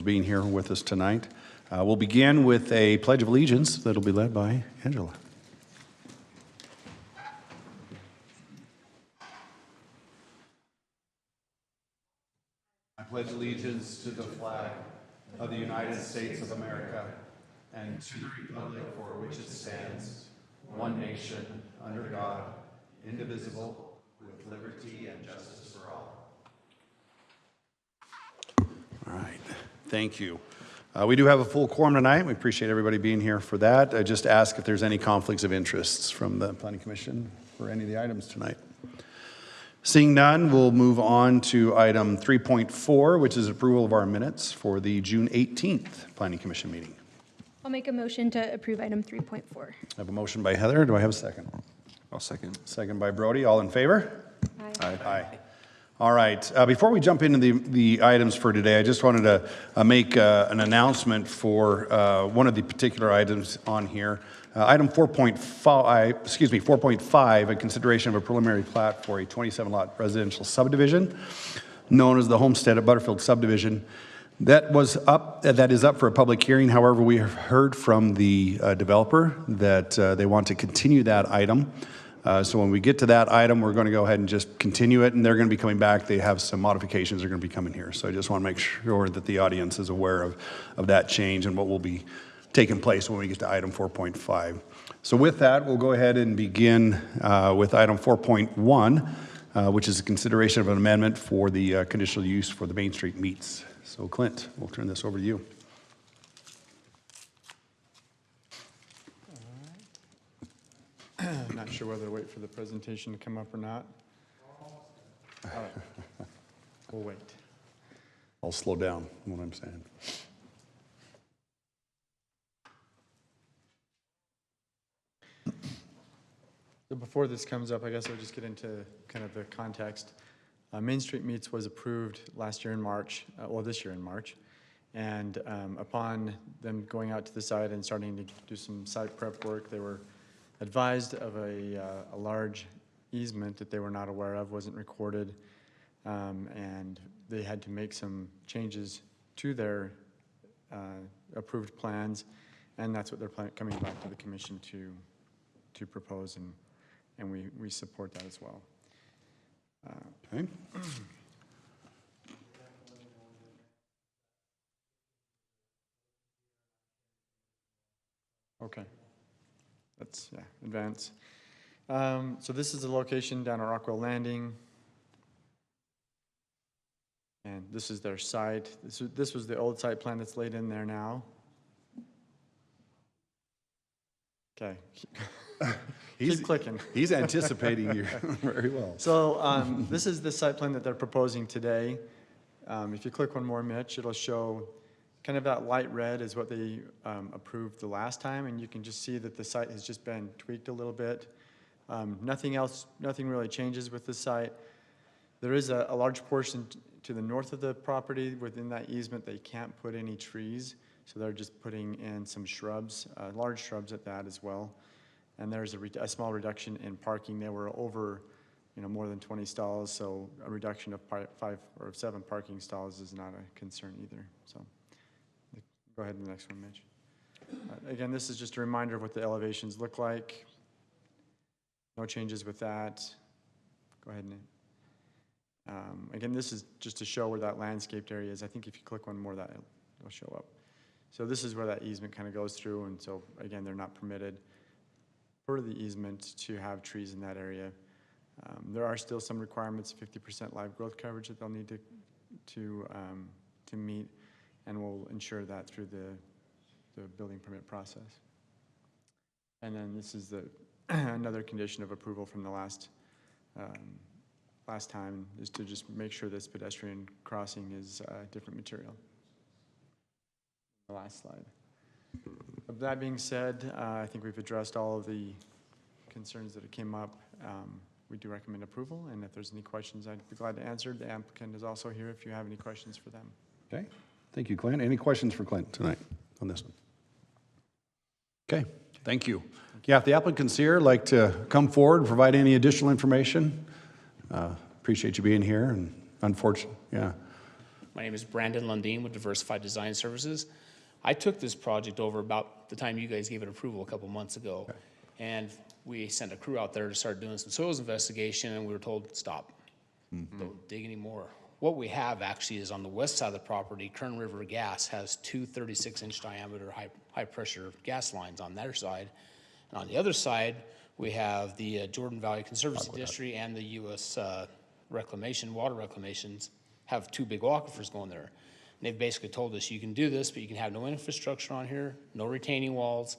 Being here with us tonight. We'll begin with a Pledge of Allegiance that'll be led by Angela. I pledge allegiance to the flag of the United States of America and to the republic for which it stands, one nation, under God, indivisible, with liberty and justice for all. All right, thank you. We do have a full quorum tonight. We appreciate everybody being here for that. I just ask if there's any conflicts of interests from the Planning Commission for any of the items tonight. Seeing none, we'll move on to item 3.4, which is approval of our minutes for the June 18th Planning Commission meeting. I'll make a motion to approve item 3.4. I have a motion by Heather. Do I have a second? I'll second. Second by Brody. All in favor? Aye. Aye. All right. Before we jump into the items for today, I just wanted to make an announcement for one of the particular items on here. Item 4.5, a consideration of a preliminary plat for a 27-lot residential subdivision known as the Homestead at Butterfield subdivision. That is up for a public hearing. However, we have heard from the developer that they want to continue that item. So when we get to that item, we're going to go ahead and just continue it, and they're going to be coming back. They have some modifications they're going to be coming here. So I just want to make sure that the audience is aware of that change and what will be taking place when we get to item 4.5. So with that, we'll go ahead and begin with item 4.1, which is a consideration of an amendment for the conditional use for the Main Street Meats. So Clint, we'll turn this over to you. I'm not sure whether to wait for the presentation to come up or not. All right. We'll wait. I'll slow down what I'm saying. So before this comes up, I guess I'll just get into kind of the context. Main Street Meats was approved last year in March, this year in March. And upon them going out to the site and starting to do some site prep work, they were advised of a large easement that they were not aware of, wasn't recorded, and they had to make some changes to their approved plans, and that's what they're coming back to the commission to propose, and we support that as well. Okay. Okay. Let's advance. So this is the location down at Rockwell Landing. And this is their site. This was the old site plan that's laid in there now. Okay. Keep clicking. He's anticipating you very well. So this is the site plan that they're proposing today. If you click one more, Mitch, it'll show kind of that light red is what they approved the last time, and you can just see that the site has just been tweaked a little bit. Nothing really changes with the site. There is a large portion to the north of the property within that easement. They can't put any trees, so they're just putting in some shrubs, large shrubs at that as well. And there's a small reduction in parking. They were over more than 20 stalls, so a reduction of 5 or 7 parking stalls is not a concern either. So. Go ahead to the next one, Mitch. Again, this is just a reminder of what the elevations look like. No changes with that. Go ahead, Nate. Again, this is just to show where that landscaped area is. I think if you click one more, it'll show up. So this is where that easement kind of goes through, and so again, they're not permitted per the easement to have trees in that area. There are still some requirements, 50% live growth coverage that they'll need to meet. And we'll ensure that through the building permit process. And then this is another condition of approval from the last time is to just make sure this pedestrian crossing is different material. The last slide. Of that being said, I think we've addressed all of the concerns that came up. We do recommend approval, and if there's any questions, I'd be glad to answer. The applicant is also here if you have any questions for them. Okay. Thank you, Clint. Any questions for Clint tonight on this one? Okay, thank you. Yeah, if the applicant's here, like to come forward and provide any additional information. Appreciate you being here, and unfortunately, yeah. My name is Brandon Lundeen with Diversified Design Services. I took this project over about the time you guys gave it approval a couple months ago. And we sent a crew out there to start doing some soils investigation, and we were told, stop, don't dig anymore. What we have actually is on the west side of the property, Kern River Gas has two 36-inch diameter high-pressure gas lines on their side. And on the other side, we have the Jordan Valley Conservancy District and the U.S. Water Reclamations have two big aquifers going there. And they've basically told us, you can do this, but you can have no infrastructure on here, no retaining walls,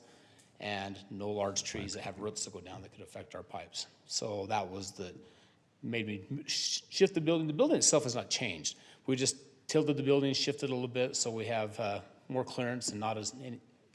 and no large trees that have roots that go down that could affect our pipes. So that was made me shift the building. The building itself has not changed. We just tilted the building, shifted a little bit, so we have more clearance and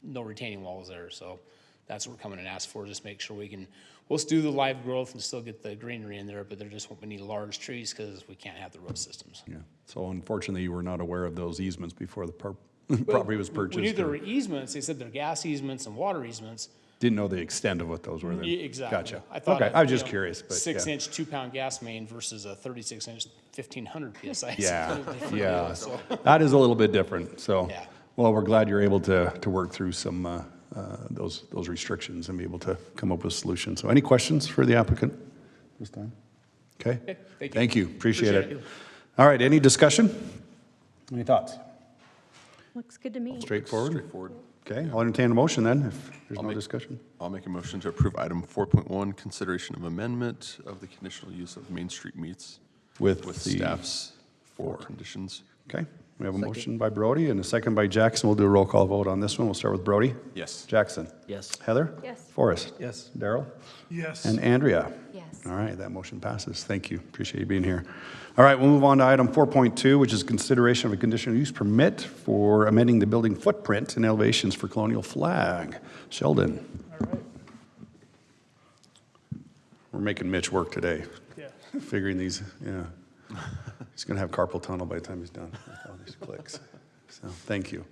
no retaining walls there. So that's what we're coming and ask for, just make sure we'll do the live growth and still get the greenery in there, but we need large trees because we can't have the root systems. Yeah. So unfortunately, you were not aware of those easements before the property was purchased. We knew there were easements. They said they're gas easements and water easements. Didn't know the extent of what those were then. Yeah, exactly. Gotcha. I thought Okay, I was just curious, but yeah. 6-inch, 2-pound gas main versus a 36-inch, 1,500 PSI. Yeah, yeah. So, That is a little bit different, so. Yeah. Well, we're glad you're able to work through some, those restrictions and be able to come up with solutions. So any questions for the applicant this time? Okay. thank you. Thank you, appreciate Appreciate it. All right, any discussion? Any thoughts? Looks good to me. Straightforward? Straightforward. Okay, I'll entertain a motion then, if there's I'll no make- discussion. I'll make a motion to approve item 4.1, consideration of amendment of the conditional use of Main Street meets With with the staff's four conditions. Okay, we have a motion by Brody and a second by Jackson. We'll do a roll call vote on this one. We'll start with Brody. Yes. Jackson. Yes. Heather. Yes. Forrest. Yes. Daryl. Yes. And Andrea. Yes. All right, that motion passes. Thank you. Appreciate you being here. All right, we'll move on to item 4.2, which is consideration of a conditional use permit for amending the building footprint and elevations for Colonial Flag. Sheldon. All right. We're making Mitch work today, Yeah. figuring these, yeah. He's going to have carpal tunnel by the time he's done with all these clicks. So, thank you.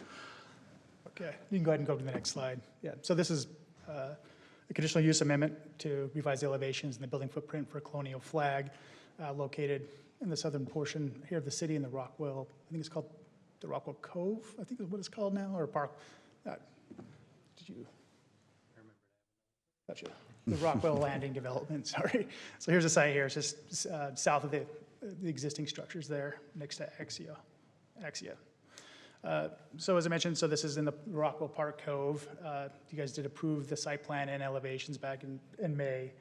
Okay, you can go ahead and go to the next slide. Yeah, so this is a conditional use amendment to revise the elevations and the building footprint for Colonial Flag located in the southern portion here of the city in the Rockwell, I think it's called the Rockwell Cove, I think is what it's called now, or Park. Did you? Gotcha. The Rockwell Landing Development, sorry. So here's the site here. It's just south of the existing structures there next to Axia. So as I mentioned, so this is in the Rockwell Park Cove. You guys did approve the site plan and elevations back in May.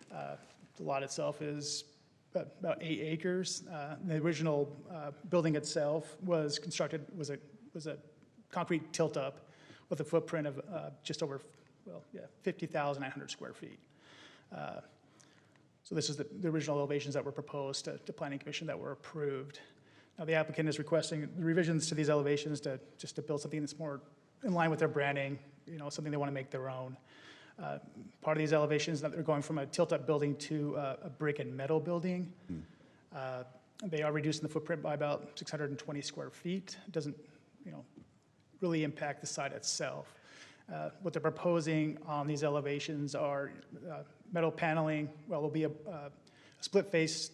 The lot itself is about 8 acres. The original building itself was constructed, was a concrete tilt-up with a footprint of just over, 50,900 square feet. So this is the original elevations that were proposed to Planning Commission that were approved. Now the applicant is requesting revisions to these elevations just to build something that's more in line with their branding, something they want to make their own. Part of these elevations that they're going from a tilt-up building to a brick and metal building. They are reducing the footprint by about 620 square feet. It doesn't, really impact the site itself. What they're proposing on these elevations are metal paneling. Well, there'll be a split-face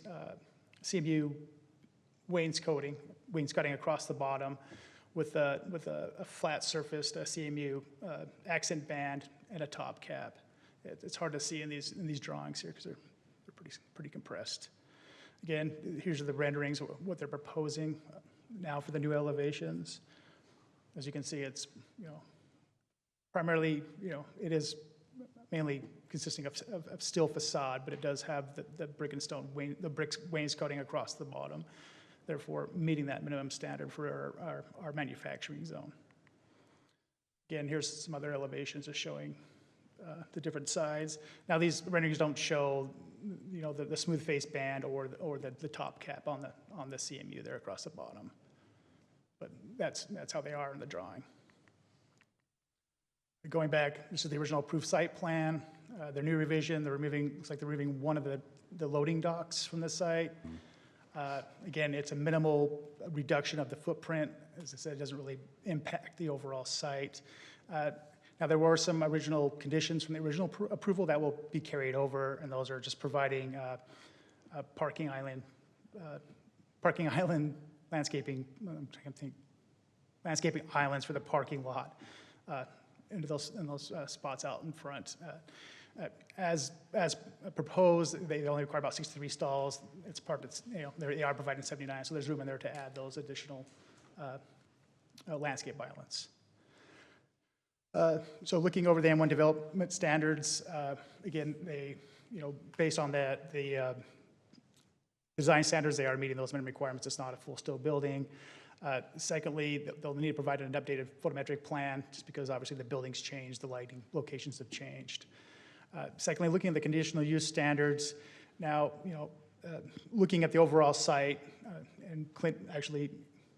CMU wainscoting across the bottom with a flat-surfaced CMU accent band and a top cap. It's hard to see in these drawings here because they're pretty compressed. Again, here's the renderings of what they're proposing now for the new elevations. As you can see, it's primarily, it is mainly consisting of steel facade, but it does have the brick and stone, the bricks wainscoting across the bottom, therefore meeting that minimum standard for our manufacturing zone. Again, here's some other elevations just showing the different sides. Now these renderings don't show, the smooth face band or the top cap on the CMU there across the bottom, but that's how they are in the drawing. Going back, this is the original approved site plan. Their new revision, looks like they're removing one of the loading docks from the site. Again, it's a minimal reduction of the footprint. As I said, it doesn't really impact the overall site. Now, there were some original conditions from the original approval that will be carried over, and those are just providing a parking island landscaping, I'm trying to think, landscaping islands for the parking lot in those spots out in front. As proposed, they only require about 63 stalls. It's part, it's, you know, they are providing 79, so there's room in there to add those additional landscape islands. So looking over the M1 development standards, again, they, you know, based on that, the design standards, they are meeting those minimum requirements. It's not a full still building. Secondly, they'll need to provide an updated photometric plan, just because obviously the building's changed, the lighting locations have changed. Secondly, looking at the conditional use standards, now, you know, looking at the overall site, and Clint actually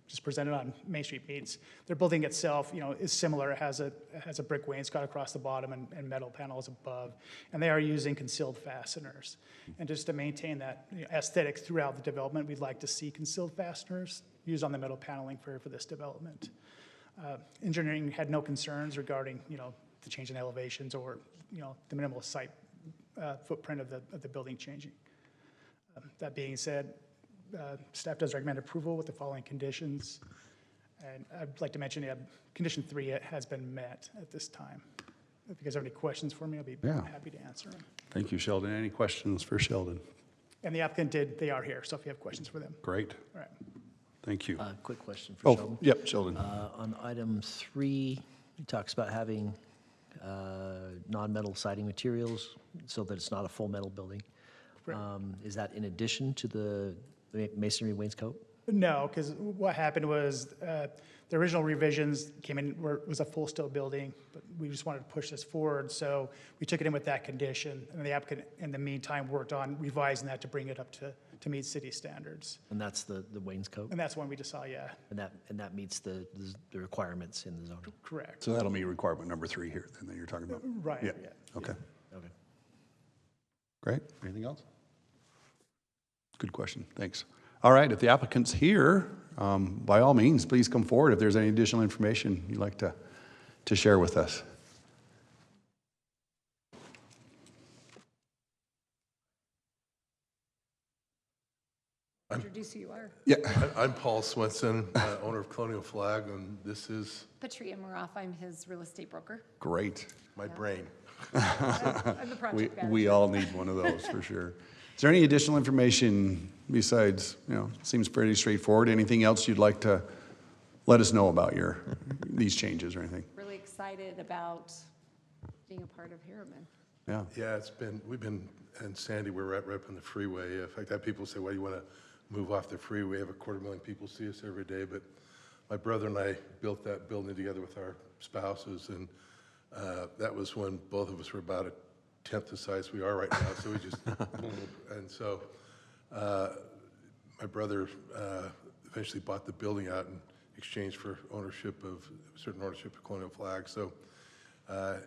just presented on Main Street Meats, their building itself, you know, is similar. It has a brick wainscot across the bottom and metal panels above, and they are using concealed fasteners. And just to maintain that, you know, aesthetic throughout the development, we'd like to see concealed fasteners used on the metal paneling for this development. Engineering had no concerns regarding, you know, the change in elevations or, you know, the minimal site footprint of the building changing. That being said, staff does recommend approval with the following conditions. And I'd like to mention, condition 3 has been met at this time. If you guys have any questions for me, I'll be happy to answer them. Thank you, Sheldon. Any questions for Sheldon? And the applicant they are here, so if you have questions for them. Great. All right. Thank you. Quick question for Sheldon. Yep, Sheldon. On item 3, it talks about having non-metal siding materials so that it's not a full metal building. Correct. Is that in addition to the masonry wainscot? No, because what happened was the original revisions came in, was a full still building, but we just wanted to push this forward, so we took it in with that condition, and the applicant, in the meantime, worked on revising that to bring it up to meet city standards. And that's the wainscot? And that's when we just saw, yeah, And that meets the requirements in the zoning? correct. So that'll meet requirement number 3 here, then, that you're talking about? Right, Yeah. yeah. Okay, Okay. great. Anything else? Good question, thanks. All right, if the applicant's here, by all means, please come forward if there's any additional information you'd like to share with us. Introduce who you are. Yeah, I'm Paul Swenson, owner of Colonial Flag, and this is Patria Maroff, I'm his real estate broker. great. my brain. I'm the project manager. We all need one of those, for sure. Is there any additional information besides, you know, seems pretty straightforward? Anything else you'd like to let us know about these changes or anything? Really excited about being a part of Harriman. Yeah, Yeah, we've been, and Sandy, we're right up on the freeway. In fact, I have people say, well, you want to move off the freeway? We have 250,000 people see us every day, but my brother and I built that building together with our spouses, and that was when both of us were about a tenth the size we are right now, so we just, and so my brother eventually bought the building out in exchange for certain ownership of Colonial Flag. So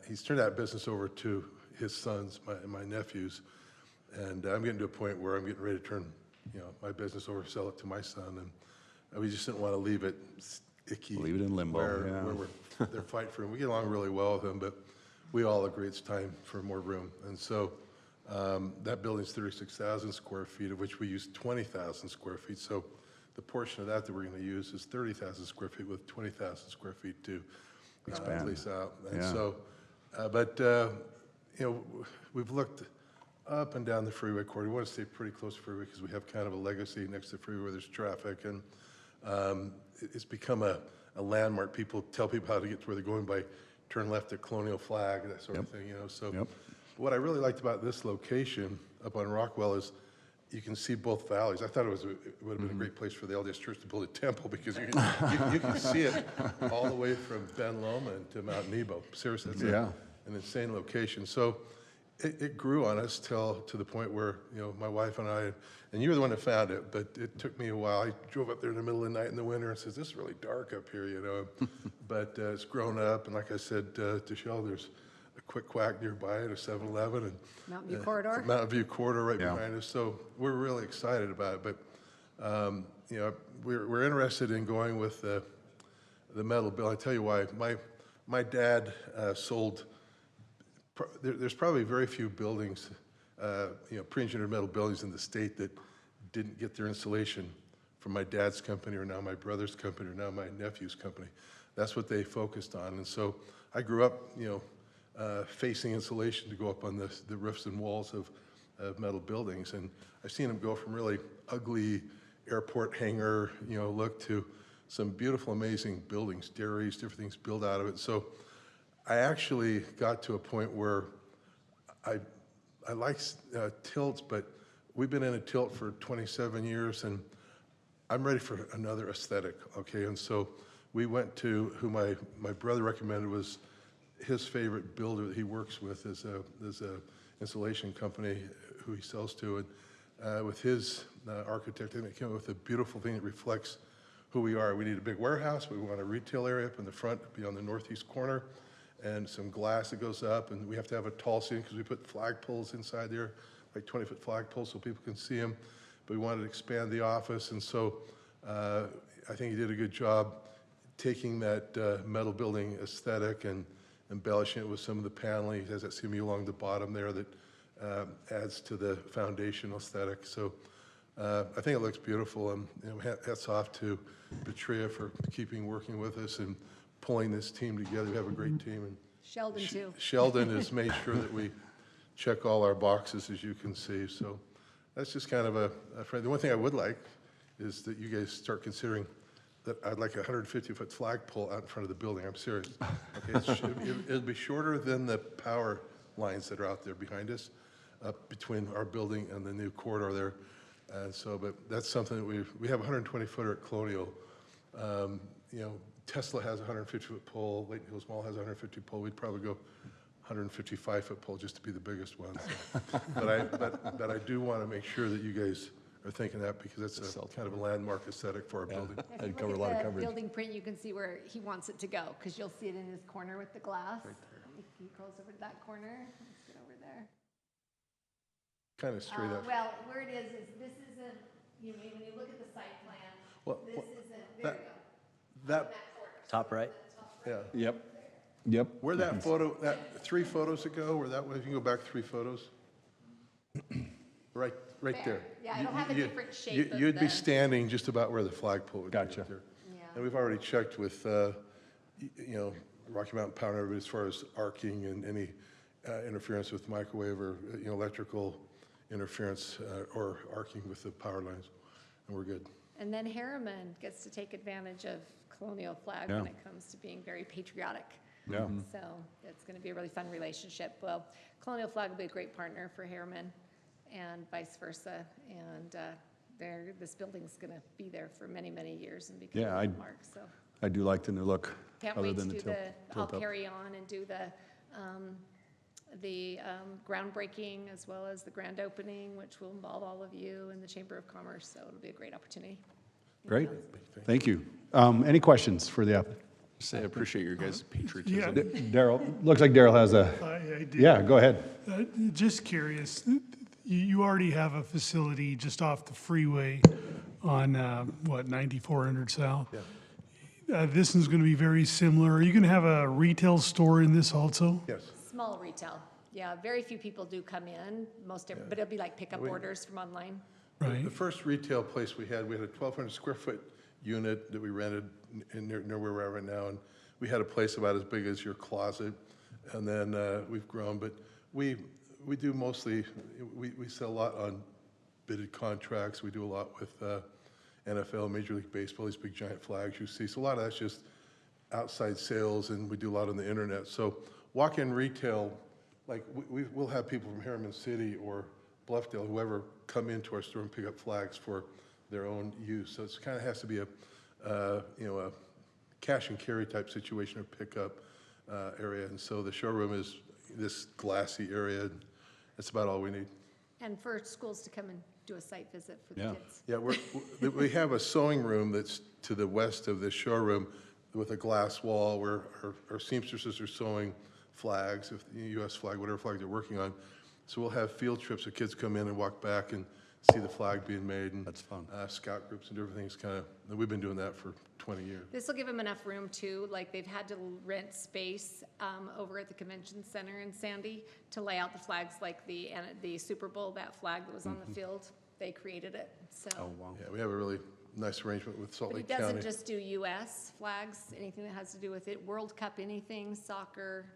he's turned that business over to his sons, my nephews, and I'm getting to a point where I'm getting ready to turn, you know, my business over, sell it to my son, and we just didn't want to leave it icky. Leave it in limbo, yeah. Where they're fighting for him. We get along really well with him, but we all agree it's time for more room. And so that building's 36,000 square feet, of which we use 20,000 square feet. So the portion of that we're going to use is 30,000 square feet with 20,000 square feet to Expand. lease out. And Yeah. so, you know, we've looked up and down the freeway corridor. We want to stay pretty close to the freeway because we have kind of a legacy next to the freeway where there's traffic. And it's become a landmark. People tell people how to get to where they're going by turn left at Colonial Flag, that sort of thing, you know. So Yep. what I really liked about this location up on Rockwell is you can see both valleys. I thought it would have been a great place for the LDS Church to build a temple because you can see it all the way from Ben Loma to Mount Nebo. Seriously, it's Yeah. an insane location. So it grew on us to the point where, you know, my wife and I, and you were the one that found it, but it took me a while. I drove up there in the middle of the night in the winter and says, this is really dark up here, you know. But it's grown up, and like I said to Shell, there's a quick quack nearby at a 7-Eleven. And Mountain View Corridor. Mountain View Corridor right Yeah. behind us. So we're really excited about it. But, you know, we're interested in going with the metal bill. I tell you why. My dad sold. There's probably very few buildings, you know, pre-engineered metal buildings in the state that didn't get their insulation from my dad's company, or now my brother's company, or now my nephew's company. That's what they focused on. And so I grew up, facing insulation to go up on the roofs and walls of metal buildings. And I've seen them go from really ugly airport hangar, look to some beautiful, amazing buildings, dairies, different things built out of it. So I actually got to a point where I like tilts, but we've been in a tilt for 27 years, and I'm ready for another aesthetic, okay? And so we went to who my brother recommended was his favorite builder that he works with is a insulation company who he sells to, and with his architect, I think they came up with a beautiful thing that reflects who we are. We need a big warehouse, we want a retail area up in the front, be on the northeast corner, and some glass that goes up, and we have to have a tall ceiling because we put flag poles inside there, like 20-foot flag poles so people can see them. But we wanted to expand the office, and so I think he did a good job taking that metal building aesthetic and embellishing it with some of the paneling. He has that CMU along the bottom there that adds to the foundational aesthetic. So I think it looks beautiful. Hats off to Petria for working with us and pulling this team together. We have a great team. And Sheldon, too. Sheldon has made sure that we check all our boxes, as you can see. So that's just kind of a friend. The one thing I would like is that you guys start considering that I'd like a 150-foot flagpole out in front of the building. I'm serious. Okay, it'll be shorter than the power lines that are out there behind us, up between our building and the new corridor there. And so, but that's something that we have a 120-footer at Colonial. Tesla has a 150-foot pole. Layton Hills Mall has a 150 pole. We'd probably go 155-foot pole just to be the biggest one. So. but I do want to make sure that you guys are thinking that, because that's a kind of a landmark aesthetic for our building. If you look at the building print, you can see where he wants it to go, because you'll see it in his corner with the glass. If he goes over to that corner, let's get over there. Kind of straight up. Well, where it is this isn't, when you look at the site plan, this isn't, there you go. That, Top right? yeah. Yep. Where that photo, that 3 photos ago, where that was, if you go back 3 photos, right there. Yeah, it'll have a different shape of You'd be the- standing just about where the flagpole would be. Gotcha. Right there. Yeah. And we've already checked with, Rocky Mountain Power and everybody as far as arcing and any interference with microwave or, electrical interference or arcing with the power lines, and we're good. And then Harriman gets to take advantage of Colonial flag Yeah. when it comes to being very patriotic. Yeah. So it's going to be a really fun relationship. Well, Colonial flag will be a great partner for Harriman and vice versa. And this building's going to be there for many, many years and become Yeah, a landmark. So I do like the new look. can't other wait to than do tilt I'll up. carry on and do the groundbreaking as well as the grand opening, which will involve all of you and the Chamber of Commerce. So it'll be a great opportunity. Great. Thank you. Any questions for the applicant? Say, I appreciate your guys' patriotism. Daryl, looks like Daryl has a, I do. yeah, go ahead. Just curious, you already have a facility just off the freeway on, 9400 South? Yeah. This is going to be very similar. Are you going to have a retail store in this also? Yes. Small retail. Yeah, very few people do come in, but it'll be like pickup orders from online. Right. The first retail place we had a 1,200 square foot unit that we rented near where we're at right now, and we had a place about as big as your closet, and then we've grown, but we do mostly, we sell a lot on bidded contracts. We do a lot with NFL, Major League Baseball, these big giant flags you see. So a lot of that's just outside sales, and we do a lot on the internet. So walk-in retail, like we'll have people from Harriman City or Bluffdale, whoever, come into our store and pick up flags for their own use. So it kind of has to be a cash and carry type situation or pickup area. And so the showroom is this glassy area. That's about all we need. And for schools to come and do a site visit for the Yeah. kids. Yeah, we have a sewing room that's to the west of this showroom with a glass wall where our seamstresses are sewing flags, if the U.S. flag, whatever flag they're working on. So we'll have field trips, the kids come in and walk back and see the flag being made. And That's fun. Scout groups and different things we've been doing that for 20 years. This will give them enough room too, like they've had to rent space over at the convention center in Sandy to lay out the flags, like the Super Bowl, that flag that was on the field, they created it, so. Oh, wow. Yeah, we have a really nice arrangement with Salt But he Lake County. doesn't just do US flags, anything that has to do with it, World Cup, anything, soccer,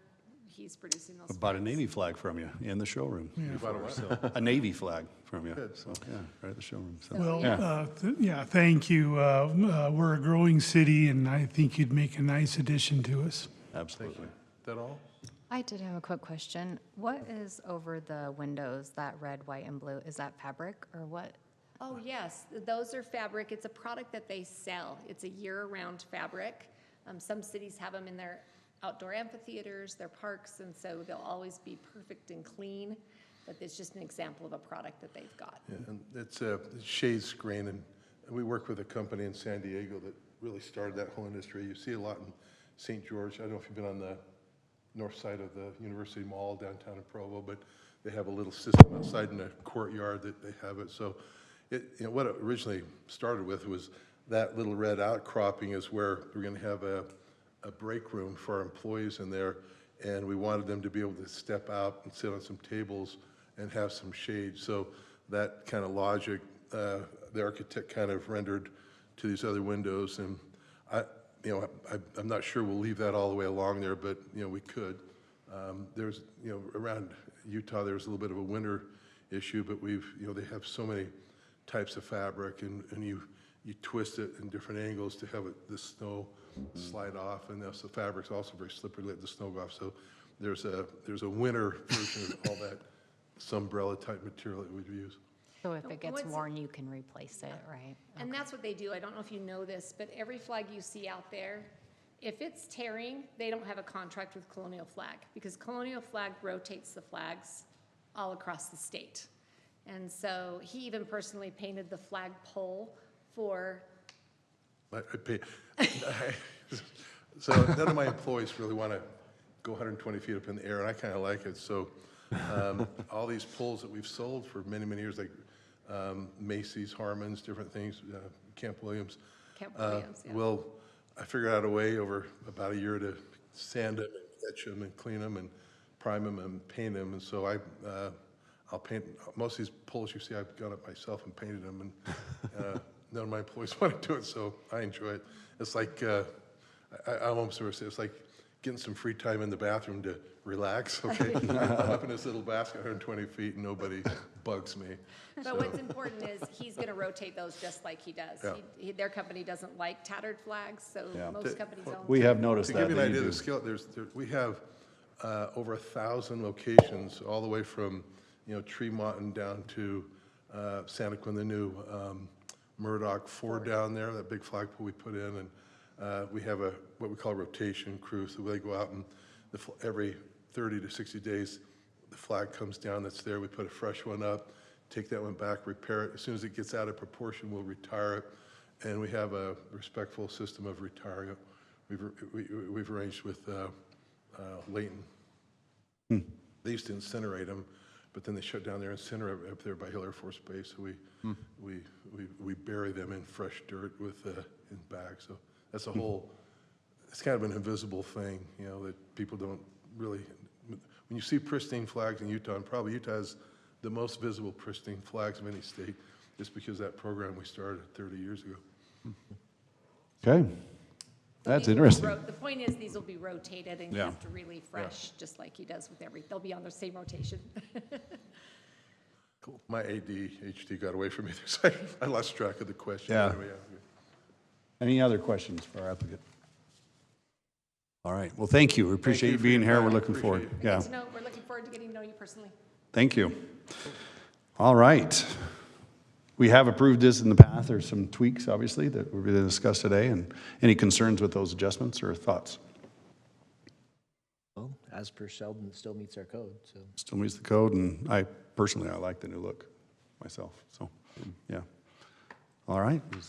he's producing those. Bought a flags. Navy flag from you in the showroom. You bought a what? A Navy flag from you. So, yeah, right at the showroom. So, Well, yeah. yeah, thank you. We're a growing city, and I think you'd make a nice addition to us. Absolutely. Is that all? I did have a quick question. What is over the windows, that red, white, and blue? Is that fabric or what? Oh, yes, those are fabric. It's a product that they sell. It's a year-round fabric. Some cities have them in their outdoor amphitheaters, their parks, and so they'll always be perfect and clean. But it's just an example of a product that they've got. Yeah, and it's shade screen, and we work with a company in San Diego that really started that whole industry. You see a lot in St. George. I don't know if you've been on the north side of the University Mall downtown in Provo, but they have a little system outside in the courtyard that they have it. So what it originally started with was that little red outcropping is where we're going to have a break room for our employees in there, and we wanted them to be able to step out and sit on some tables and have some shade. So that kind of logic, the architect kind of rendered to these other windows, and I'm not sure we'll leave that all the way along there, but we could. There's around Utah there's a little bit of a winter issue, but they have so many types of fabric, and you twist it in different angles to have the snow slide off, and the fabric's also very slippery, let the snow go off. So there's a winter version of all that umbrella type material that we'd use. So if it gets What's- worn, you can replace it, right? And that's what they do. I don't know if you know this, but every flag you see out there, if it's tearing, they don't have a contract with Colonial Flag, because Colonial Flag rotates the flags all across the state. And so he even personally painted the flag pole for, I pay. So none of my employees really want to go 120 feet up in the air, and I kind of like it. So all these poles that we've sold for many, many years, like Macy's, Harmon's, different things, Camp Williams. Camp Williams, yeah. Well, I figured out a way over about a year to sand them and etch them and clean them and prime them and paint them. And so I'll paint, most of these poles you see, I've gone up myself and painted them, and none of my employees want to do it, so I enjoy it. It's like, I almost sort of say, it's like getting some free time in the bathroom to relax, okay? I'm up in this little basket, 120 feet, and nobody bugs me. but what's important is he's gonna rotate those just like he does. Yeah. Their company doesn't like tattered flags, so Yeah. most companies own. We have noticed To that. give you an that idea of do. the scale, we have over 1,000 locations, all the way from, Tremont and down to Santaquin, the new Murdoch Ford down there, that big flagpole we put in, and we have what we call a rotation crew, so they go out and every 30 to 60 days, the flag comes down that's there, we put a fresh one up, take that one back, repair it. As soon as it gets out of proportion, we'll retire it, and we have a respectful system of retiring it. We've arranged with Layton. They used to incinerate them, but then they shut down their incinerator up there by Hill Air Force Base. So we bury them in fresh dirt in bags. So that's a whole. It's kind of an invisible thing, that people don't really. When you see pristine flags in Utah, and probably Utah has the most visible pristine flags of any state, just because of that program we started 30 years ago. Okay, that's interesting. The point is, these will be rotated and Yeah. kept really fresh, just like he does with they'll be on the same rotation. Cool. My ADHD got away from me there, so I lost track of the question. Yeah. Anyway, Any other questions for our applicant? All right, well, thank you. We appreciate you for being your here. We're time. looking forward. Appreciate Yeah, No, we're looking forward to getting to know you personally. thank you. All right. We have approved this in the past. There's some tweaks, obviously, that we're going to discuss today. And any concerns with those adjustments or thoughts? Well, as per Sheldon, it still meets our code, so. Still meets the code, and I like the new look myself, so, yeah. All right, do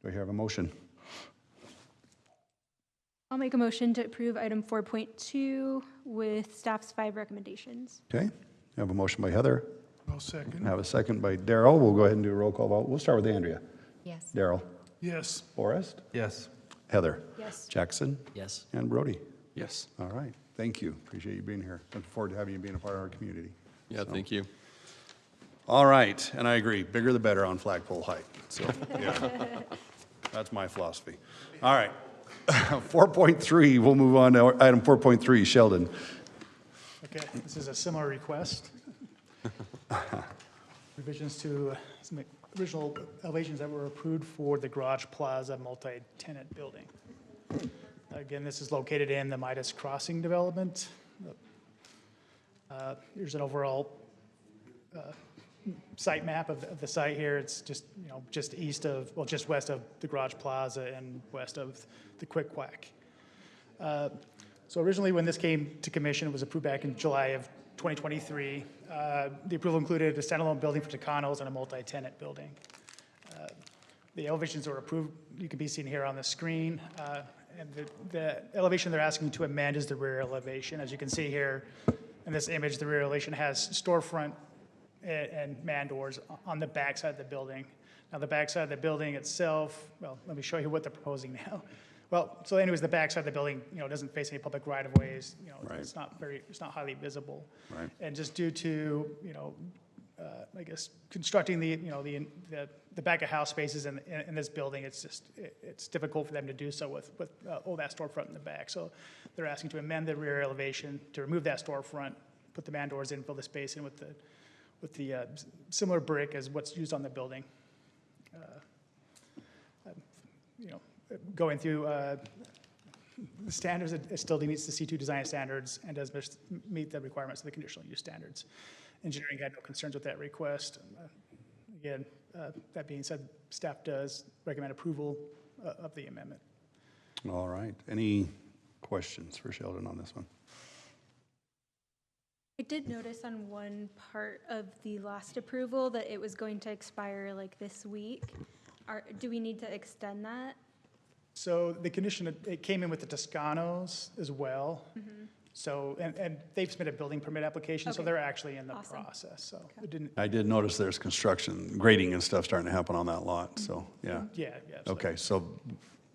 I have a motion? I'll make a motion to approve item 4.2 with staff's 5 recommendations. Okay, I have a motion by Heather, I'll second. I have a second by Daryl. We'll go ahead and do a roll call vote. We'll start with Andrea. Yes. Daryl. Yes. Forrest. Yes. Heather. Yes. Jackson. Yes. And Brody. Yes. All right, thank you. Appreciate you being here. Looking forward to having you being a part of our community. Yeah, thank you. All right, and I agree, bigger the better on flagpole height, so, yeah. That's my philosophy. All right. 4.3, we'll move on to item 4.3, Sheldon. Okay, this is a similar request. Revisions to some original elevations that were approved for the Garage Plaza multi-tenant building. Again, this is located in the Midas Crossing development. Here's an overall site map of the site here. It's just, just east of, well, just west of the Garage Plaza and west of the Quick Quack. So originally, when this came to commission, it was approved back in July of 2023. The approval included a standalone building for Tucanos and a multi-tenant building. The elevations that were approved, you can be seen here on the screen. And the elevation they're asking to amend is the rear elevation. As you can see here in this image, the rear elevation has storefront and man doors on the back side of the building. Now, the back side of the building itself, well, let me show you what they're proposing now. Well, so anyways, the back side of the building, doesn't face any public right-of-ways. Right. It's not highly visible. Right. And just due to, I guess, constructing the back of house spaces in this building, it's difficult for them to do so with all that storefront in the back. So they're asking to amend the rear elevation to remove that storefront, put the man doors in, fill the space in with the similar brick as what's used on the building. Going through the standards, it still meets the C2 design standards and does meet the requirements of the conditional use standards. Engineering had no concerns with that request. Again, that being said, staff does recommend approval of the amendment. All right. Any questions for Sheldon on this one? I did notice on one part of the last approval that it was going to expire like this week. Do we need to extend that? So the condition, it came in with the Toscanos as well. Mm-hmm. So, and they've submitted a building permit application, so Okay. they're actually in the Awesome. process. So it didn't, I did notice there's construction, grading and stuff starting to happen on that lot, so, yeah. yeah. So- Okay, so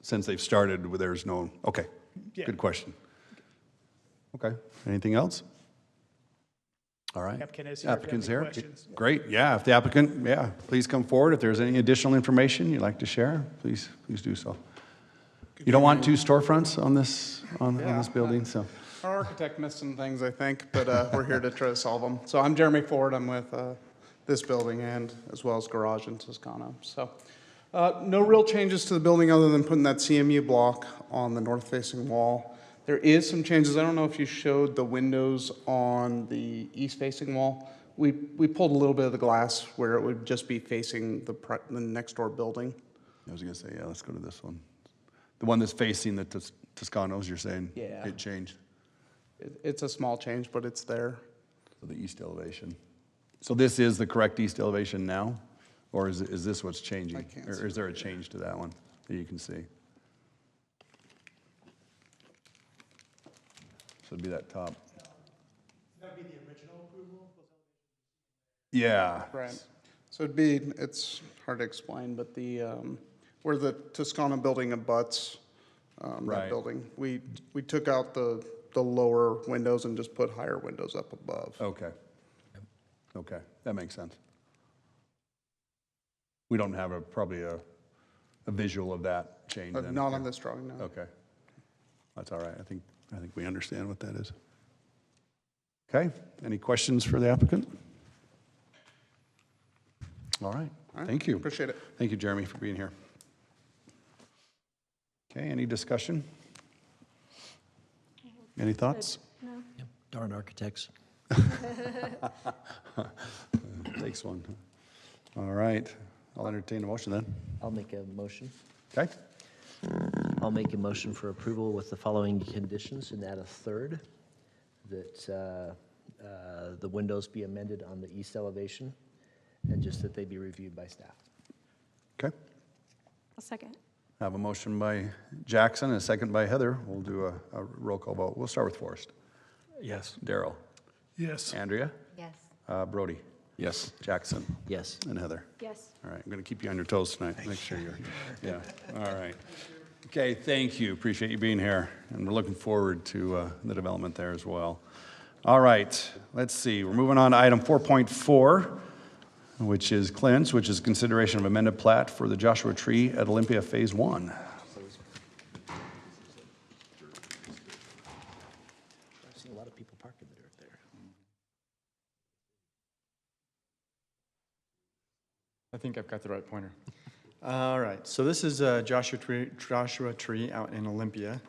since they've started, there's no, okay, Yeah. good question. Okay, anything else? All right. Applicant is here if you have Applicant's any here. questions. Great, yeah, if the applicant, please come forward. If there's any additional information you'd like to share, please do so. You don't want two storefronts on this building, so. Our architect missed some things, I think, but we're here to try to solve them. So I'm Jeremy Ford. I'm with this building and as well as Garage in Toscano. So no real changes to the building other than putting that CMU block on the north-facing wall. There is some changes. I don't know if you showed the windows on the east-facing wall. We pulled a little bit of the glass where it would just be facing the next-door building. I was gonna say, yeah, let's go to this one. The one that's facing the Toscanos, you're saying? Yeah. It changed, It's a small change, but it's there. so the east elevation. So this is the correct east elevation now? Or is this what's changing? I can't Or see is there a change to that one that you can see? So it'd be that top. That would be the original approval? Yeah. Right. So it's hard to explain, but where the Toscano building abuts Right. that building, we took out the lower windows and just put higher windows up above. Okay. Okay, that makes sense. We don't have probably a visual of that change then? Not on this drawing, no. Okay. That's all right. I think we understand what that is. Okay, any questions for the applicant? All right, All right, thank you. Appreciate it. Thank you, Jeremy, for being here. Okay, any discussion? Any thoughts? No? Darn architects. Takes one. All right, I'll entertain a motion then. I'll make a motion. Okay, I'll make a motion for approval with the following conditions and add a third, that the windows be amended on the east elevation, and just that they be reviewed by staff. okay. I'll second. I have a motion by Jackson and a second by Heather. We'll do a roll call vote. We'll start with Forrest. Yes. Daryl. Yes. Andrea. Yes. Brody. Yes. Jackson. Yes. And Heather. Yes. All right, I'm going to keep you on your toes tonight. Make sure you're, yeah, all right. Okay, thank you. Appreciate you being here. And we're looking forward to the development there as well. All right, let's see. We're moving on to item 4.4. which is Clint's, which is consideration of amended plat for the Joshua Tree at Olympia Phase 1. I've seen a lot of people parking the dirt there. I think I've got the right pointer. All right, so this is Joshua Tree out in Olympia.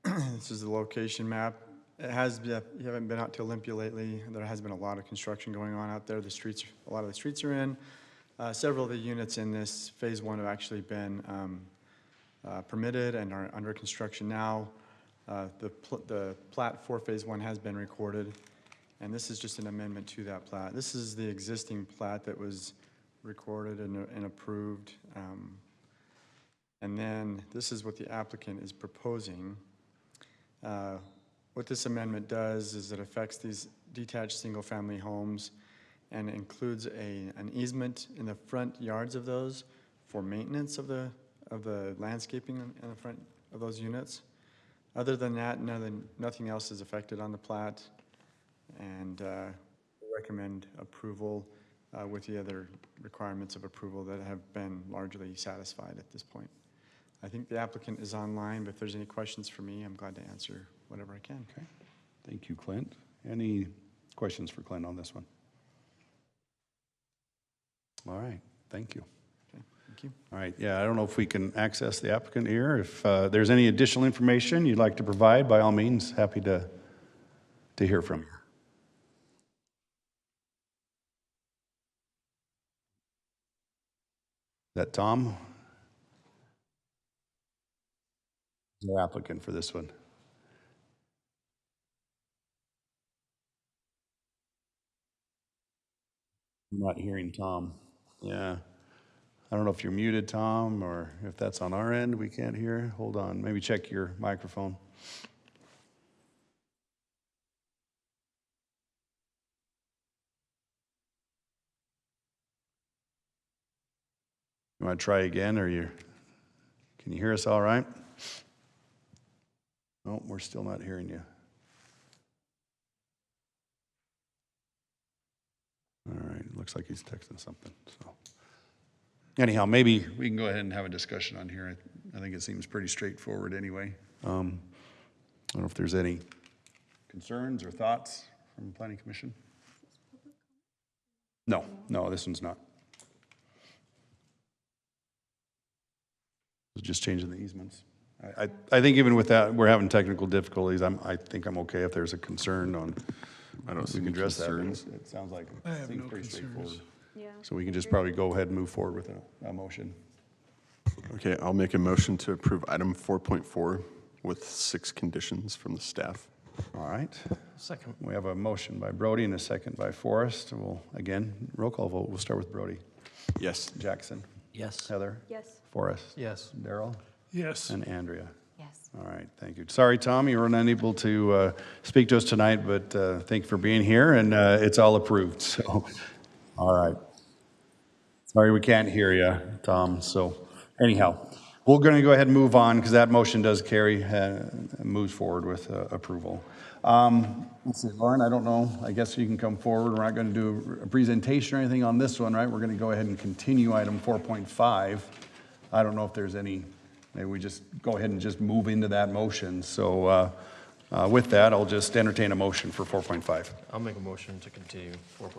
This is the location map. It has, you haven't been out to Olympia lately. There has been a lot of construction going on out there. A lot of the streets are in. Several of the units in this Phase 1 have actually been permitted and are under construction now. The plat for Phase 1 has been recorded, and this is just an amendment to that plat. This is the existing plat that was recorded and approved. And then this is what the applicant is proposing. What this amendment does is it affects these detached single-family homes and includes an easement in the front yards of those for maintenance of the landscaping in the front of those units. Other than that, nothing else is affected on the plat, and recommend approval with the other requirements of approval that have been largely satisfied at this point. I think the applicant is online, but if there's any questions for me, I'm glad to answer whatever I can. Okay. Thank you, Clint. Any questions for Clint on this one? All right, thank you. Okay, thank you. All right, yeah, I don't know if we can access the applicant here. If there's any additional information you'd like to provide, by all means, happy to hear from you. Is that Tom? The applicant for this one. I'm not hearing Tom. Yeah. I don't know if you're muted, Tom, or if that's on our end, we can't hear. Hold on, maybe check your microphone. You want to try again, or can you hear us all right? No, we're still not hearing you. All right, looks like he's texting something, so. Anyhow, maybe we can go ahead and have a discussion on here. I think it seems pretty straightforward anyway. I don't know if there's any concerns or thoughts from the Planning Commission? No, this one's not. It's just changing the easements. I think even with that, we're having technical difficulties. I think I'm okay if there's a concern on, I don't see we can any address that. concerns. It sounds like, I have seems no pretty concerns. straightforward. Yeah. So we can just probably go ahead and move forward with a motion. Okay, I'll make a motion to approve item 4.4 with 6 conditions from the staff. All right. Second. We have a motion by Brody and a second by Forrest. We'll, again, roll call vote. We'll start with Brody. Yes. Jackson. Yes. Heather. Yes. Forrest. Yes. Daryl. Yes. And Andrea. Yes. All right, thank you. Sorry, Tom, you were unable to speak to us tonight, but thank you for being here, and it's all approved, so, all right. Sorry we can't hear you, Tom, so anyhow, we're going to go ahead and move on, because that motion does carry, moves forward with approval. Let's see, Lauren, I don't know, I guess you can come forward. We're not going to do a presentation or anything on this one, right? We're going to go ahead and continue item 4.5. I don't know if there's any. Maybe we just go ahead and just move into that motion. So with that, I'll just entertain a motion for 4.5. I'll make a motion to continue 4.5.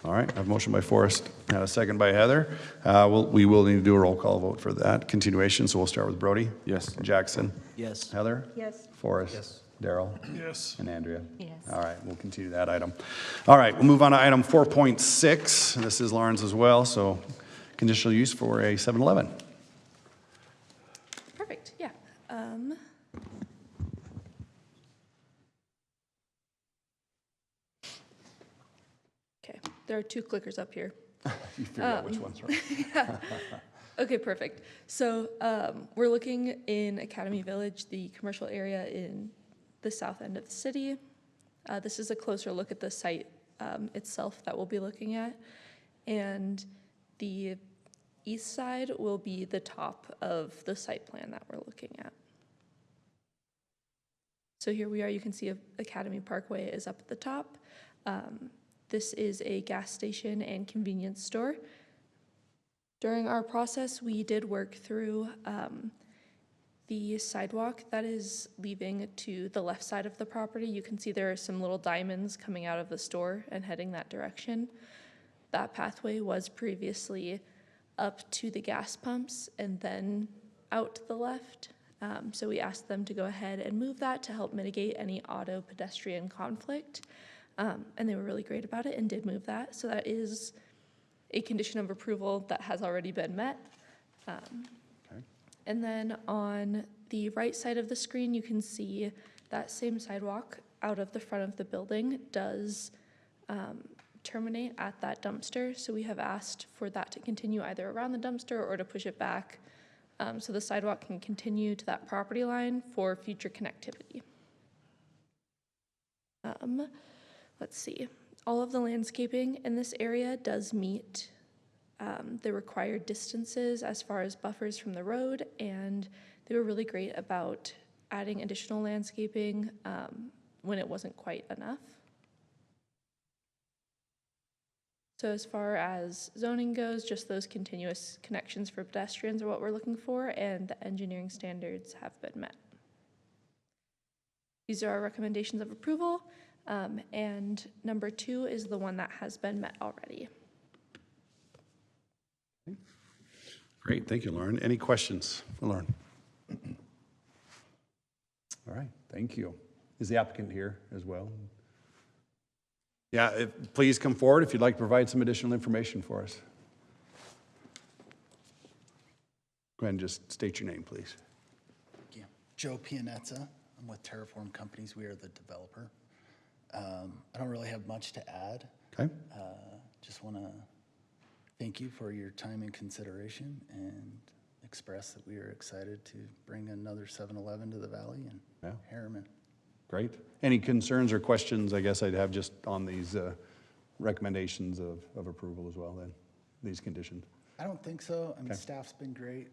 All right, I have a motion by Forrest and a second by Heather. We will need to do a roll call vote for that continuation. So we'll start with Brody. Yes. Jackson. Yes. Heather. Yes. Forrest. Yes. Daryl. Yes. And Andrea. Yes. All right, we'll continue that item. All right, we'll move on to item 4.6. This is Lauren's as well. So conditional use for a 7-Eleven. Perfect, yeah. Okay, there are 2 clickers up here. You figure out which one's right. Okay, perfect. So we're looking in Academy Village, the commercial area in the south end of the city. This is a closer look at the site itself that we'll be looking at. And the east side will be the top of the site plan that we're looking at. So here we are, you can see Academy Parkway is up at the top. This is a gas station and convenience store. During our process, we did work through the sidewalk that is leaving to the left side of the property. You can see there are some little diamonds coming out of the store and heading that direction. That pathway was previously up to the gas pumps and then out to the left. So we asked them to go ahead and move that to help mitigate any auto pedestrian conflict. And they were really great about it and did move that. So that is a condition of approval that has already been met. And then on the right side of the screen, you can see that same sidewalk out of the front of the building does terminate at that dumpster. So we have asked for that to continue either around the dumpster or to push it back so the sidewalk can continue to that property line for future connectivity. Let's see. All of the landscaping in this area does meet the required distances as far as buffers from the road, and they were really great about adding additional landscaping when it wasn't quite enough. So as far as zoning goes, just those continuous connections for pedestrians are what we're looking for, and the engineering standards have been met. These are our recommendations of approval, and number 2 is the one that has been met already. Great, thank you, Lauren. Any questions for Lauren? All right, thank you. Is the applicant here as well? Yeah, please come forward if you'd like to provide some additional information for us. Go ahead and just state your name, please. Thank you. Joe Pianezza. I'm with Terraform Companies. We are the developer. I don't really have much to add. Okay. Just want to thank you for your time and consideration and express that we are excited to bring another 7-Eleven to the Valley and Harriman. Great. Any concerns or questions, I guess I'd have just on these recommendations of approval as well then, these conditions? I don't think so. I mean, Okay. staff's been great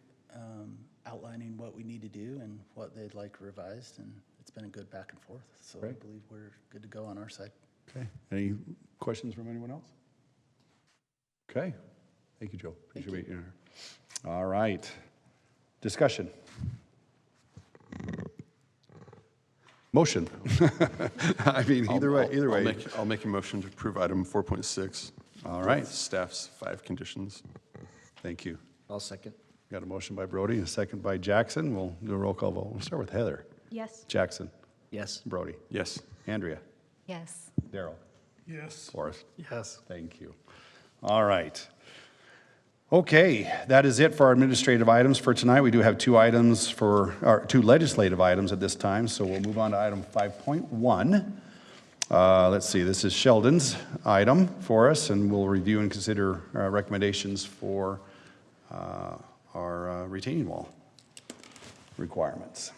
outlining what we need to do and what they'd like revised, and it's been a good back and forth. So I Great. believe we're good to go on our side. Okay. Any questions from anyone else? Okay. Thank you, Joe. Appreciate you being here. All right. Discussion. Motion. I mean, either way. I'll make a motion to approve item 4.6. All right. with staff's 5 conditions. Thank you. I'll second. Got a motion by Brody, and a second by Jackson. We'll do a roll call vote. We'll start with Heather. Yes. Jackson. Yes. Brody. Yes. Andrea. Yes. Daryl. Yes. Forrest. Yes. Thank you. All right. Okay, that is it for our administrative items for tonight. We do have 2 legislative items at this time, so we'll move on to item 5.1. Let's see, this is Sheldon's item for us, and we'll review and consider recommendations for our retaining wall requirements.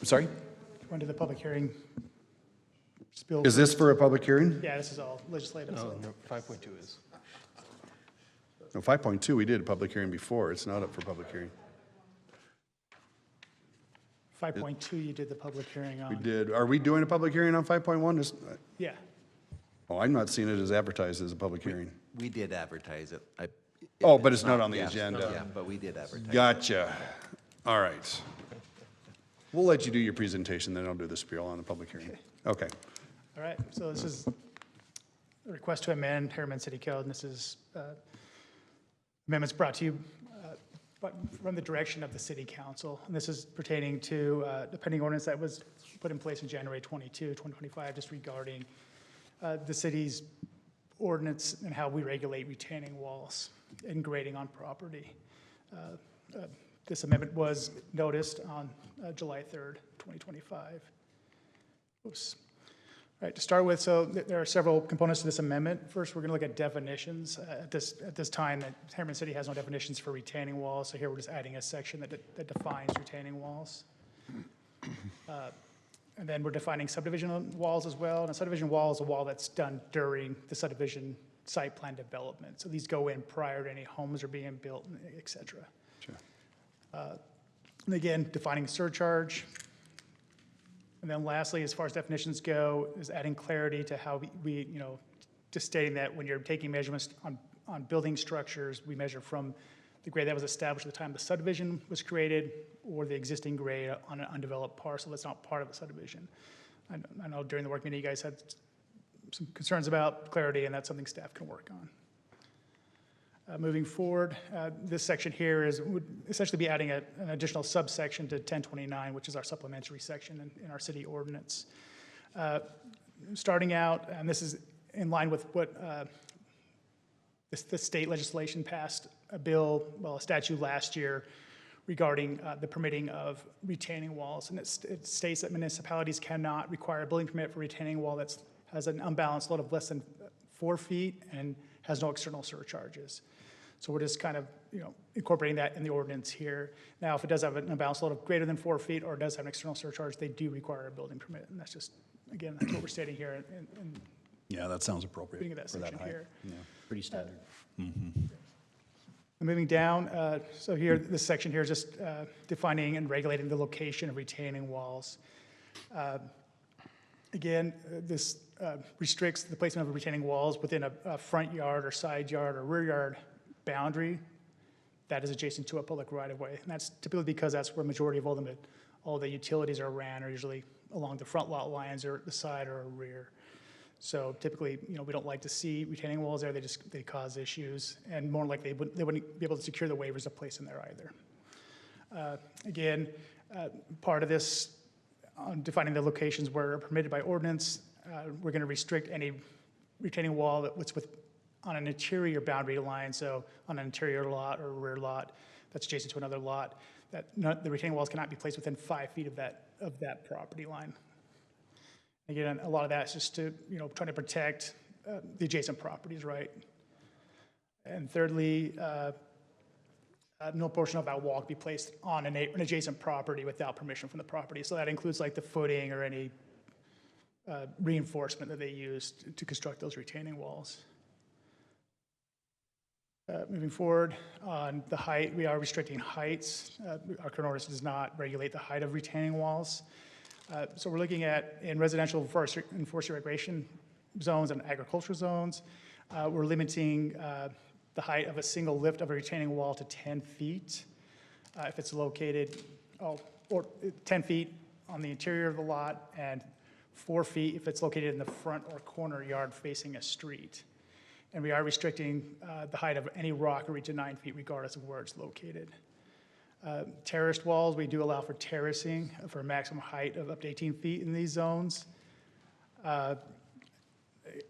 Sorry? Went to the public hearing. Spill. Is this for a public hearing? Yeah, this is all legislative. No, so- no, 5.2 is. No, 5.2, we did a public hearing before. It's not up for public hearing. 5.2, you did the public hearing on. We did. Are we doing a public hearing on 5.1? Yeah. Oh, I'm not seeing it as advertised as a public hearing. We did advertise it. Oh, but it's not on the Yeah, agenda. Yeah, but we did advertise it. Gotcha. All right. We'll let you do your presentation, then I'll do the spiel on the public hearing. Okay. All right, so this is a request to amend Harriman City Code, and this is amendments brought to you from the direction of the City Council. And this is pertaining to the pending ordinance that was put in place in January 22, 2025, just regarding the city's ordinance and how we regulate retaining walls and grading on property. This amendment was noticed on July 3rd, 2025. Oops. All right, to start with, so there are several components to this amendment. First, we're going to look at definitions. At this time, Harriman City has no definitions for retaining walls, so here we're just adding a section that defines retaining walls. And then we're defining subdivision walls as well. And a subdivision wall is a wall that's done during the subdivision site plan development. So these go in prior to any homes are being built, et cetera. Sure. And again, defining surcharge. And then lastly, as far as definitions go, is adding clarity to how we just stating that when you're taking measurements on building structures, we measure from the grade that was established at the time the subdivision was created or the existing grade on an undeveloped parcel that's not part of the subdivision. I know during the work meeting, you guys had some concerns about clarity, and that's something staff can work on. Moving forward, this section here would essentially be adding an additional subsection to 1029, which is our supplementary section in our city ordinance. Starting out, and this is in line with what the state legislation passed a statute last year regarding the permitting of retaining walls. And it states that municipalities cannot require a building permit for retaining wall that has an unbalanced load of less than 4 feet and has no external surcharges. So we're just kind of, incorporating that in the ordinance here. Now, if it does have an unbalanced load of greater than 4 feet or it does have an external surcharge, they do require a building permit. And that's just, again, that's what we're stating here. Yeah, that sounds appropriate Beginning of that for that section height. here. Yeah. Pretty standard. Moving down, so here, this section here is just defining and regulating the location of retaining walls. Again, this restricts the placement of retaining walls within a front yard or side yard or rear yard boundary that is adjacent to a public right-of-way. And that's typically because that's where majority of all the utilities are ran, are usually along the front lot lines or the side or rear. So typically, we don't like to see retaining walls there. They cause issues, and more likely they wouldn't be able to secure the waivers to place in there either. Again, part of this on defining the locations where permitted by ordinance, we're going to restrict any retaining wall that's on an interior boundary line, so on an interior lot or rear lot that's adjacent to another lot, that the retaining walls cannot be placed within 5 feet of that property line. Again, a lot of that is just to, trying to protect the adjacent properties, right? And thirdly, no portion of that wall can be placed on an adjacent property without permission from the property. So that includes like the footing or any reinforcement that they use to construct those retaining walls. Moving forward on the height, we are restricting heights. Our current ordinance does not regulate the height of retaining walls. So we're looking at, in residential and forestry recreation zones and agricultural zones, we're limiting the height of a single lift of a retaining wall to 10 feet. If it's located, or 10 feet on the interior of the lot and 4 feet if it's located in the front or corner yard facing a street. And we are restricting the height of any rockery to 9 feet regardless of where it's located. Terraced walls, we do allow for terracing for a maximum height of up to 18 feet in these zones.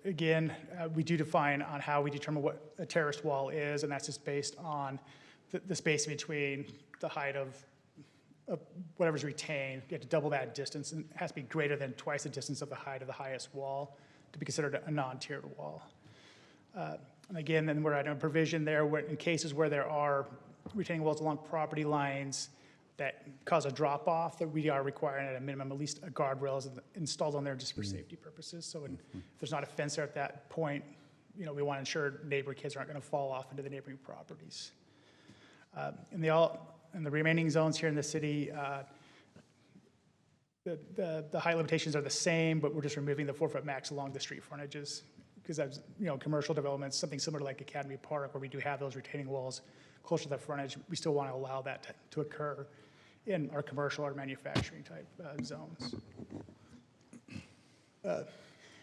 Again, we do define on how we determine what a terraced wall is, and that's just based on the space between the height of whatever's retained. You have to double that distance, and it has to be greater than twice the distance of the height of the highest wall to be considered a non-tiered wall. And again, then we're adding a provision there where in cases where there are retaining walls along property lines that cause a drop-off, that we are requiring at a minimum at least a guardrail is installed on there just for safety purposes. So if there's not a fence there at that point, we want to ensure neighbor kids aren't going to fall off into the neighboring properties. In the remaining zones here in the city, the height limitations are the same, but we're just removing the 4-foot max along the street frontages. Because that's, commercial developments, something similar to like Academy Park, where we do have those retaining walls closer to the frontage, we still want to allow that to occur in our commercial or manufacturing type zones.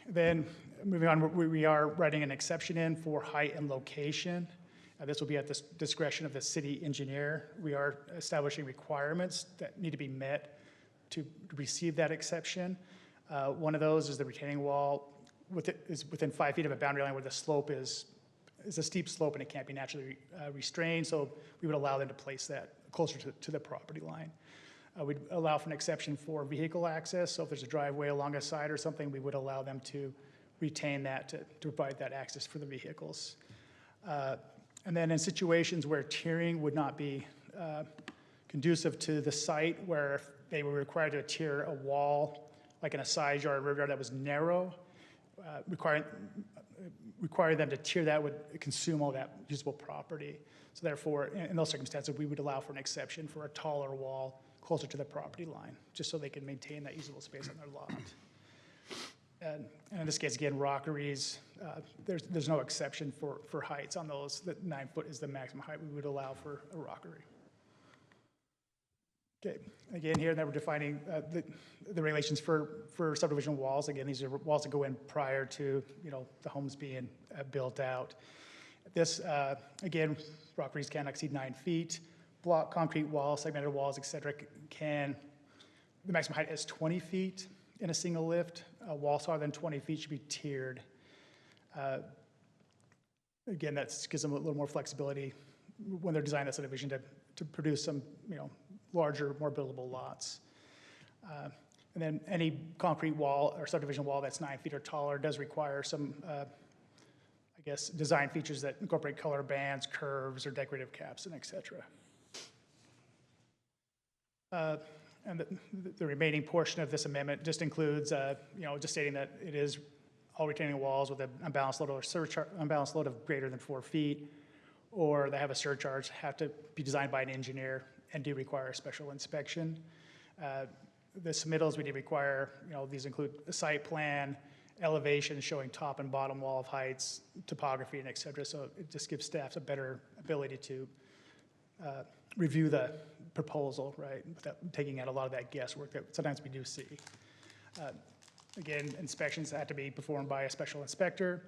Then moving on, we are writing an exception in for height and location. This will be at the discretion of the city engineer. We are establishing requirements that need to be met to receive that exception. One of those is the retaining wall is within 5 feet of a boundary line where the slope is a steep slope and it can't be naturally restrained, so we would allow them to place that closer to the property line. We'd allow for an exception for vehicle access, so if there's a driveway along a side or something, we would allow them to retain that to provide that access for the vehicles. And then in situations where tiering would not be conducive to the site, where they were required to tier a wall, like in a side yard or rear yard that was narrow, require them to tier that would consume all that usable property. So therefore, in those circumstances, we would allow for an exception for a taller wall closer to the property line, just so they can maintain that usable space on their lot. And in this case, again, rockeries, there's no exception for heights on those. That 9 foot is the maximum height we would allow for a rockery. Okay, again, here now we're defining the regulations for subdivision walls. Again, these are walls that go in prior to, the homes being built out. This, again, rockeries can't exceed 9 feet. Block concrete walls, segmented walls, et cetera, the maximum height is 20 feet in a single lift. Walls taller than 20 feet should be tiered. Again, that gives them a little more flexibility when they're designing a subdivision to produce some, larger, more buildable lots. And then any concrete wall or subdivision wall that's 9 feet or taller does require some, design features that incorporate color bands, curves, or decorative caps, and et cetera. And the remaining portion of this amendment just includes, just stating that it is all retaining walls with an unbalanced load of greater than 4 feet, or they have a surcharge, have to be designed by an engineer and do require a special inspection. The submittals we do require, these include a site plan, elevation showing top and bottom wall of heights, topography, and et cetera. So it just gives staff a better ability to review the proposal, right, without taking out a lot of that guesswork that sometimes we do see. Again, inspections have to be performed by a special inspector.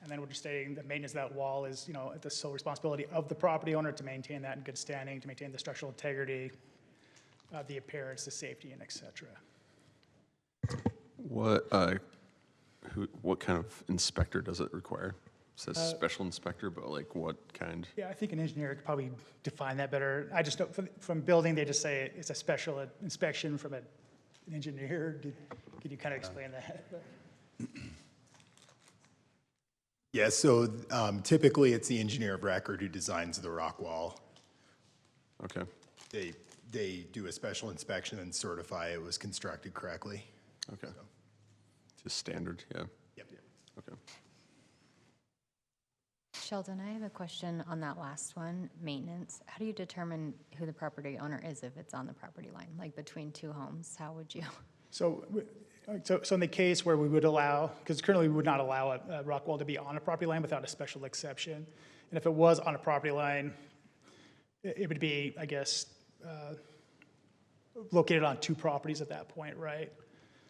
And then we're just stating that maintenance of that wall is, the sole responsibility of the property owner to maintain that in good standing, to maintain the structural integrity, the appearance, the safety, and et cetera. What kind of inspector does it require? It says special inspector, but like what kind? Yeah, I think an engineer could probably define that better. I just know from building, they just say it's a special inspection from an engineer. Could you kind of explain that? Yeah, so typically it's the engineer of record who designs the rock wall. Okay. They do a special inspection and certify it was constructed correctly. Okay. So. Just standard, yeah. Yep. Okay. Sheldon, I have a question on that last one, maintenance. How do you determine who the property owner is if it's on the property line, like between two homes? How would you? So in the case where we would allow, because currently we would not allow a rock wall to be on a property line without a special exception. And if it was on a property line, it would be, located on two properties at that point, right?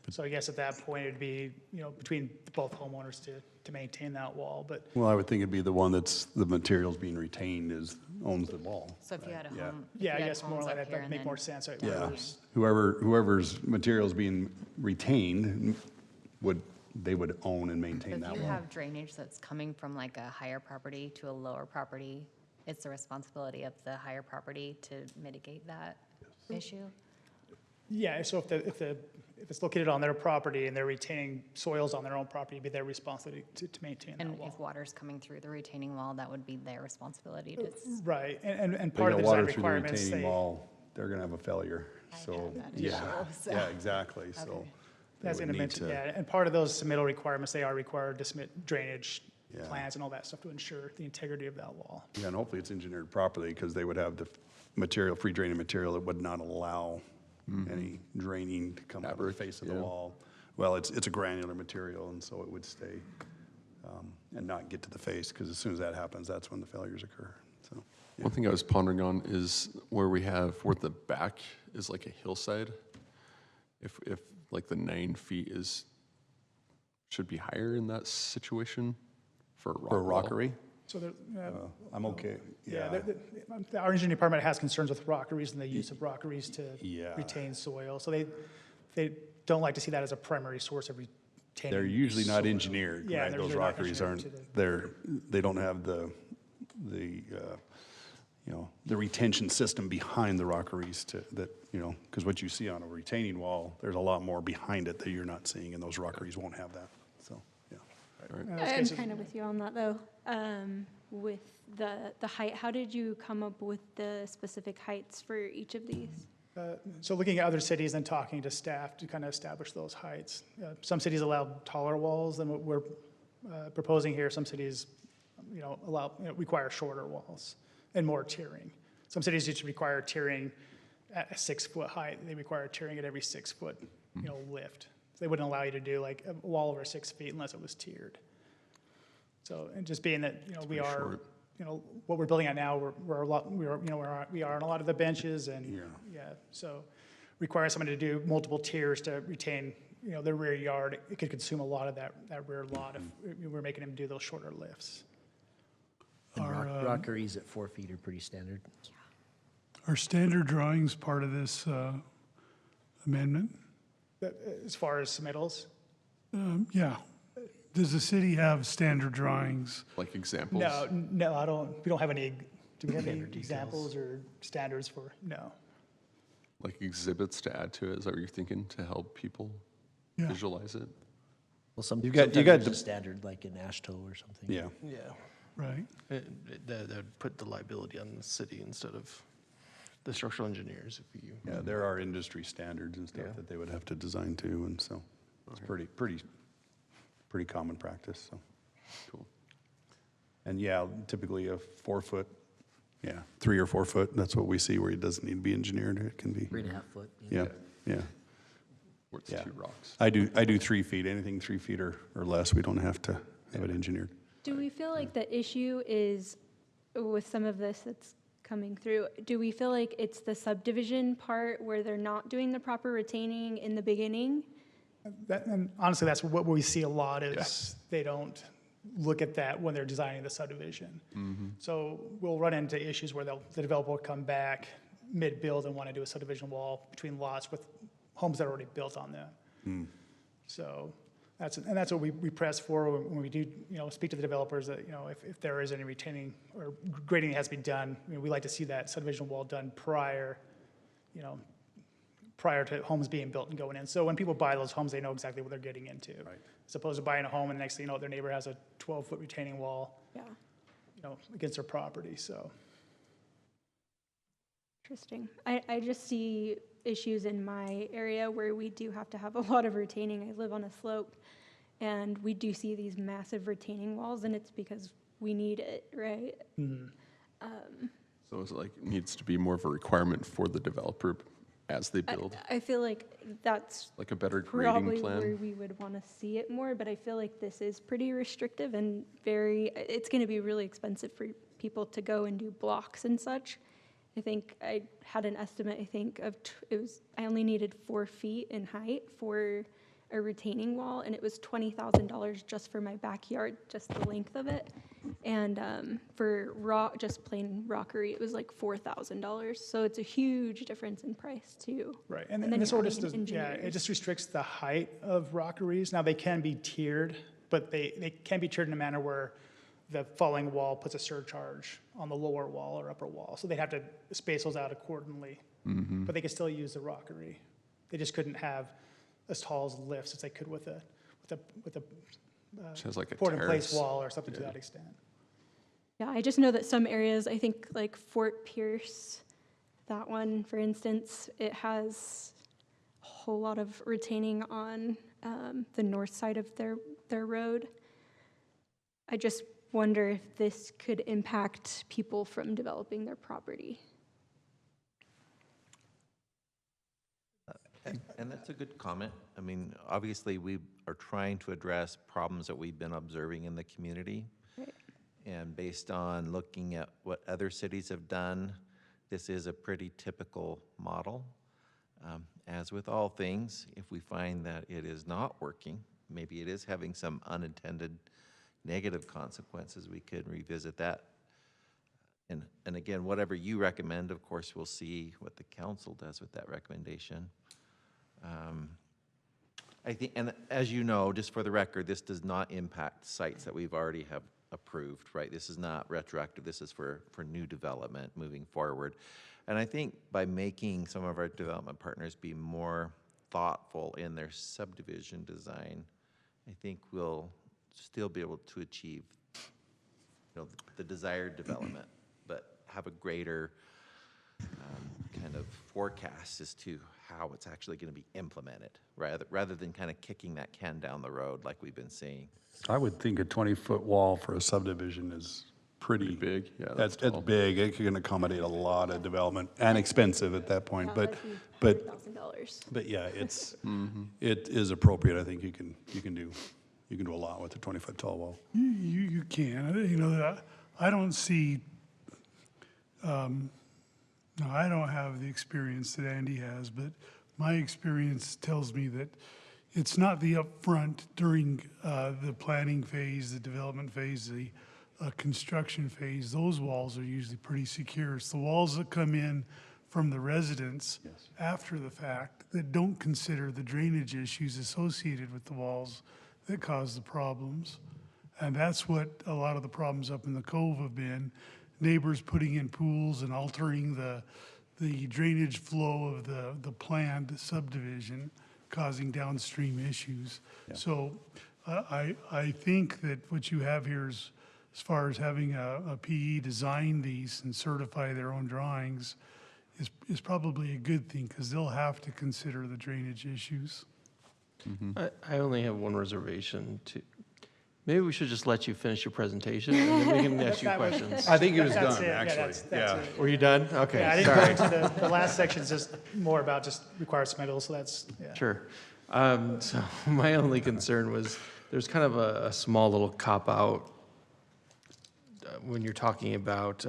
So I guess at that point, it'd be, between both homeowners to maintain that wall, but. Well, I would think it'd be the one that's, the material's being retained owns the wall. So if you had a Yeah. home. Yeah, I guess more like that, that'd make more sense. Right? Yeah, whoever's material's being retained they would own and maintain that If you wall. have drainage that's coming from like a higher property to a lower property, it's the responsibility of the higher property to mitigate that issue? Yeah, so if it's located on their property and they're retaining soils on their own property, it'd be their responsibility to maintain that And wall. if water's coming through the retaining wall, that would be their responsibility to. Right, and They part of got the water design through the requirements, retaining wall, they're gonna have a failure, so, that yeah, issue, so. yeah, exactly, so. Okay. they As would in need mentioned, to- yeah, and part of those submittal requirements, they are required to submit drainage Yeah. plans and all that stuff to ensure the integrity of that wall. Yeah, and hopefully it's engineered properly, because they would have the material, free draining material that would not allow any draining to come over the face of the yeah. wall. Well, it's a granular material, and so it would stay and not get to the face, because as soon as that happens, that's when the failures occur, so. One thing I was pondering on is where the back is like a hillside. If like the 9 feet should be higher in that situation for a rock For a wall? rockery? So I'm okay, yeah. Our engineering department has concerns with rockeries and the use of rockeries to Yeah. retain soil. So they don't like to see that as a primary source of retaining. They're usually not soil. engineered, Yeah, right? they're Those usually not rockeries engineered aren't, they don't have the retention system behind the rockeries because what you see on a retaining wall, there's a lot more behind it that you're not seeing, and those rockeries won't have that, so, yeah. I'm kind of with you on that, though. With the height, how did you come up with the specific heights for each of these? So looking at other cities and talking to staff to kind of establish those heights. Some cities allow taller walls than what we're proposing here. Some cities, require shorter walls and more tiering. Some cities just require tiering at a 6-foot height, they require tiering at every 6-foot, lift. So they wouldn't allow you to do like a wall over 6 feet unless it was tiered. So, and just being that, we are, short. what we're building at now, we are on a lot of the benches and, so require someone to do multiple tiers to retain, their rear yard. It could consume a lot of that rear lot if we're making them do those shorter lifts. And rockeries at 4 feet are pretty standard. Are standard drawings part of this amendment? As far as submittals? Yeah. Does the city have standard drawings? Like examples? No, I don't, we don't have any, do we have any examples or standards for, no. Like exhibits to add to it, is that what you're thinking, to help people Yeah. visualize it? Well, You got sometimes there's the- a standard like in ASHTO or something. Yeah. Yeah. Right. That'd put the liability on the city instead of the structural engineers. If you. Yeah, there are industry standards and stuff that they would have to design too, and so it's pretty common practice, so. Cool. And yeah, typically a 4-foot, 3 or 4 foot, that's what we see where it doesn't need to be engineered, it can be. 3.5 foot. Yeah, Where it's Yeah. 2 rocks. I do 3 feet, anything 3 feet or less, we don't have to have it engineered. Do we feel like the issue is, with some of this that's coming through, do we feel like it's the subdivision part where they're not doing the proper retaining in the beginning? And honestly, that's what we see a lot is they don't look at that when they're designing the subdivision. So we'll run into issues where the developer will come back mid-build and want to do a subdivision wall between lots with homes that are already built on them. So that's what we press for when we do, speak to the developers that, if there is any retaining or grading that has to be done, we like to see that subdivision wall done prior to homes being built and going in. So when people buy those homes, they know exactly what they're getting into. Right. As opposed to buying a home and next thing you know, their neighbor has a 12-foot retaining wall, against their property, so. Interesting. I just see issues in my area where we do have to have a lot of retaining. I live on a slope, and we do see these massive retaining walls, and it's because we need it, right? So it's like, needs to be more of a requirement for the developer as they build, I feel like that's like a better grading probably where plan? we would want to see it more, but I feel like this is pretty restrictive and it's going to be really expensive for people to go and do blocks and such. I think I had an estimate, I only needed 4 feet in height for a retaining wall, and it was $20,000 just for my backyard, just the length of it. And for just plain rockery, it was like $4,000. So it's a huge difference in price too. Right, and then this you're ordinance adding does, it engineers. just restricts the height of rockeries. Now, they can be tiered, but they can be tiered in a manner where the falling wall puts a surcharge on the lower wall or upper wall. So they'd have to space those out accordingly. But they could still use the rockery. They just couldn't have as tall as lifts as they could with a Which has like a port-in-place terrace. wall or something to that extent. Yeah, I just know that some areas, I think like Fort Pierce, that one, for instance, it has a whole lot of retaining on the north side of their road. I just wonder if this could impact people from developing their property. And that's a good comment. I mean, obviously, we are trying to address problems that we've been observing in the community. Right. And based on looking at what other cities have done, this is a pretty typical model. As with all things, if we find that it is not working, maybe it is having some unintended negative consequences, we could revisit that. And again, whatever you recommend, of course, we'll see what the council does with that recommendation. I think, and as you know, just for the record, this does not impact sites that we've already have approved, right? This is not retroactive. This is for new development moving forward. And I think by making some of our development partners be more thoughtful in their subdivision design, I think we'll still be able to achieve, the desired development, but have a greater kind of forecast as to how it's actually going to be implemented, rather than kind of kicking that can down the road like we've been seeing. I would think a 20-foot wall for a subdivision is pretty. big, yeah, That's tall. big. It can accommodate a lot of development and expensive at that point, but $100,000. yeah, it's, it is appropriate. I think you can do a lot with a 20-foot tall wall. You can, you know, I don't see, no, I don't have the experience that Andy has, but my experience tells me that it's not the upfront during the planning phase, the development phase, the construction phase. Those walls are usually pretty secure. It's the walls that come in from the residents after the fact that don't consider the drainage issues associated with the walls that cause the problems. And that's what a lot of the problems up in the Cove have been. Neighbors putting in pools and altering the drainage flow of the planned subdivision, causing downstream issues. So I think that what you have here is, as far as having a PE design these and certify their own drawings, is probably a good thing, because they'll have to consider the drainage issues. I only have one reservation to, maybe we should just let you finish your presentation and then we can ask you questions. I think it was That's done, it. Yeah, actually. that's it. Were you done? Okay, Yeah, I didn't go sorry. into the last section, is just more about just required submittal, so that's, yeah. Sure. So my only concern was, there's kind of a small little cop-out when you're talking about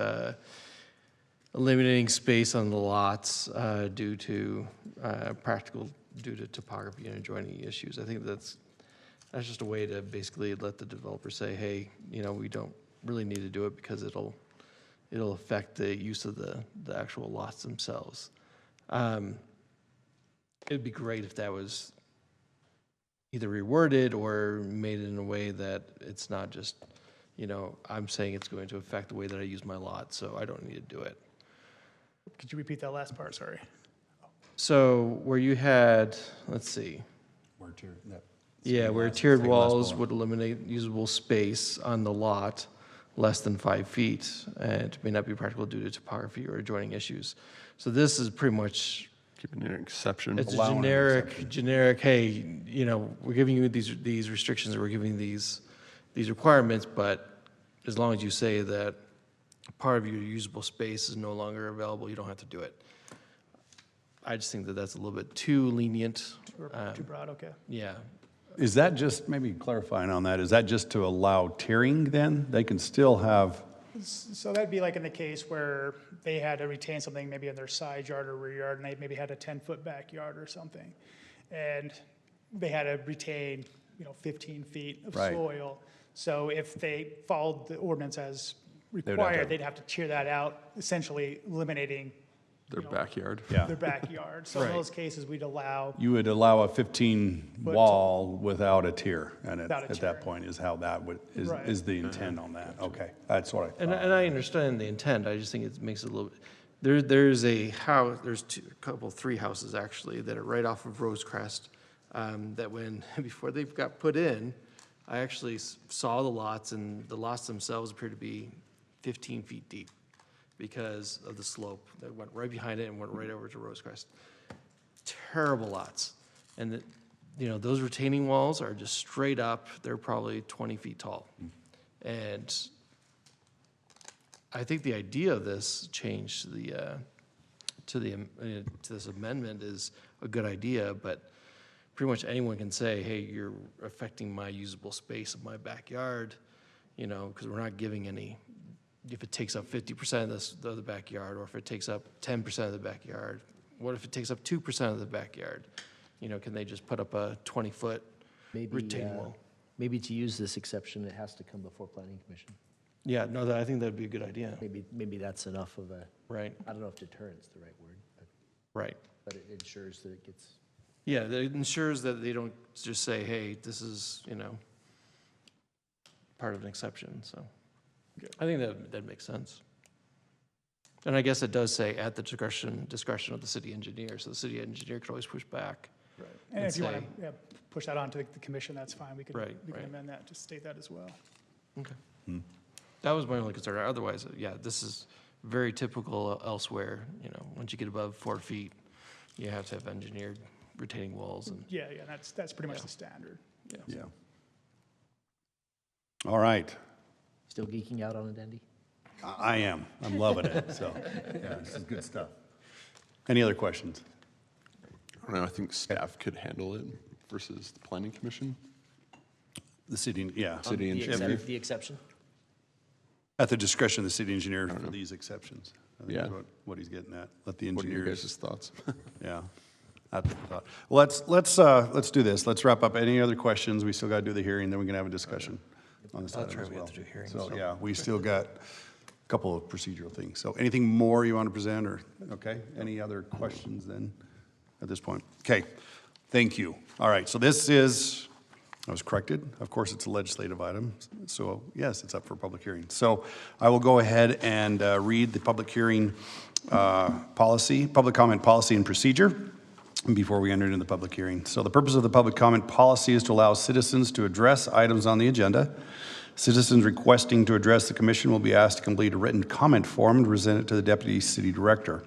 eliminating space on the lots due to due to topography and adjoining issues. I think that's just a way to basically let the developer say, hey, you know, we don't really need to do it because it'll affect the use of the actual lots themselves. It'd be great if that was either reworded or made in a way that it's not just, you know, I'm saying it's going to affect the way that I use my lot, so I don't need to do it. Could you repeat that last part, sorry? So where you had, let's see. Where tiered second last walls bullet. would eliminate usable space on the lot less than 5 feet, and it may not be practical due to topography or adjoining issues. So this is pretty much, Keeping an exception. it's a Allowing an generic, hey, you know, we're giving you these restrictions, or we're giving these requirements, but as long as you say that part of your usable space is no longer available, you don't have to do it. I just think that that's a little bit too lenient. Too broad, okay. Yeah. Is that just, maybe clarifying on that, is that just to allow tiering then? They can still have, So that'd be like in the case where they had to retain something maybe in their side yard or rear yard, and they maybe had a 10-foot backyard or something. And they had to retain, 15 feet of Right. soil. So if they followed the ordinance as have to- required, they'd have to tear that out, essentially eliminating Their backyard. their backyard. So in Right. those cases, we'd allow, you would allow a 15 wall without a tier, and Without a at tier. that point is how that Right. is the intent on that. Okay, that's what I And thought. I understand the intent, I just think it makes it a little, there's a house, there's three houses actually, that are right off of Rosecrest, that before they got put in, I actually saw the lots, and the lots themselves appear to be 15 feet deep because of the slope that went right behind it and went right over to Rosecrest. Terrible lots. And those retaining walls are just straight up, they're probably 20 feet tall. And I think the idea of this change to this amendment is a good idea, but pretty much anyone can say, hey, you're affecting my usable space of my backyard, because we're not giving any, if it takes up 50% of the backyard, or if it takes up 10% of the backyard, what if it takes up 2% of the backyard? Can they just put up a 20-foot retaining wall? Maybe to use this exception, it has to come before planning commission. Yeah, no, I think that'd be a good idea. Maybe that's enough of a, Right, I don't know if deterrent's the right word, right. but it ensures that it gets. Yeah, that ensures that they don't just say, hey, this is, part of an exception, so. I think that makes sense. And I guess it does say at the discretion of the city engineer, so the city engineer could always push back. right. And if you want say- to push that on to the commission, that's fine. We could Right, we can right. amend that, to state that as well. Okay. That was my only concern. Otherwise, yeah, this is very typical elsewhere, once you get above 4 feet, you have to have engineered retaining walls and, Yeah, that's pretty much Yeah. the standard. Yeah. All right. Still geeking out on it, Andy? I am. I'm loving it, so, yeah, this is good stuff. Any other questions? I don't know, I think staff could handle it versus the planning commission. The city, yeah. City The engineer. the exception? At the discretion of the city engineer for these exceptions. I think Yeah. is what he's getting at. Let the What are your engineers. guys' thoughts? Yeah. That's the thought. Well, let's do this. Let's wrap up. Any other questions? We still got to do the hearing, then we can have a discussion on this item as well. So, yeah, we still got a couple of procedural things. So anything more you want to present or, okay? Any other questions then at this point? Okay, thank you. All right, so this is, I was corrected. Of course, it's a legislative item. So yes, it's up for public hearing. So I will go ahead and read the public hearing policy, public comment policy and procedure before we enter into the public hearing. So the purpose of the public comment policy is to allow citizens to address items on the agenda. Citizens requesting to address the commission will be asked to complete a written comment form and present it to the deputy city director.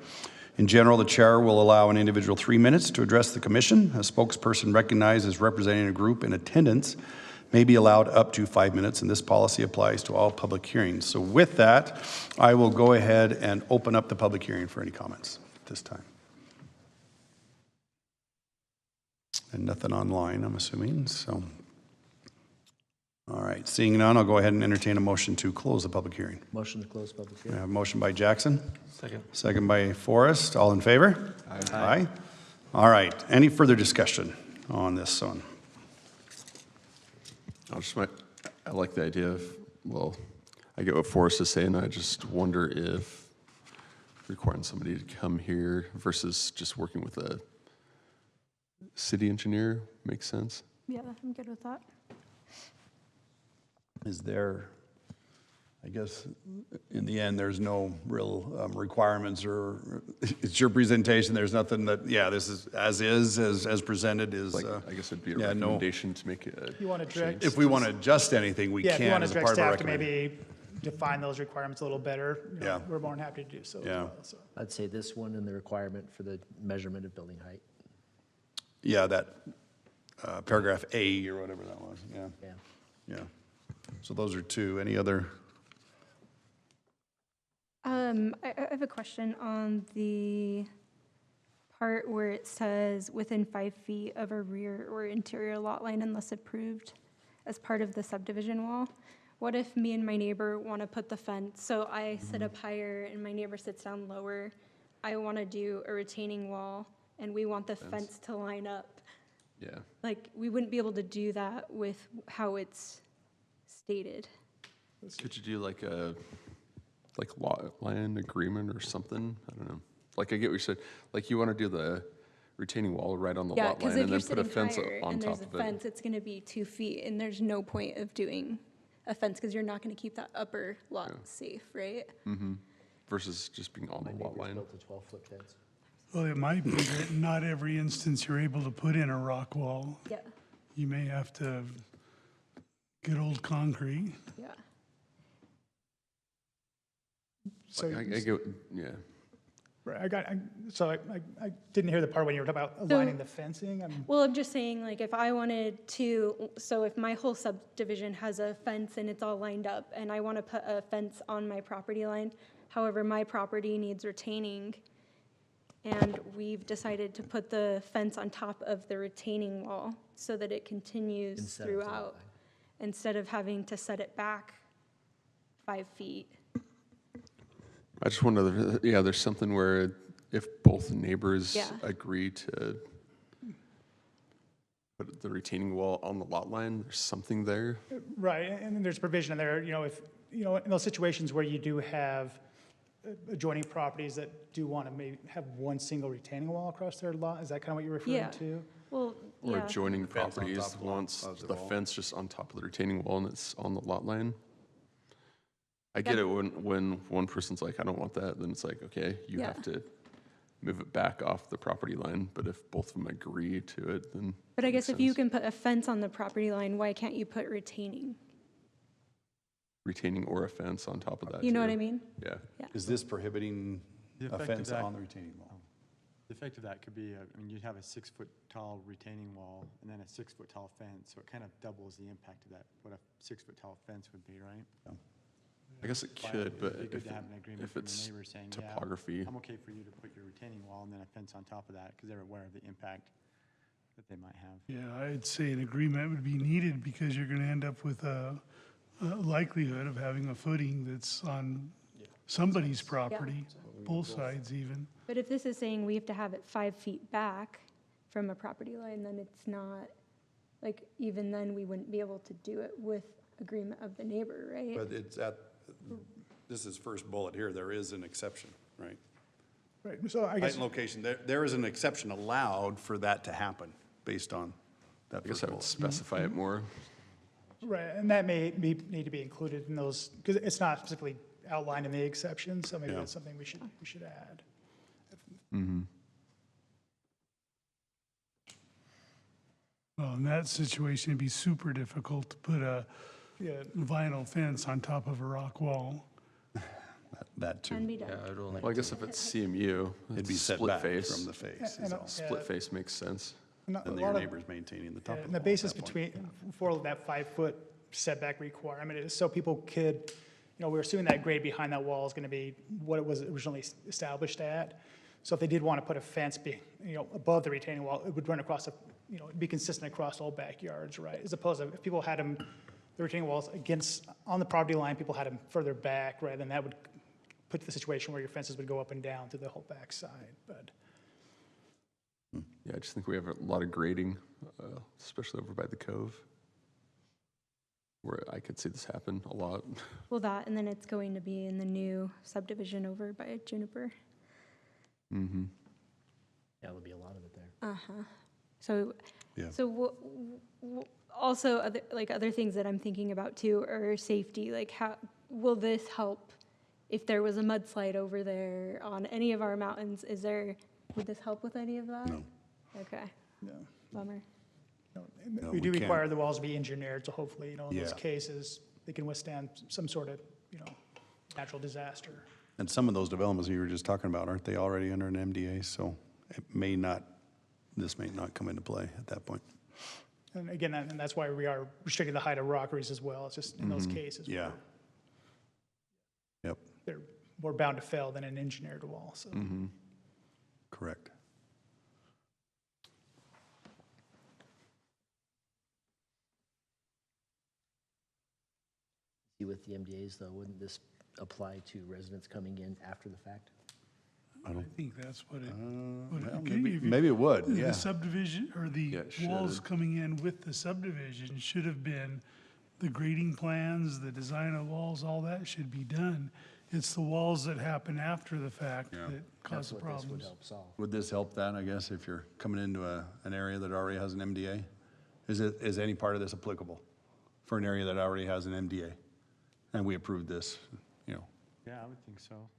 In general, the chair will allow an individual 3 minutes to address the commission. A spokesperson recognized as representing a group in attendance may be allowed up to 5 minutes, and this policy applies to all public hearings. So with that, I will go ahead and open up the public hearing for any comments at this time. And nothing online, I'm assuming, so. All right, seeing none, I'll go ahead and entertain a motion to close the public hearing. Motion to close public I hearing. have a motion by Jackson. Second. Second by Forrest. All in favor? Aye. All right, any further discussion on this one? I like the idea of, well, I get what Forrest is saying, I just wonder if requiring somebody to come here versus just working with a city engineer makes sense. Yeah, I'm good with that. Is there, I guess, in the end, there's no real requirements or, it's your presentation, there's nothing that, yeah, this is, as presented is. Like, I guess it'd be a yeah, no. recommendation to make a You want to direct, If we want to adjust anything, we yeah, if you can want to as a direct part of our staff to recommendation. maybe define those requirements a little better, you know, Yeah. we're more than happy to do so. as Yeah. well, so. I'd say this one and the requirement for the measurement of building height. Yeah, that paragraph A or whatever that was, yeah. Yeah. Yeah. So those are two. Any other? I have a question on the part where it says within 5 feet of a rear or interior lot line unless approved as part of the subdivision wall. What if me and my neighbor want to put the fence, so I sit up higher and my neighbor sits down lower. I want to do a retaining wall and we want the fence to line up. Yeah. Like, we wouldn't be able to do that with how it's stated. Could you do like a, lot line agreement or something? I don't know. Like, I get what you said, like you want to do the retaining wall right on the Yeah, lot because line if and you're then put a sitting fence higher on and top there's of a it. fence, it's gonna be 2 feet, and there's no point of doing a fence, because you're not gonna keep that upper lot safe, right? Versus just being on My the lot neighbor's line. built a 12-foot fence. Well, it might be that not every instance you're able to put in a rock wall. Yeah, You may have to have good old concrete. yeah. So, I get, yeah. right, I didn't hear the part when you were talking about aligning the fencing. Well, I'm just saying, like, if I wanted to, so if my whole subdivision has a fence and it's all lined up, and I want to put a fence on my property line, however, my property needs retaining, and we've decided to put the fence on top of the retaining wall so that it continues Instead of the lot throughout, line. instead of having to set it back 5 feet. I just wonder, yeah, there's something where if both neighbors Yeah. agree to put the retaining wall on the lot line, there's something there. Right, and then there's provision in there, you know, if, you know, in those situations where you do have adjoining properties that do want to maybe have one single retaining wall across their lot, is that kind of what you're Yeah. referring to? Well, Or yeah. adjoining Fence on properties top of the lot, wants of the the wall. fence just on top of the retaining wall and it's on the lot line. I get it when one person's like, I don't want that, then it's like, okay, you Yeah. have to move it back off the property line, but if both of them agree to it, then. But I it guess makes if you sense. can put a fence on the property line, why can't you put retaining? Retaining or a fence on top of that. You know what too. I mean? Yeah. Is this prohibiting The a effect of fence that- on the retaining wall? The effect of that could be, you'd have a 6-foot tall retaining wall and then a 6-foot tall fence, so it kind of doubles the impact of that, what a 6-foot tall fence would be, right? I guess it File, could, it'd but be good if, to have an agreement if from the it's neighbor saying, yeah, topography, I'm okay for you to put your retaining wall and then a fence on top of that, because they're aware of the impact that they might have. Yeah, I'd say an agreement would be needed because you're gonna end up with a likelihood of having a footing that's on somebody's property, both sides even. But if this is saying we have to have it 5 feet back from a property line, then it's not, like, even then, we wouldn't be able to do it with agreement of the neighbor, right? But it's this is first bullet here, there is an exception, right? Right, so I Height guess, and location, there is an exception allowed for that to happen based on that I guess first I would bullet. specify it more. right, and that may need to be included in those, because it's not specifically outlined in the exception, so maybe Yeah. that's something we should add. Well, in that situation, it'd be super difficult to put a vinyl fence on top of a rock wall. That too. Can be done. Yeah, I'd only, Well, I guess if it's CMU, It'd it's be set split back face. from the face. And, Split face makes sense. and a And lot your of- neighbor's maintaining the top of the And the wall at basis that point. for that 5-foot setback requirement is so people could, we're assuming that grade behind that wall is going to be what it was originally established at. So if they did want to put a fence above the retaining wall, it would run across it'd be consistent across all backyards, right? As opposed to if people had them, the retaining walls on the property line, people had them further back, right? Then that would put the situation where your fences would go up and down to the whole backside, but. Yeah, I just think we have a lot of grading, especially over by the cove, where I could see this happen a lot. Well, that, and then it's going to be in the new subdivision over by Juniper. Mm-hmm. Yeah, there'll be a lot of it there. Uh-huh. So, Yeah. so also other things that I'm thinking about too are safety. Like, how will this help if there was a mudslide over there on any of our mountains? Would this help with any of that? No. Okay, No. bummer. No, We do we require can't. the walls to be engineered, so hopefully, in those Yeah. cases, they can withstand some sort of, natural disaster. And some of those developments you were just talking about, aren't they already under an MDA? So this may not come into play at that point. And again, and that's why we are restricting the height of rockeries as well. It's just in those cases. Yeah. where Yep, They're more bound to fail than an engineered wall, so. correct. See, with the MDAs though, wouldn't this apply to residents coming in after the fact? I think that's what it. Well, maybe it would, yeah. The subdivision, or the Yeah, it walls should. coming in with the subdivision should have been, the grading plans, the design of walls, all that should be done. It's the walls that happen after the fact Yeah. that cause That's the what this would problems. help solve. Would this help that, I guess, if you're coming into an area that already has an MDA? Is any part of this applicable for an area that already has an MDA? And we approved this, Yeah, I would think so.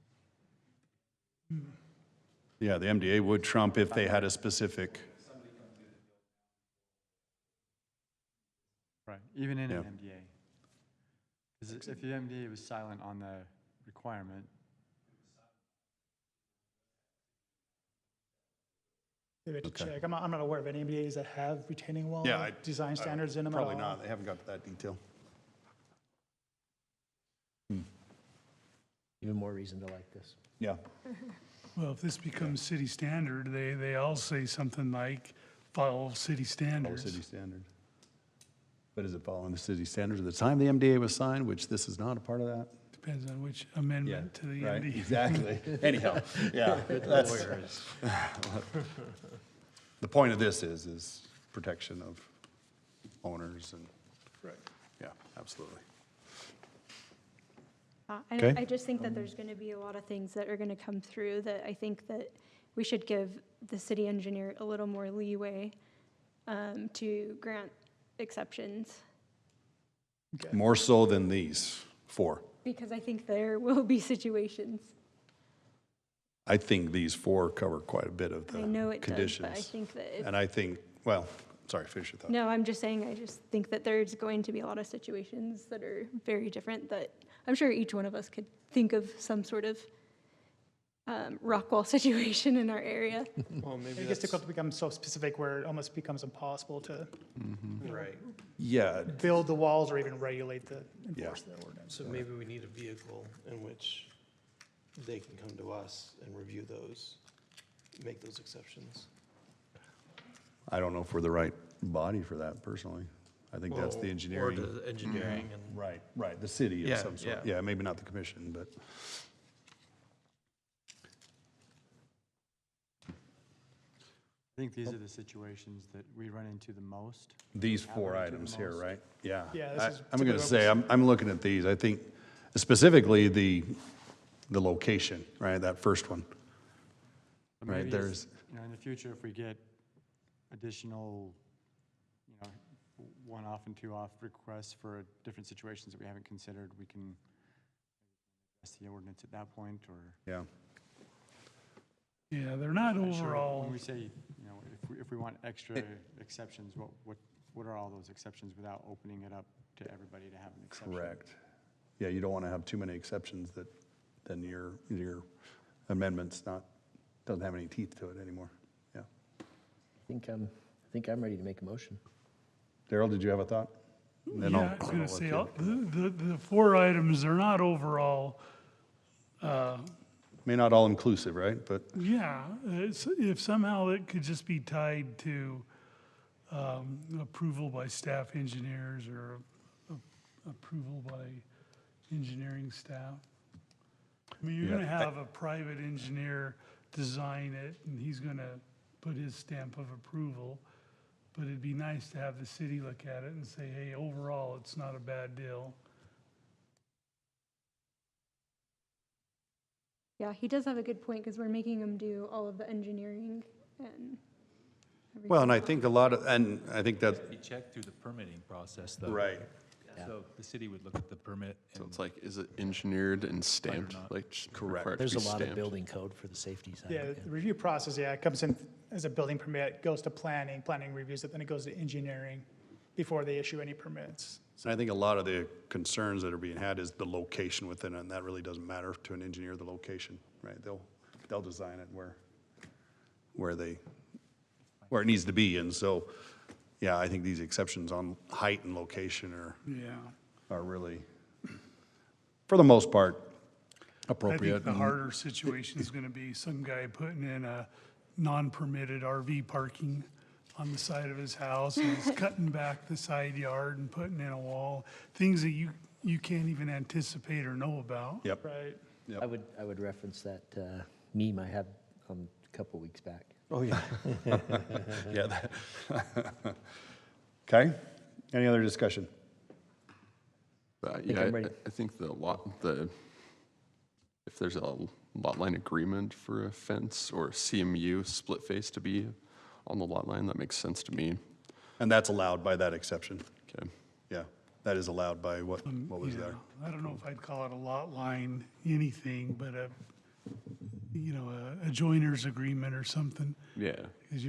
Yeah, the MDA would trump if they had a specific, Right, even in an Yeah. MDA. 'Cause if the MDA was silent on the requirement, Maybe have to Okay. check. I'm not aware of any MBAs that have retaining wall Yeah, design standards in them at all. probably not, they haven't got to that detail. Even more reason to like this. Yeah. Well, if this becomes city standard, they all say something like, follow city standards. City standard. But is it following the city standards at the time the MDA was signed, which this is not a part of that? Depends on which amendment to the Right, MD. exactly. Anyhow, yeah, that's, the point of this is protection of owners and, Right. yeah, absolutely. I just think that there's going to be a lot of things that are going to come through that I think that we should give the city engineer a little more leeway to grant exceptions. More so than these four. Because I think there will be situations. I think these four cover quite a bit of the I know it does, conditions. but I think that if, And I think, well, sorry, finish your thought. no, I'm just saying, I just think that there's going to be a lot of situations that are very different that I'm sure each one of us could think of some sort of rock wall situation in our area. Well, maybe It gets that's, difficult to become so specific where it almost becomes impossible to right. Yeah, build the walls or even regulate the, enforce the ordinance. So maybe we need a vehicle in which they can come to us and review those, make those exceptions. I don't know if we're the right body for that personally. I think that's the engineering. Or the engineering and. Right, the city of Yeah, some sort. yeah. Yeah, maybe not the commission, but. I think these are the situations that we run into the most. These Have four run into the items here, most. right? Yeah. Yeah, this is I'm going to typically say, I'm looking at these. I think specifically the location, right? That first one. But Right, maybe there's- in the future, if we get additional, one-off and two-off requests for different situations that we haven't considered, we can address the ordinance at that point, or. Yeah. Yeah, they're not Not sure. overall, When we say, if we want extra exceptions, what are all those exceptions without opening it up to everybody to have an exception? Correct. Yeah, you don't want to have too many exceptions that then your amendment's doesn't have any teeth to it anymore. Yeah. I think I'm ready to make a motion. Daryl, did you have a thought? Then yeah, I was gonna say, the four items, they're not overall, May not all inclusive, right? But yeah, if somehow it could just be tied to approval by staff engineers or approval by engineering staff. I mean, you're Yeah, gonna have a private engineer design it, and he's gonna put his stamp of approval. But it'd be nice to have the city look at it and say, hey, overall, it's not a bad deal. Yeah, he does have a good point, because we're making him do all of the engineering and everything. well, and I think I think that Be checked through the permitting process, though. right. So the city would look at the permit So and it's like, is it engineered and stamped? not. Like, just Correct. required to There's be a lot of stamped? building code for the safety side. Yeah, the review process, yeah, it comes in as a building permit, goes to planning reviews it, then it goes to engineering before they issue any permits. And I think a lot of the concerns that are being had is the location within it, and that really doesn't matter to an engineer, the location, right? They'll design it where it needs to be, and so, yeah, I think these exceptions on height and location Yeah. are really, for the most part, I appropriate. think the harder situation is gonna be some guy putting in a non-permitted RV parking on the side of his house, and he's cutting back the side yard and putting in a wall, things that you can't even anticipate or know about. Yep. Right. Yep. I would reference that meme I had a couple weeks back. Oh, yeah. Yeah. Okay, any other discussion? Yeah, I'm ready. I think if there's a lot line agreement for a fence or CMU split face to be on the lot line, that makes sense to me. And that's allowed by that exception. Okay. Yeah, that is allowed by what was Yeah, there. I don't know if I'd call it a lot line anything, but a joiner's agreement or something. Yeah. Because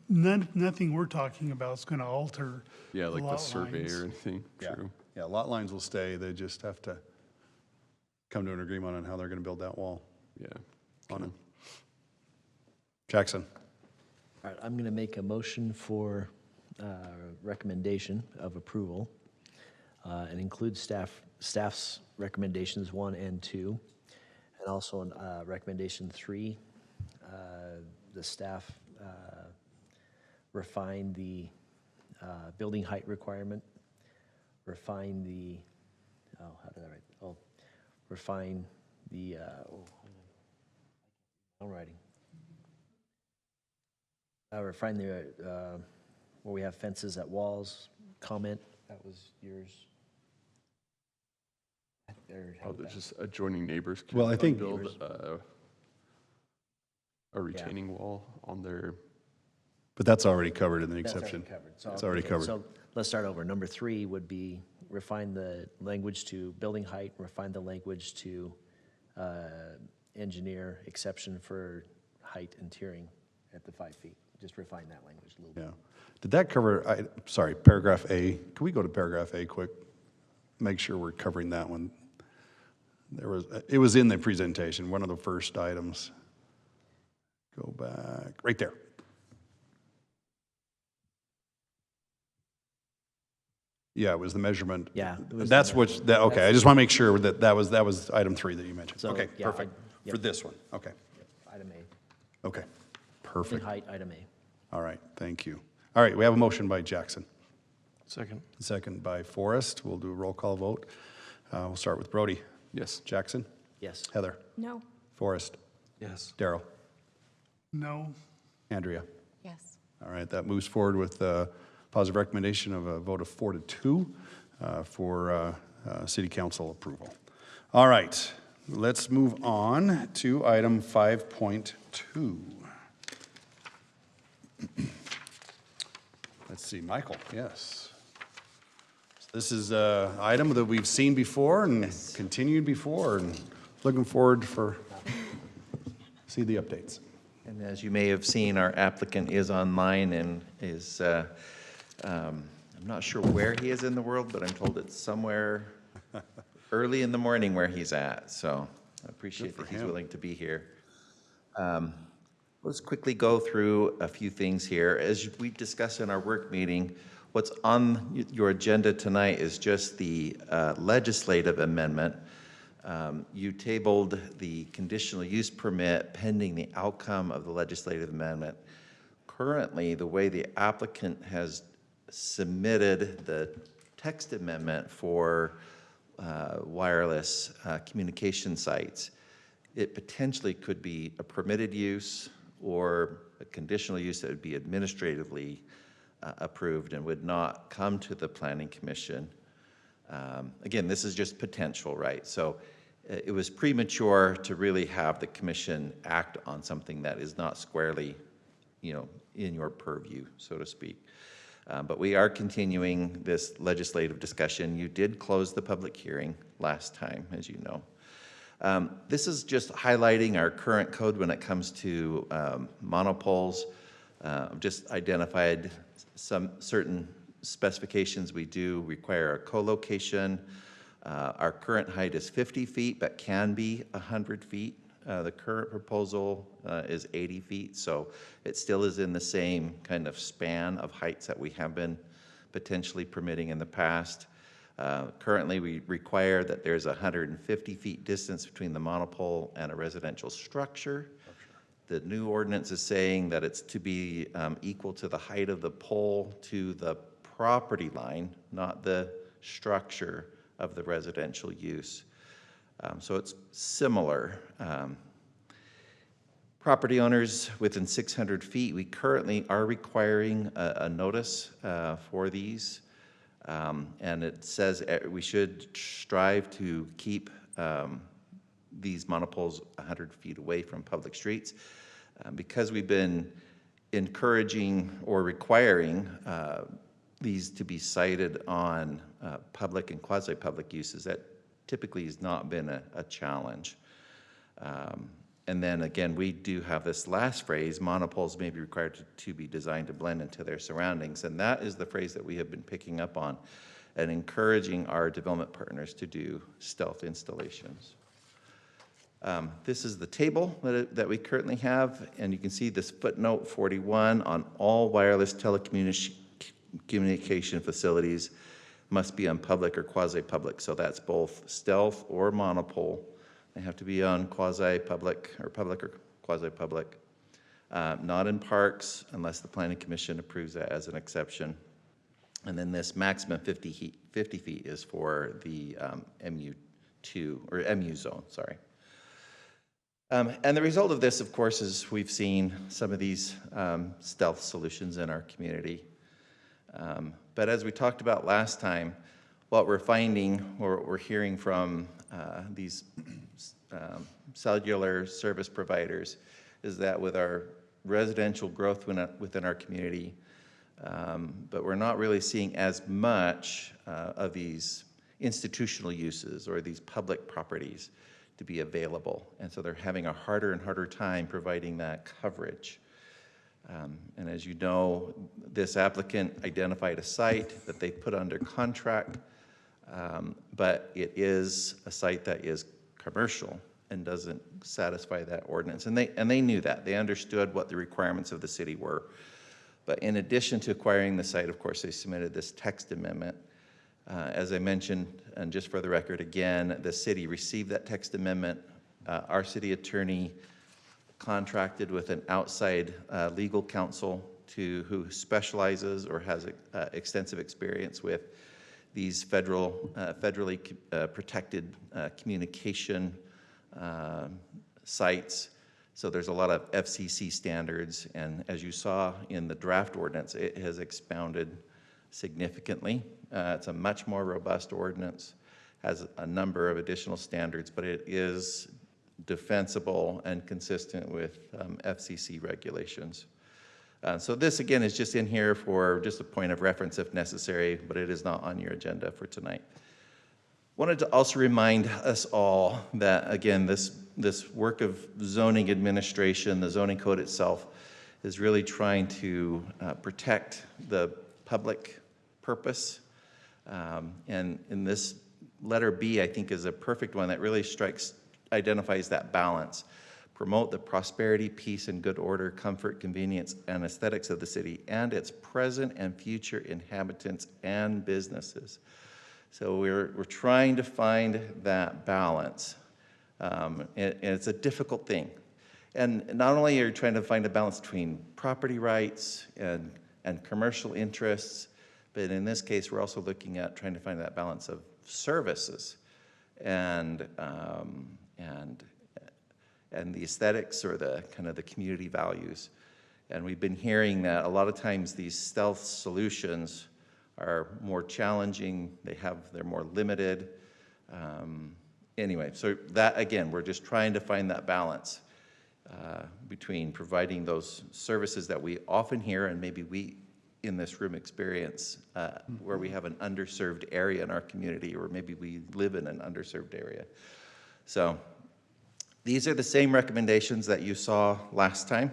nothing we're talking about is gonna alter Yeah, the like the lot survey lines. or anything. Yeah. True. Yeah, lot lines will stay, they just have to come to an agreement on how they're gonna build that wall Yeah. on it. Jackson, All right, I'm going to make a motion for recommendation of approval and include staff's recommendations 1 and 2, and also recommendation 3. The staff refine the building height requirement, refine the, refine the, writing. Refine the, where we have fences at walls, comment, that was yours. Oh, there's just adjoining neighbors can Well, I think- build a retaining wall on their, but that's already covered in the That's already exception. covered. So, It's already okay, covered. So let's start over. Number 3 would be refine the language to building height, refine the language to engineer exception for height and tiering at the 5 feet. Just refine that language a little bit. Yeah. Did that cover, sorry, paragraph A? Can we go to paragraph A quick? Make sure we're covering that one. it was in the presentation, one of the first items. Go back, right there. Yeah, it was the measurement. Yeah, it was That's the what, measurement. that, okay, I That's- just want to make sure that was item 3 that you mentioned. So, Okay, yeah, perfect. yep. For this one, okay, Item A. okay, In perfect. height, item A. All right, thank you. All right, we have a motion by Jackson. Second. Second by Forrest. We'll do a roll call vote. We'll start with Brody. Yes. Jackson? Yes. Heather? No. Forrest? Yes. Daryl? No. Andrea? Yes. All right, that moves forward with a positive recommendation of a vote of 4-2 for city council approval. All right, let's move on to item 5.2. Let's see, Michael, yes. This is an item that we've seen before and continued before, and looking forward for see the updates. And as you may have seen, our applicant is online and is, I'm not sure where he is in the world, but I'm told it's somewhere early in the morning where he's at. So I appreciate that he's willing to be here. Let's quickly go through a few things here. As we discussed in our work meeting, what's on your agenda tonight is just the legislative amendment. You tabled the conditional use permit pending the outcome of the legislative amendment. Currently, the way the applicant has submitted the text amendment for wireless communication sites, it potentially could be a permitted use or a conditional use that would be administratively approved and would not come to the Planning Commission. Again, this is just potential, right? So it was premature to really have the commission act on something that is not squarely, in your purview, so to speak. But we are continuing this legislative discussion. You did close the public hearing last time, as you know. This is just highlighting our current code when it comes to monopoles. Just identified some certain specifications. We do require a co-location. Our current height is 50 feet, but can be 100 feet. The current proposal is 80 feet, so it still is in the same kind of span of heights that we have been potentially permitting in the past. Currently, we require that there's 150 feet distance between the monopole and a residential structure. The new ordinance is saying that it's to be equal to the height of the pole to the property line, not the structure of the residential use. So it's similar. Property owners within 600 feet, we currently are requiring a notice for these. And it says we should strive to keep these monopoles 100 feet away from public streets. Because we've been encouraging or requiring these to be sited on public and quasi-public uses, that typically has not been a challenge. And then again, we do have this last phrase, monopoles may be required to be designed to blend into their surroundings. And that is the phrase that we have been picking up on and encouraging our development partners to do stealth installations. This is the table that we currently have, and you can see this footnote 41 on all wireless telecommunication facilities must be on public or quasi-public. So that's both stealth or monopole. They have to be on quasi-public or public or quasi-public. Not in parks unless the Planning Commission approves that as an exception. And then this maximum 50 feet is for the MU2 or MU zone, sorry. And the result of this, of course, is we've seen some of these stealth solutions in our community. But as we talked about last time, what we're finding or what we're hearing from these cellular service providers is that with our residential growth within our community, but we're not really seeing as much of these institutional uses or these public properties to be available. And so they're having a harder and harder time providing that coverage. And as you know, this applicant identified a site that they put under contract, but it is a site that is commercial and doesn't satisfy that ordinance. And they knew that. They understood what the requirements of the city were. But in addition to acquiring the site, of course, they submitted this text amendment. As I mentioned, and just for the record again, the city received that text amendment. Our city attorney contracted with an outside legal counsel who specializes or has extensive experience with these federally protected communication sites. So there's a lot of FCC standards, and as you saw in the draft ordinance, it has expounded significantly. It's a much more robust ordinance, has a number of additional standards, but it is defensible and consistent with FCC regulations. So this, again, is just in here for just a point of reference if necessary, but it is not on your agenda for tonight. Wanted to also remind us all that, again, this work of zoning administration, the zoning code itself, is really trying to protect the public purpose. And in this letter B, I think, is a perfect one that really identifies that balance. Promote the prosperity, peace, and good order, comfort, convenience, and aesthetics of the city and its present and future inhabitants and businesses. So we're trying to find that balance. And it's a difficult thing. And not only are you trying to find a balance between property rights and commercial interests, but in this case, we're also looking at trying to find that balance of services and the aesthetics or the kind of the community values. And we've been hearing that a lot of times these stealth solutions are more challenging, they're more limited. Anyway, so that, again, we're just trying to find that balance between providing those services that we often hear, and maybe we in this room experience, where we have an underserved area in our community, or maybe we live in an underserved area. So these are the same recommendations that you saw last time,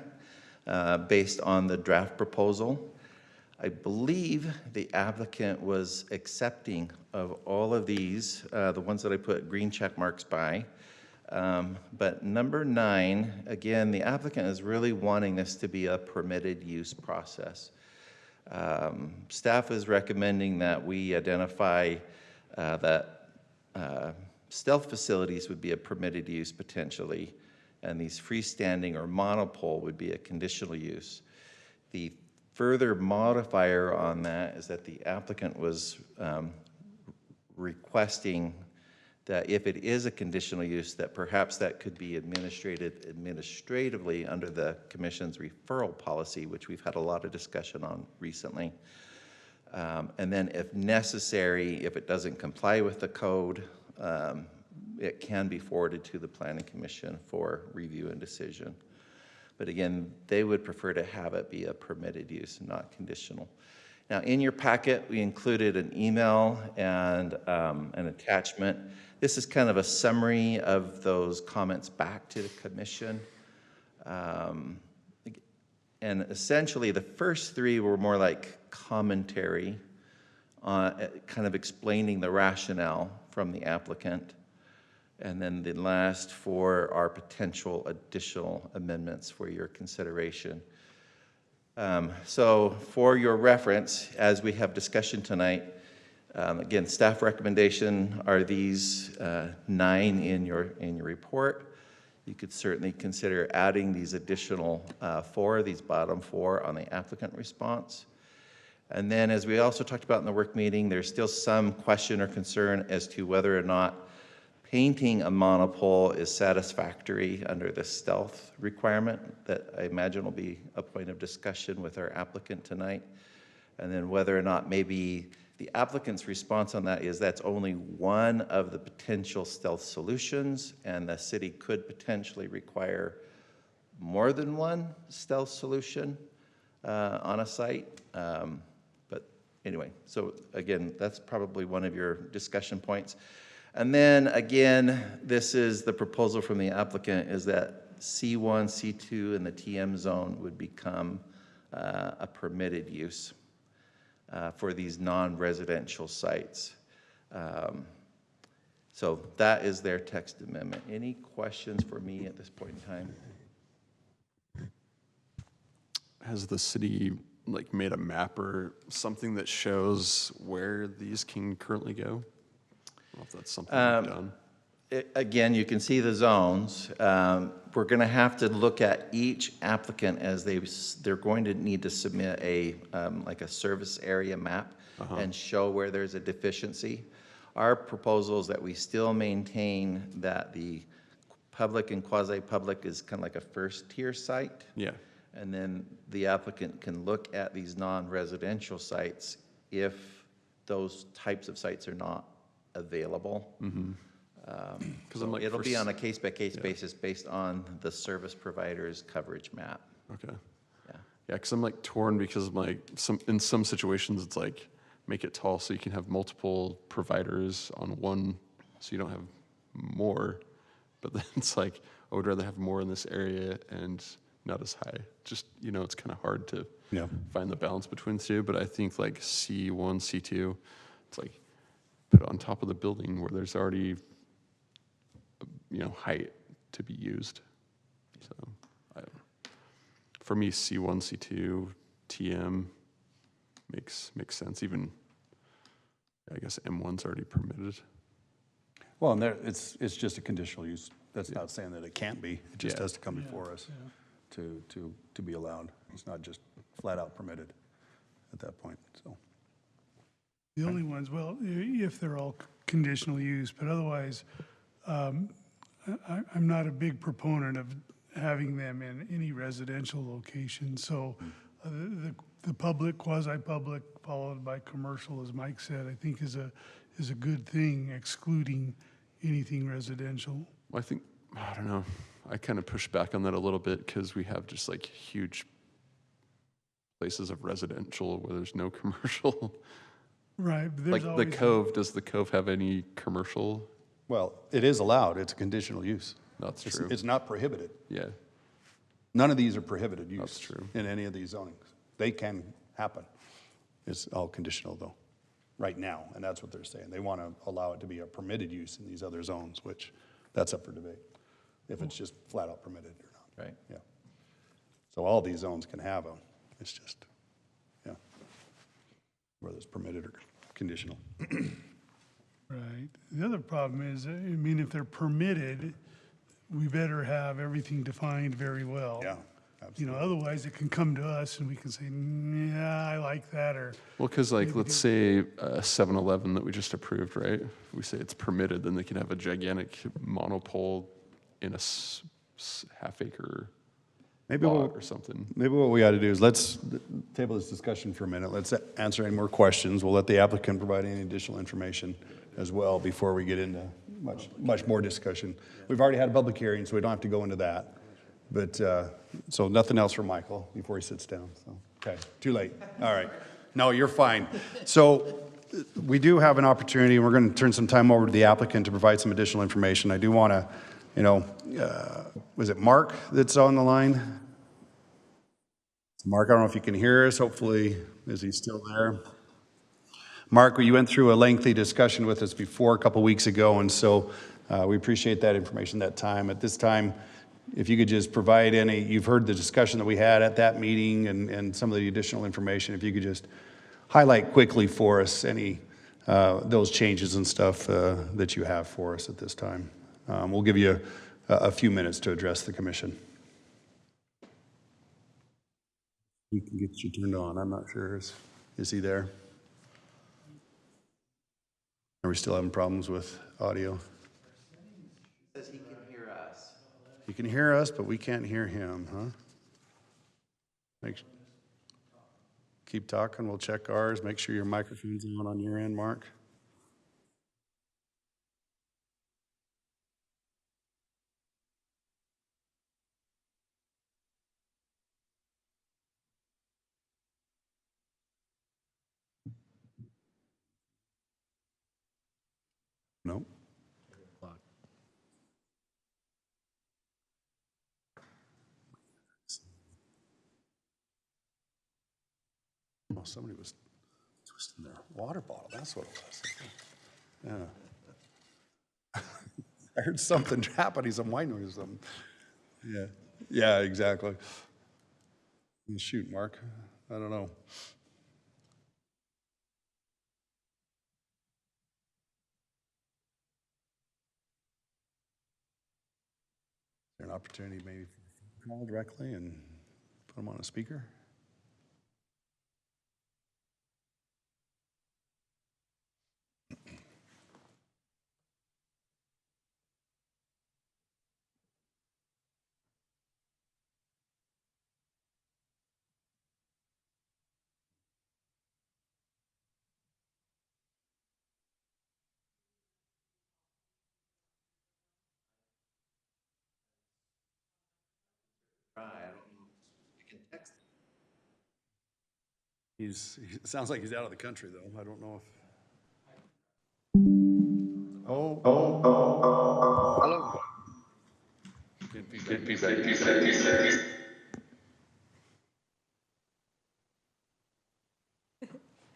based on the draft proposal. I believe the applicant was accepting of all of these, the ones that I put green check marks by. But number 9, again, the applicant is really wanting this to be a permitted use process. Staff is recommending that we identify that stealth facilities would be a permitted use potentially, and these freestanding or monopole would be a conditional use. The further modifier on that is that the applicant was requesting that if it is a conditional use, that perhaps that could be administratively under the commission's referral policy, which we've had a lot of discussion on recently. And then if necessary, if it doesn't comply with the code, it can be forwarded to the Planning Commission for review and decision. But again, they would prefer to have it be a permitted use, not conditional. Now, in your packet, we included an email and an attachment. This is kind of a summary of those comments back to the commission. And essentially, the first 3 were more like commentary, kind of explaining the rationale from the applicant. And then the last 4 are potential additional amendments for your consideration. So for your reference, as we have discussion tonight, again, staff recommendation are these 9 in your report. You could certainly consider adding these additional 4, these bottom 4 on the applicant response. And then, as we also talked about in the work meeting, there's still some question or concern as to whether or not painting a monopole is satisfactory under the stealth requirement that I imagine will be a point of discussion with our applicant tonight. And then whether or not maybe the applicant's response on that is that's only one of the potential stealth solutions, and the city could potentially require more than one stealth solution on a site. But anyway, so again, that's probably one of your discussion points. And then again, this is the proposal from the applicant, is that C1, C2, and the TM zone would become a permitted use for these non-residential sites. So that is their text amendment. Any questions for me at this point in time? Has the city like made a map or something that shows where these can currently go? I don't know if that's something we've done. Again, you can see the zones. We're going to have to look at each applicant as they're going to need to submit a, like a service area map and show where there's a deficiency. Our proposal is that we still maintain that the public and quasi-public is kind of like a first-tier site. Yeah. And then the applicant can look at these non-residential sites if those types of sites are not available. Because So it'll be on a case-by-case basis based on the service provider's coverage map. Okay. Yeah, because I'm like torn because I'm like in some situations it's like make it tall so you can have multiple providers on one, so you don't have more. But then it's like I would rather have more in this area and not as high. Just it's kind of hard to find the balance between the two. But I think like C1, C2, it's like put it on top of the building where there's already height to be used. So for me, C1, C2, TM makes sense. Even I guess M1's already permitted. Well, and it's just a conditional use. That's not saying that it can't be. It just has to come before us to be allowed. It's not just flat out permitted at that point, so. The only ones, well, if they're all conditional use, but otherwise, I'm not a big proponent of having them in any residential location. So the public, quasi-public, followed by commercial, as Mike said, I think is a good thing, excluding anything residential. Well, I don't know. I kind of push back on that a little bit because we have just like huge places of residential where there's no commercial. Right. But Like the Cove, does the Cove have any commercial? Well, it is allowed. It's a conditional use. That's true. It's not prohibited. Yeah. None of these are prohibited use. That's true. In any of these zonings. They can happen. It's all conditional though, right now, and that's what they're saying. They want to allow it to be a permitted use in these other zones, which that's up for debate, if it's just flat out permitted or not. Right. Yeah. So all these zones can have them. It's just, whether it's permitted or conditional. Right. The other problem is, if they're permitted, we better have everything defined very well. Yeah, absolutely. Otherwise it can come to us and we can say, yeah, I like that, or. Well, because like, let's say 7-Eleven that we just approved, right? If we say it's permitted, then they can have a gigantic monopole in a half-acre lot or something. Maybe what we ought to do is let's table this discussion for a minute. Let's answer any more questions. We'll let the applicant provide any additional information as well before we get into much more discussion. We've already had a public hearing, so we don't have to go into that. But, so nothing else from Michael before he sits down. So, okay, too late. All right. No, you're fine. So we do have an opportunity, and we're going to turn some time over to the applicant to provide some additional information. I do want to, was it Mark that's on the line? Mark, I don't know if you can hear us. Hopefully, is he still there? Mark, you went through a lengthy discussion with us before a couple weeks ago, and so we appreciate that information, that time. At this time, if you could just provide you've heard the discussion that we had at that meeting and some of the additional information, if you could just highlight quickly for us any those changes and stuff that you have for us at this time. We'll give you a few minutes to address the commission. We can get you turned on. I'm not sure. Is he there? Are we still having problems with audio? Says he can hear us. He can hear us, but we can't hear him, huh? Keep talking. We'll check ours. Make sure your microphone's on your end, Mark. No. Oh, somebody was twisting their water bottle. That's what it was. I heard something happening, some white noise or something. Yeah, yeah, exactly. Shoot, Mark, I don't know. Is there an opportunity maybe to call directly and put them on a speaker? He sounds like he's out of the country, though. I don't know if. Oh. Hello. Good feedback.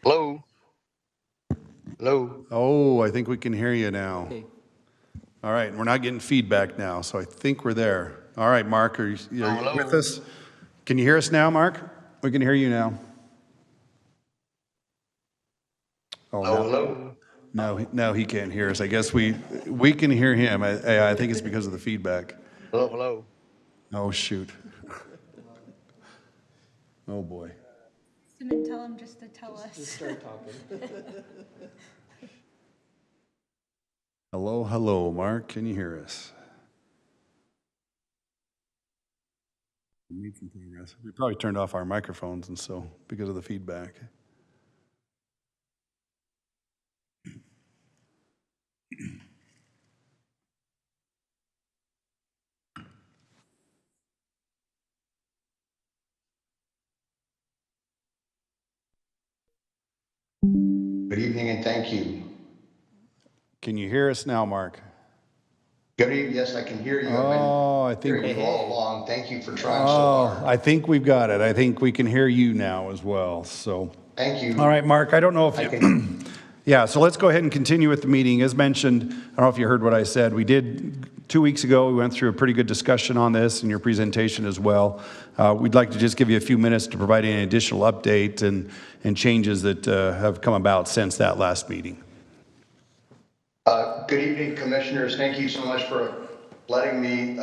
Hello. Hello. Oh, I think we can hear you now. All right, we're not getting feedback now, so I think we're there. All right, Mark, are you Hello. with us? Can you hear us now, Mark? We can hear you now. Oh, Hello. no, he can't hear us. I guess we can hear him. I think it's because of the feedback. Hello. Hello. Oh, shoot. Oh, boy. Didn't tell him just to tell us. Just start talking. Hello, Mark. Can you hear us? We probably turned off our microphones, and so because of the feedback. Good evening and thank you. Can you hear us now, Mark? Good evening. Yes, I can hear you. Oh, I I've think. been hearing you all along. Thank you for trying so hard. I think we've got it. I think we can hear you now as well. So. Thank you. All right, Mark. I don't know if you. Yeah. So let's go ahead and continue with the meeting. As mentioned, I don't know if you heard what I said. We did 2 weeks ago. We went through a pretty good discussion on this in your presentation as well. We'd like to just give you a few minutes to provide any additional update and changes that have come about since that last meeting. Good evening, commissioners. Thank you so much for letting me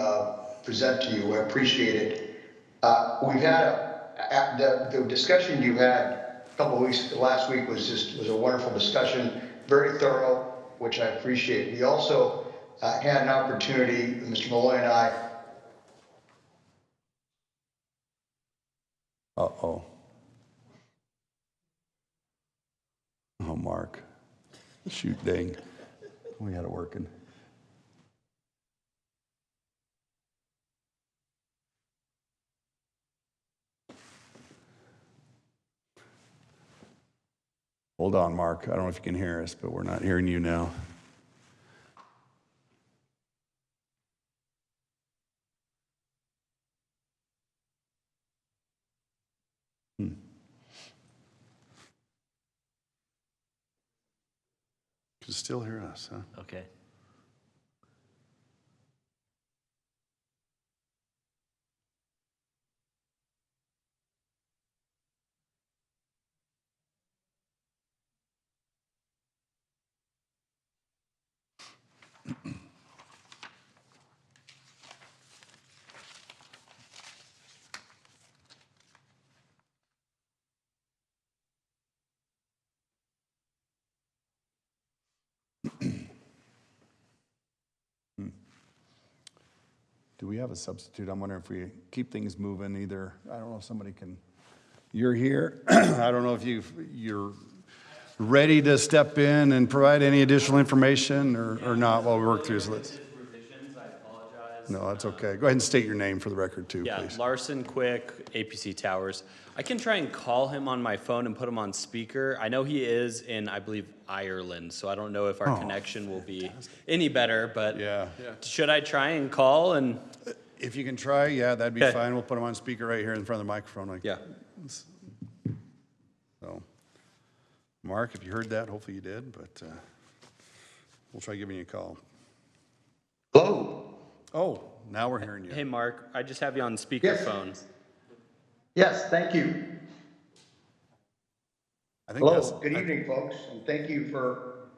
present to you. I appreciate it. We've had the discussion you had a couple of weeks, last week was a wonderful discussion, very thorough, which I appreciate. We also had an opportunity, Mr. Malloy and I. Uh-oh. Oh, Mark. Shoot, dang. We had it working. Hold on, Mark. I don't know if you can hear us, but we're not hearing you now. You can still hear us, huh? Okay. Do we have a substitute? I'm wondering if we keep things moving either. I don't know if somebody can. You're here. I don't know if you're ready to step in and provide any additional information or not while we work through this list. No, that's okay. Go ahead and state your name for the record too, Yeah, please. Larson Quick, APC Towers. I can try and call him on my phone and put him on speaker. I know he is in, I believe, Ireland, so I don't know if our connection will be any better, but should I try and call and? If you can try, yeah, that'd be fine. We'll put him on speaker right here in front of the microphone. Yeah. So, Mark, if you heard that, hopefully you did, but we'll try giving you a call. Oh, now we're hearing you. Hey, Mark, I just have you on speakerphone. Yes, thank you. I think that's, Hello, good evening, folks, and thank you for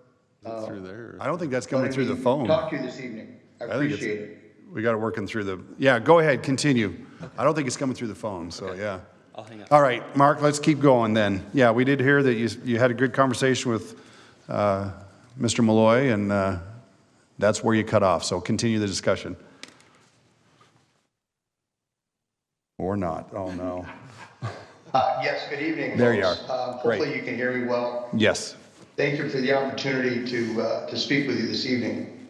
Through there. I don't think that's coming through the phone. talk to you this evening. I I think it's, appreciate it. we got it working through the, yeah, go ahead, continue. I don't think it's coming through the phone, so yeah. I'll hang up. All right, Mark, let's keep going then. Yeah, we did hear that you had a good conversation with Mr. Malloy, and that's where you cut off, so continue the discussion. Or not, oh no. Yes, good evening, There you folks. are. Great. Hopefully you can hear me well. Yes. Thank you for the opportunity to speak with you this evening.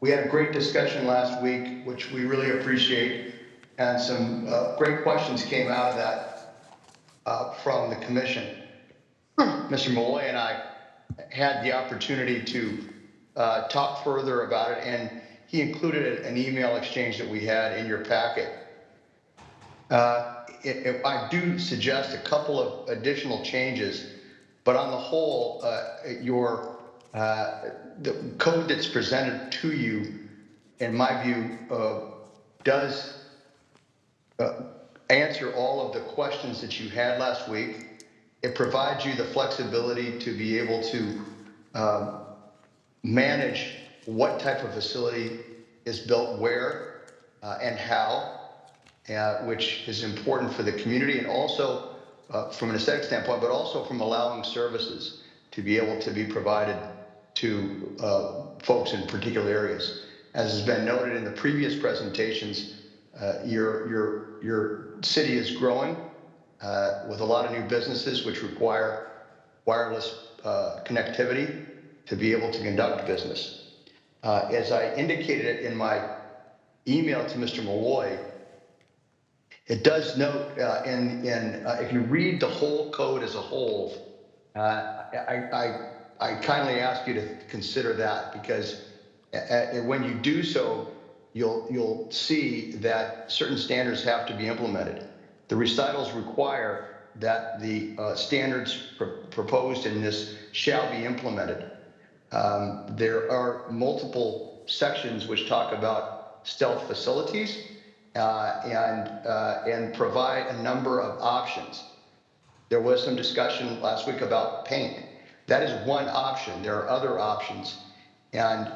We had a great discussion last week, which we really appreciate, and some great questions came out of that from the commission. Mr. Malloy and I had the opportunity to talk further about it, and he included an email exchange that we had in your packet. I do suggest a couple of additional changes, but on the whole, the code that's presented to you, in my view, does answer all of the questions that you had last week. It provides you the flexibility to be able to manage what type of facility is built where and how. Which is important for the community and also from an aesthetic standpoint, but also from allowing services to be able to be provided to folks in particular areas. As has been noted in the previous presentations, your city is growing with a lot of new businesses which require wireless connectivity to be able to conduct business. As I indicated it in my email to Mr. Malloy, it does note if you read the whole code as a whole, I kindly ask you to consider that, because when you do so, you'll see that certain standards have to be implemented. The recitals require that the standards proposed in this shall be implemented. There are multiple sections which talk about stealth facilities, and provide a number of options. There was some discussion last week about paint. That is one option. There are other options. And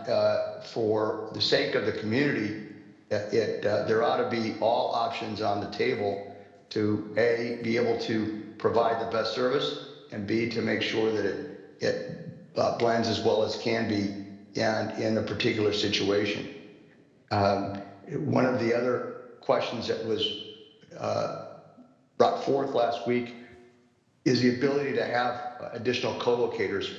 for the sake of the community, there ought to be all options on the table to A, be able to provide the best service, and B, to make sure that it blends as well as can be and in a particular situation. One of the other questions that was brought forth last week is the ability to have additional co-locators.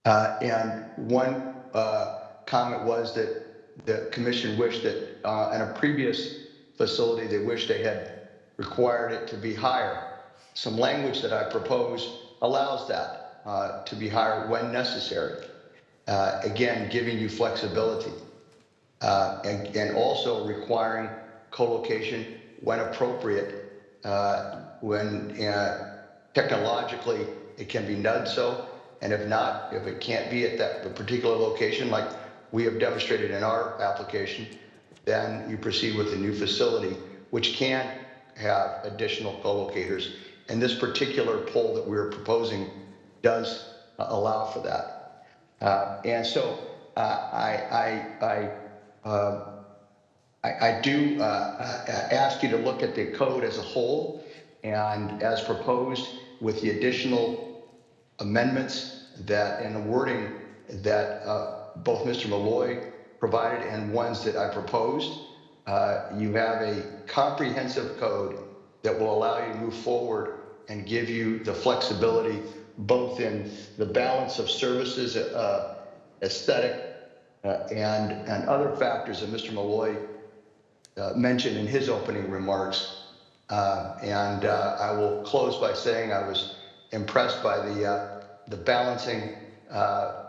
And one comment was that the commission wished that in a previous facility, they wished they had required it to be higher. Some language that I proposed allows that to be higher when necessary. Again, giving you flexibility. And also requiring co-location when appropriate, when technologically it can be done so, and if not, if it can't be at that particular location, like we have demonstrated in our application, then you proceed with a new facility, which can have additional co-locators. And this particular poll that we're proposing does allow for that. And so I do ask you to look at the code as a whole, and as proposed with the additional amendments that and the wording that both Mr. Malloy provided and ones that I proposed, you have a comprehensive code that will allow you to move forward and give you the flexibility both in the balance of services, aesthetic, and other factors that Mr. Malloy mentioned in his opening remarks. And I will close by saying I was impressed by the balancing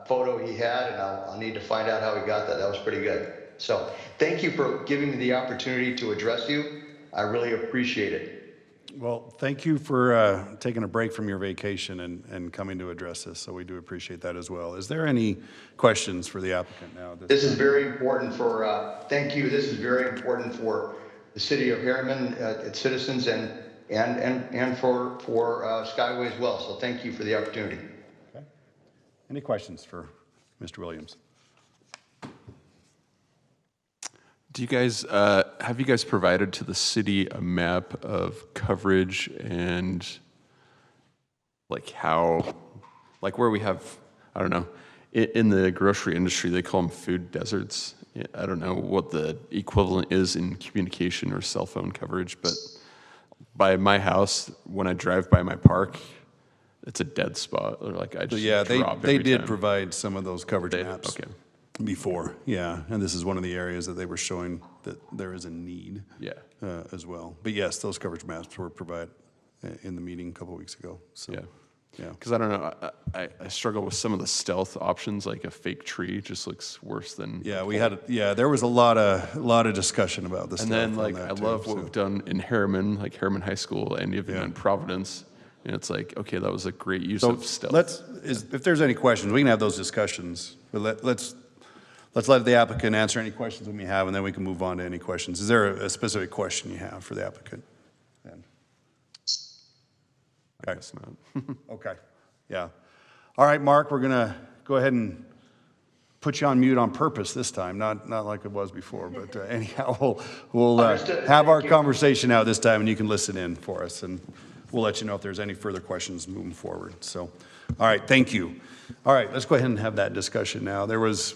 photo he had, and I'll need to find out how he got that. That was pretty good. So thank you for giving me the opportunity to address you. I really appreciate it. Well, thank you for taking a break from your vacation and coming to address this, so we do appreciate that as well. Is there any questions for the applicant now? This is very important for, thank you, this is very important for the city of Harriman, its citizens, and for Skyway as well. So thank you for the opportunity. Okay. Any questions for Mr. Williams? Do you guys, have you guys provided to the city a map of coverage and like how, like where we have, I don't know, in the grocery industry, they call them food deserts. I don't know what the equivalent is in communication or cell phone coverage, but by my house, when I drive by my park, it's a dead spot. Or like I just Yeah, drop they every did time. provide some of those coverage maps. Okay. Before, yeah, and this is one of the areas that they were showing that there is a need. Yeah. As well. But yes, those coverage maps were provided in the meeting a couple of weeks ago, so. Yeah. Yeah. Because I don't know, I struggle with some of the stealth options, like a fake tree just looks worse than. Yeah, we had, there was a lot of discussion about this. And then like, I love what we've done in Harriman, like Harriman High School, and even in Providence. And it's like, okay, that was a great use So of stealth. if there's any questions, we can have those discussions, but let's let the applicant answer any questions we may have, and then we can move on to any questions. Is there a specific question you have for the applicant? Then? I guess not. Okay, yeah. All right, Mark, we're gonna go ahead and put you on mute on purpose this time, not like it was before, but anyhow, we'll Understood. have our Thank you. conversation now this time, and you can listen in for us, and we'll let you know if there's any further questions moving forward. So, all right, thank you. All right, let's go ahead and have that discussion now. There was,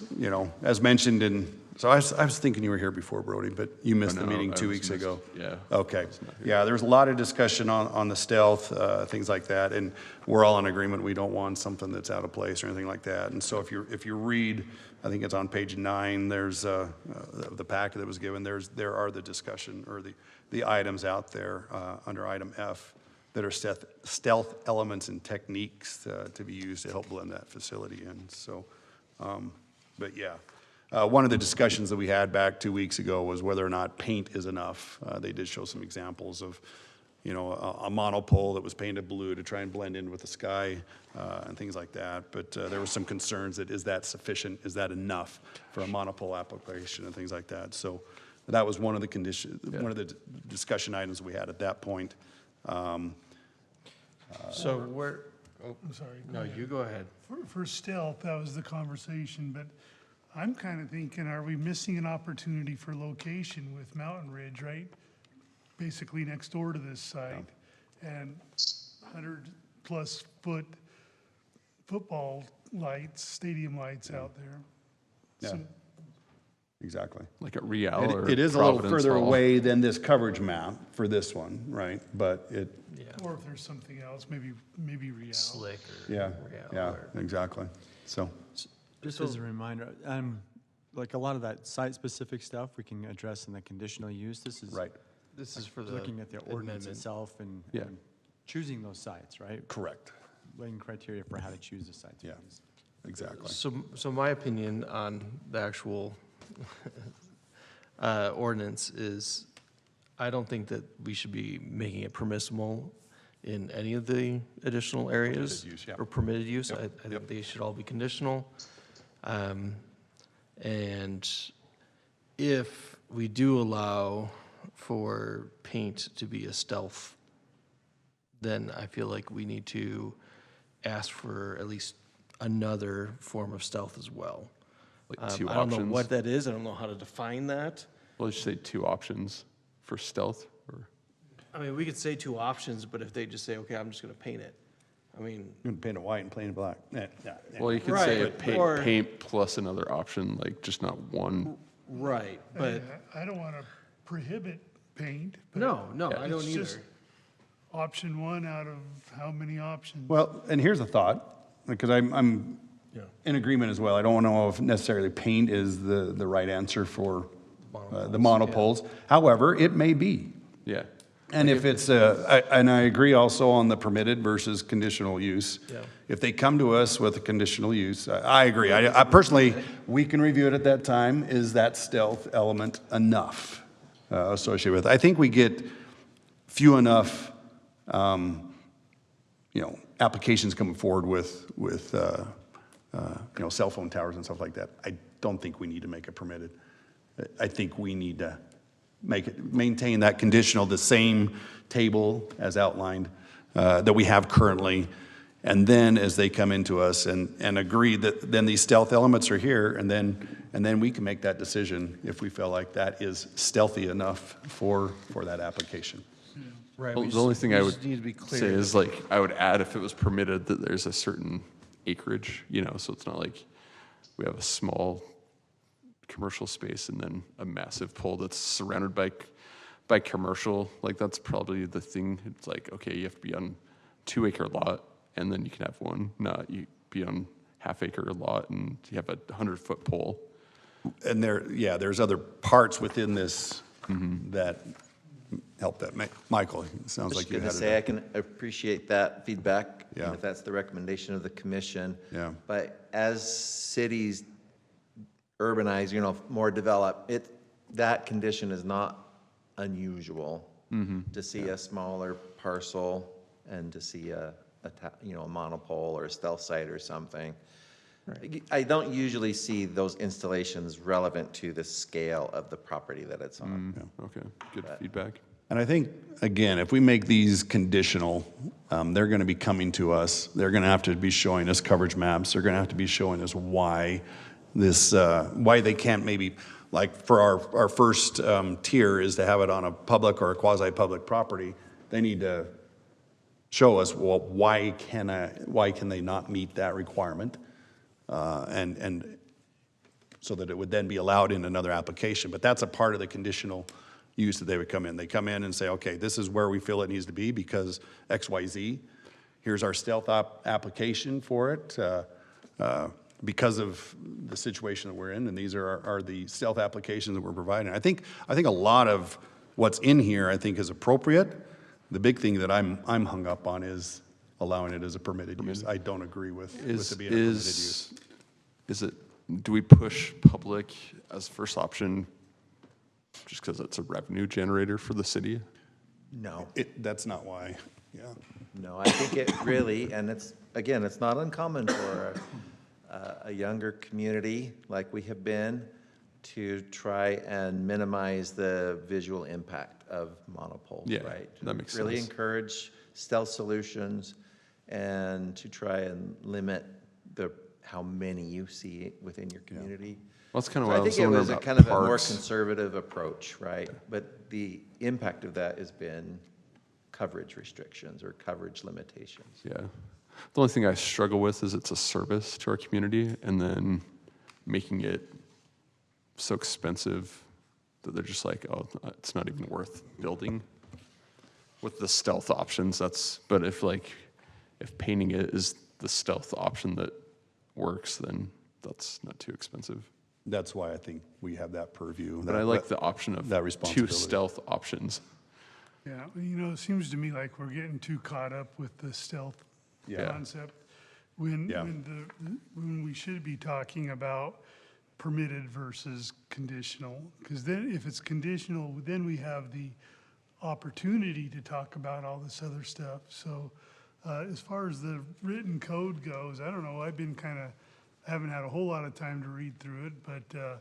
as mentioned so I was thinking you were here before, Brody, but you missed the no, meeting I 2 was weeks missed. ago. Yeah. Okay. Yeah, there was a lot of discussion on the stealth, things like that, and we're all in agreement. We don't want something that's out of place or anything like that. And so if you read, I think it's on page 9, there's the packet that was given. There are the discussion or the items out there under item F that are stealth elements and techniques to be used to help blend that facility in. So, but yeah. One of the discussions that we had back 2 weeks ago was whether or not paint is enough. They did show some examples of, a monopole that was painted blue to try and blend in with the sky and things like that. But there was some concerns that is that sufficient? Is that enough for a monopole application and things like that? So that was one of the one of the discussion items we had at that point. So where, I'm sorry. no, you go ahead. For stealth, that was the conversation, but I'm kind of thinking, are we missing an opportunity for location with Mountain Ridge, right? Basically next door to this site, and 100-plus foot football lights, stadium lights out there. Yeah. So- Exactly. Like at Real or It is a little Providence further Hall. away than this coverage map for this one, right? But Or if there's something else, maybe Real. Slick or. yeah, Real yeah, or- exactly. So, Just as a reminder, like a lot of that site-specific stuff, we can address in the conditional use. This is. right, This is for the Looking at the ordinance amendment. itself and Yeah. and choosing those sites, right? correct. Laying criteria for how to choose the sites. Yeah. Exactly. So my opinion on the actual ordinance is, I don't think that we should be making it permissible in any of the additional areas. Permitted use, yeah. Or permitted use. Yep, I think they should all be conditional. And if we do allow for paint to be a stealth, then I feel like we need to ask for at least another form of stealth as well. Like two I don't know options. what that is. I don't know how to define that. Well, let's say 2 options for stealth, or I mean, we could say 2 options, but if they just say, okay, I'm just gonna paint it, I mean, You can paint it white and paint it black. Yeah, yeah, yeah. well, you could Right, say a but- or- paint plus another option, like just not one. right, but, I don't want to prohibit paint. but no, I don't it's either. just Option one out of how many options? Well, and here's a thought, because I'm Yeah. in agreement as well. I don't know if necessarily paint is the right answer for the monopoles. However, it may be. Yeah. And if it's, and I agree also on the permitted versus conditional use. Yeah. If they come to us with a conditional use, I agree. I personally, we can review it at that time. Is that stealth element enough associated with it? I think we get few enough applications coming forward with cell phone towers and stuff like that. I don't think we need to make it permitted. I think we need to maintain that conditional, the same table as outlined that we have currently. And then as they come into us and agree that then these stealth elements are here, and then we can make that decision if we feel like that is stealthy enough for that application. Right. Well, the only thing I would say is like, I would add if it was permitted that there's a certain acreage, so it's not like we have a small commercial space and then a massive pole that's surrounded by commercial. Like that's probably the thing. It's like, okay, you have to be on 2-acre lot and then you can have one, not you be on half-acre lot and you have a 100-foot pole. And there's other parts within this that help that. Michael, it sounds like you had I can appreciate that feedback, and if that's the recommendation of the commission. Yeah. But as cities urbanize, more develop, that condition is not unusual to see a smaller parcel and to see a monopole or a stealth site or something. Right. I don't usually see those installations relevant to the scale of the property that it's on. Okay, good feedback. And I think, again, if we make these conditional, they're going to be coming to us. They're going to have to be showing us coverage maps. They're going to have to be showing us why they can't maybe, like for our first tier is to have it on a public or a quasi-public property. They need to show us, well, why can they not meet that requirement? And so that it would then be allowed in another application. But that's a part of the conditional use that they would come in. They come in and say, okay, this is where we feel it needs to be because X, Y, Z. Here's our stealth application for it because of the situation that we're in, and these are the stealth applications that we're providing. I think a lot of what's in here I think is appropriate. The big thing that I'm hung up on is allowing it as a permitted use. I don't agree with it being a permitted use. Do we push public as first option just because it's a revenue generator for the city? No. That's not why, No, I think it really, and it's not uncommon for a younger community like we have been to try and minimize the visual impact of monopoles, right? That makes really sense. encourage stealth solutions and to try and limit how many you see within your community. Well, that's kind of So what I think it wondering was a about kind of a more parks. conservative approach, right? But the impact of that has been coverage restrictions or coverage limitations. Yeah. The only thing I struggle with is it's a service to our community and then making it so expensive that they're just like, oh, it's not even worth building. With the stealth options, but if painting it is the stealth option that works, then that's not too expensive. That's why I think we have that purview. But I like the option of that 2 responsibility. stealth options. Yeah, it seems to me like we're getting too caught up with the stealth concept when we should be talking about permitted versus conditional. Because then if it's conditional, then we have the opportunity to talk about all this other stuff. So as far as the written code goes, I don't know, I haven't had a whole lot of time to read through it, but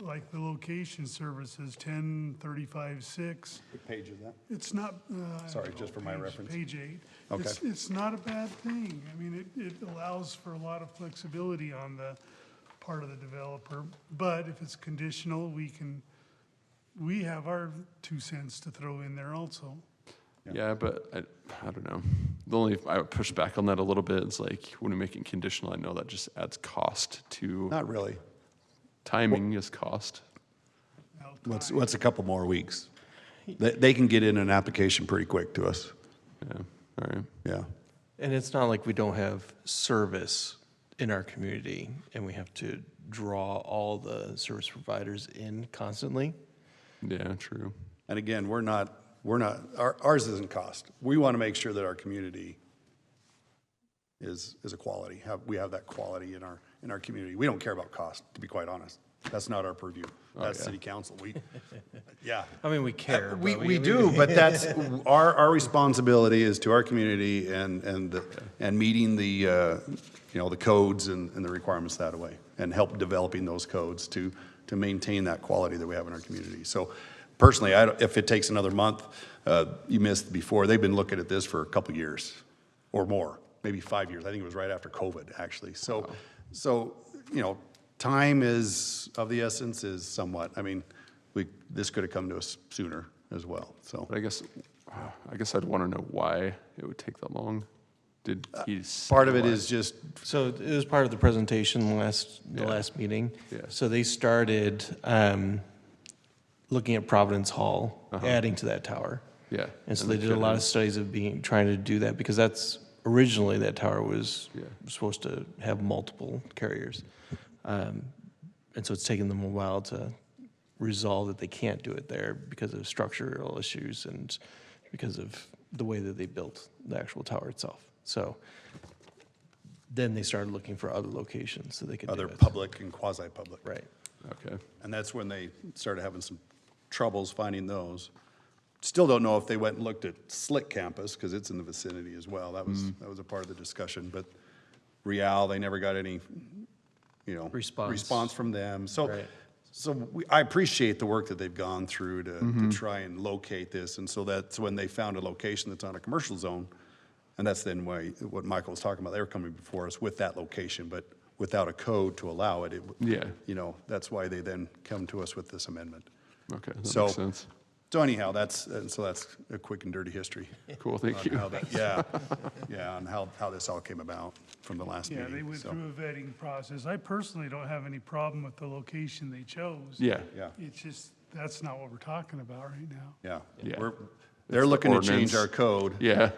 like the location services, 1035-6. What page is that? It's not. Sorry, just for my reference. Page 8. Okay. It's not a bad thing. I mean, it allows for a lot of flexibility on the part of the developer. But if it's conditional, we have our 2 cents to throw in there also. Yeah, but I don't know. The only I would push back on that a little bit is like when we make it conditional, I know that just adds cost to. Not really. Timing is cost. What's a couple more weeks? They can get in an application pretty quick to us. Yeah, all right. Yeah. And it's not like we don't have service in our community and we have to draw all the service providers in constantly. Yeah, true. And again, ours isn't cost. We want to make sure that our community is a quality. We have that quality in our community. We don't care about cost, to be quite honest. That's not our purview. that's yeah. city council. Yeah. I mean, we care. We, but we do, but that's, our responsibility is to our community and meeting the, you know, the codes and the requirements that way, and help developing those codes to maintain that quality that we have in our community. So personally, if it takes another month, you missed before, they've been looking at this for a couple of years or more, maybe 5 years. I think it was right after COVID, actually. So, you know, time is of the essence is somewhat. I mean, this could have come to us sooner as well, so. But I guess I'd want to know why it would take that long. Did he say Part of it why? is just, So it was part of the presentation the last meeting. Yeah. So they started looking at Providence Hall, adding to that tower. Yeah. And so they did a lot of studies of trying to do that, because that's, originally that tower was supposed to have multiple carriers. And so it's taken them a while to resolve that they can't do it there because of structural issues and because of the way that they built the actual tower itself. So then they started looking for other locations so they could do other it. public and quasi-public. Right. Okay. And that's when they started having some troubles finding those. Still don't know if they went and looked at Slick Campus, because it's in the vicinity as well. That was a part of the discussion, but Real, they never got any, you know, response from them. So, Right. I appreciate the work that they've gone through to try and locate this, and so that's when they found a location that's on a commercial zone, and that's then what Michael was talking about. They were coming before us with that location, but without a code to allow it. Yeah. You know, that's why they then come to us with this amendment. Okay, that So- makes sense. So anyhow, that's a quick and dirty history. Cool, thank on you. how that- Yeah, on how this all came about from the last Yeah, meeting. they went so. through a vetting process. I personally don't have any problem with the location they chose. Yeah. Yeah. It's just, that's not what we're talking about right now. Yeah. Yeah. They're It's the looking to change ordinance. our code. Yeah.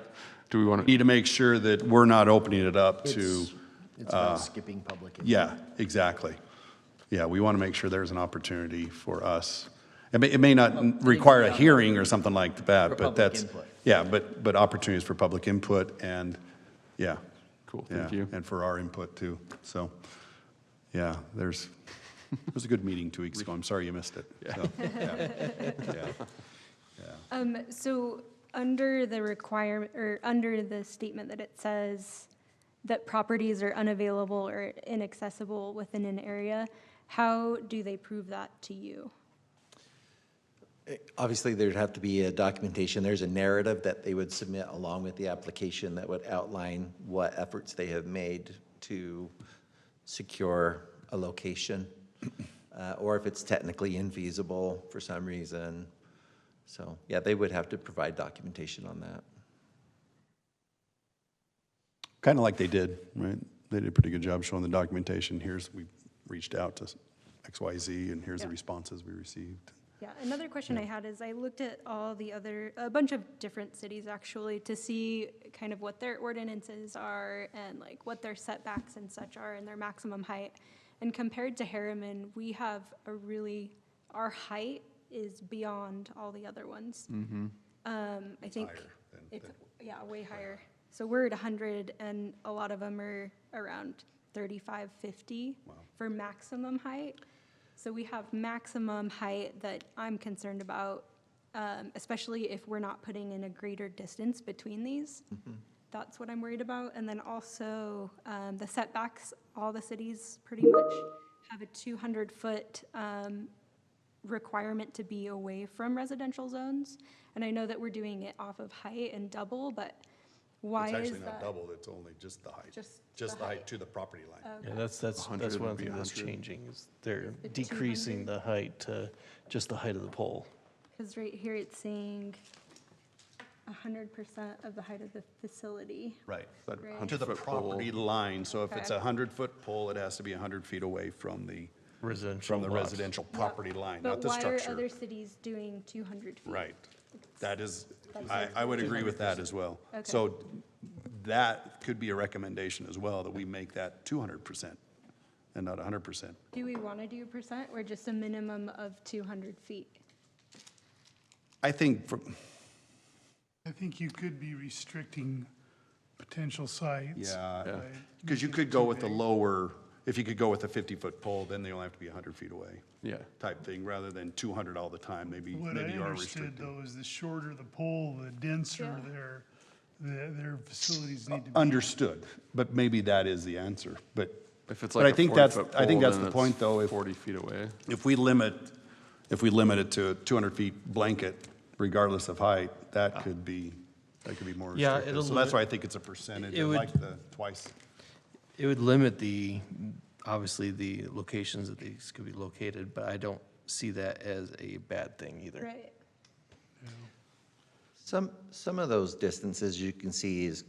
Do we want Need to make sure that we're not opening it up to, It's about skipping public input. yeah, exactly. Yeah, we want to make sure there's an opportunity for us. It may not require a hearing or something like that, but public that's, input. yeah, but opportunities for public input and, yeah. Cool, thank Yeah, you. And for our input too. So, yeah, it was a good meeting 2 weeks ago. I'm sorry you missed it. So, yeah. So under the requirement, or under the statement that it says that properties are unavailable or inaccessible within an area, how do they prove that to you? Obviously, there'd have to be a documentation. There's a narrative that they would submit along with the application that would outline what efforts they have made to secure a location, or if it's technically infeasible for some reason. So, yeah, they would have to provide documentation on that. Kind of like they did, right? They did a pretty good job showing the documentation. We reached out to XYZ, and here's the responses we received. Yeah, another question I had is I looked at a bunch of different cities actually to see kind of what their ordinances are and like what their setbacks and such are and their maximum height. And compared to Harriman, we have our height is beyond all the other ones. I think it's, yeah, way higher. So we're at 100 and a lot of them are around 35, 50 for maximum height. So we have maximum height that I'm concerned about, especially if we're not putting in a greater distance between these. That's what I'm worried about. And then also the setbacks, all the cities pretty much have a 200-foot requirement to be away from residential zones. And I know that we're doing it off of height and double, but why is that? It's actually not double, it's only just the height. Just the height to the property line. Yeah, that's one thing that's changing, is they're decreasing the height to just the height of the pole. Because right here it's saying 100% of the height of the facility. Right. Right. To the 100-foot pole. property line. So if it's Okay. a 100-foot pole, it has to be 100 feet away from the Residential lots. residential property line, not the But why structure. are other cities doing 200 feet? Right. That is, That's I would agree with that as well. Okay. So that could be a recommendation as well, that we make that 200% and not 100%. Do we want to do percent or just a minimum of 200 feet? I think, I think you could be restricting potential sites. yeah, by because you making could it go too with the big. lower, if you could go with a 50-foot pole, then they only have to be 100 feet away. Yeah. Type thing, rather than 200 all the time, maybe What I you are understood restricted. though is the shorter the pole, the denser their facilities need to be. Understood, but maybe that is the answer, but. If it's But like I a think 40-foot I think pole, that's then the it's point, though. If 40 feet away. If we limit it to a 200 feet blanket, regardless of height, that could be more Yeah, restrictive. it'll So that's limit- why I think it's a percentage, it I would- like the twice. It would limit obviously, the locations that these could be located, but I don't see that as a bad thing either. Right. Some of those distances you can see is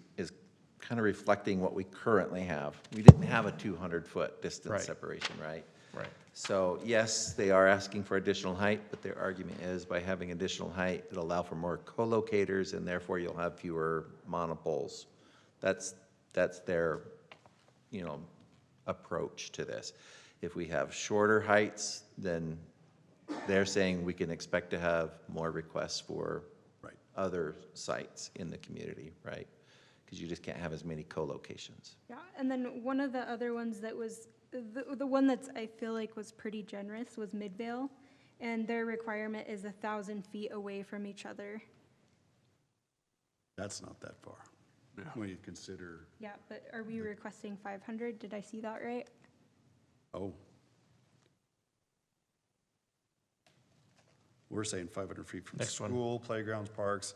kind of reflecting what we currently have. We didn't have a 200-foot distance Right. separation, right? Right. So yes, they are asking for additional height, but their argument is by having additional height, it'll allow for more co-locators and therefore you'll have fewer monopoles. That's their, approach to this. If we have shorter heights, then they're saying we can expect to have more requests for other sites in the community, right? Because you just can't have as many co-locations. Yeah, and then one of the other ones that was, the one that's, I feel like was pretty generous was Midvale, and their requirement is 1,000 feet away from each other. That's not that far, when you consider, Yeah, but are we requesting 500? Did I see that right? We're saying 500 feet from Next one. school, playgrounds, parks.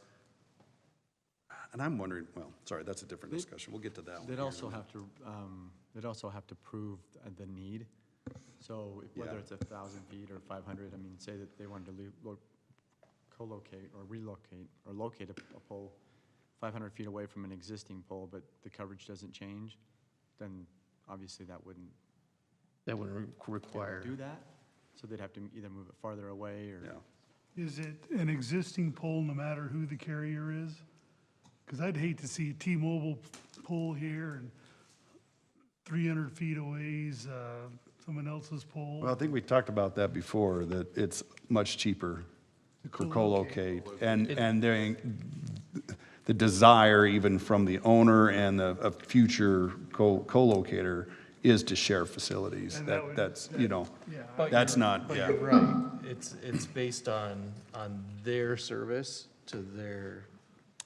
And I'm wondering, well, sorry, that's a different discussion. We'll get to that one. They'd here. also have to prove the need. So whether Yeah. it's 1,000 feet or 500, I mean, say that they wanted to co-locate or relocate or locate a pole 500 feet away from an existing pole, but the coverage doesn't change, then obviously that wouldn't require. do that. So they'd have to either move it farther away or. Is it an existing pole no matter who the carrier is? Because I'd hate to see a T-Mobile pole here and 300 feet away is someone else's pole. Well, I think we talked about that before, that it's much cheaper to co-locate. And the desire even from the owner and a future co-locator is to share facilities. And that would- That's, But that's you're- not, But yeah. you're right. It's based on their service to their,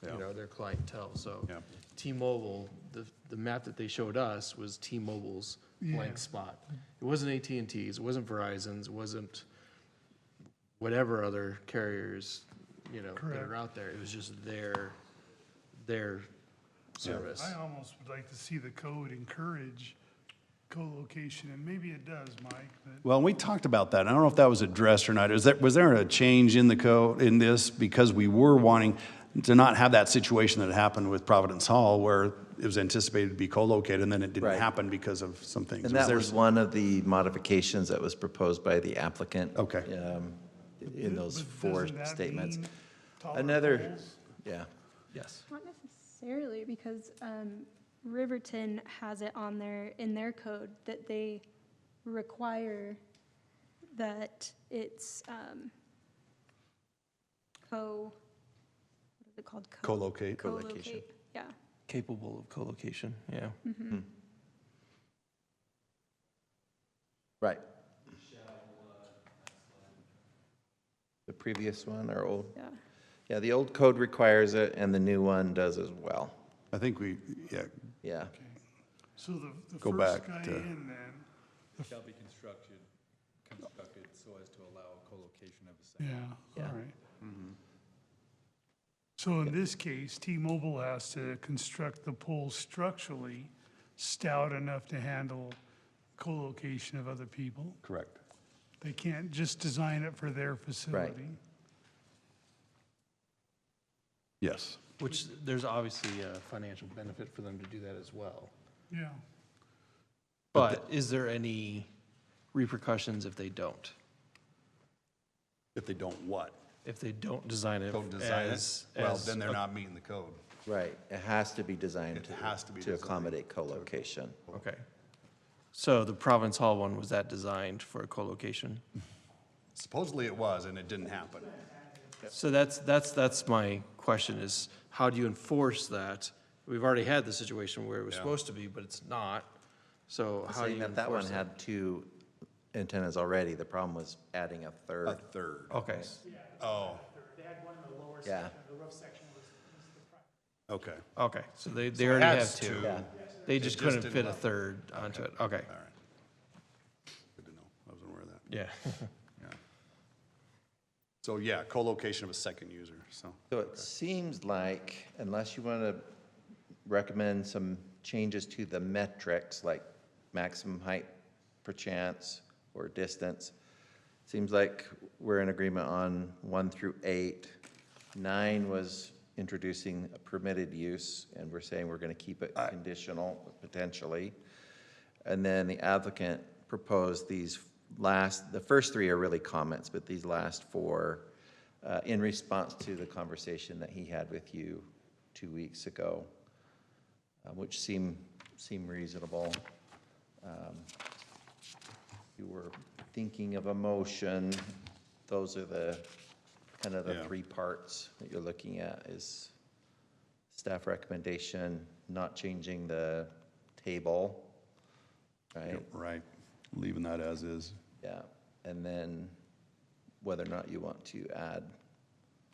their clientele. So Yeah. T-Mobile, the map that they showed us was T-Mobile's blank Yeah. spot. It wasn't AT&T's, it wasn't Verizon's, it wasn't whatever other carriers, that are Correct. out there. It was just their service. I almost would like to see the code encourage co-location, and maybe it does, Mike, but Well, we talked about that. I don't know if that was addressed or not. Was there a change in the code, in this, because we were wanting to not have that situation that happened with Providence Hall, where it was anticipated to be co-located, and then it didn't Right. happen because of some things? And that there was one of the modifications that was proposed by the applicant. Okay. In those But four doesn't that statements. mean taller Another, poles? yeah. Yes. Not necessarily, because Riverton has it on in their code that they require that it's what is it called? Co-locate. Co-locate, yeah. Capable of co-location, yeah. Mhm. Right. The previous one, our old? Yeah. Yeah, the old code requires it, and the new one does as well. I think Yeah. So the Go first back guy to- in then, Shall be constructed so as to allow co-location of a site. yeah, all right. So in this case, T-Mobile has to construct the pole structurally stout enough to handle co-location of other people. Correct. They can't just design it for their facility. Yes. Which there's obviously a financial benefit for them to do that as well. Yeah. But is there any repercussions if they don't? If they don't what? If they don't design it Don't design as. it? Well, as then they're a- not meeting the code. Right. It has to be designed It has to be to designed accommodate co-location. Okay. So the Province Hall one, was that designed for a co-location? Supposedly it was, and it didn't happen. So that's my question is, how do you enforce that? We've already had the situation where it was Yeah. supposed to be, but it's not. So how do Saying you that that one enforce had 2 antennas already, the problem was adding a third. A third. Okay. Oh, They had one in the lower Yeah. section, the roof section was the front. okay. Okay, so they So it already have has 2. two. Yeah. They It just just couldn't didn't fit a allow- third onto it. Okay. All right. Good to know. I wasn't aware of that. Yeah. Yeah. So yeah, co-location of a second user, so. So it seems like, unless you want to recommend some changes to the metrics, like maximum height per chance or distance, seems like we're in agreement on 1 through 8. 9 was introducing a permitted use, and we're saying we're going to keep it conditional, potentially. And then the applicant proposed these the first 3 are really comments, but these last 4, in response to the conversation that he had with you 2 weeks ago, which seem reasonable. You were thinking of a motion. Those are the kind of the Yeah. 3 parts that you're looking at is staff recommendation, not changing the table, right? Right, leaving that as is. Yeah, and then whether or not you want to add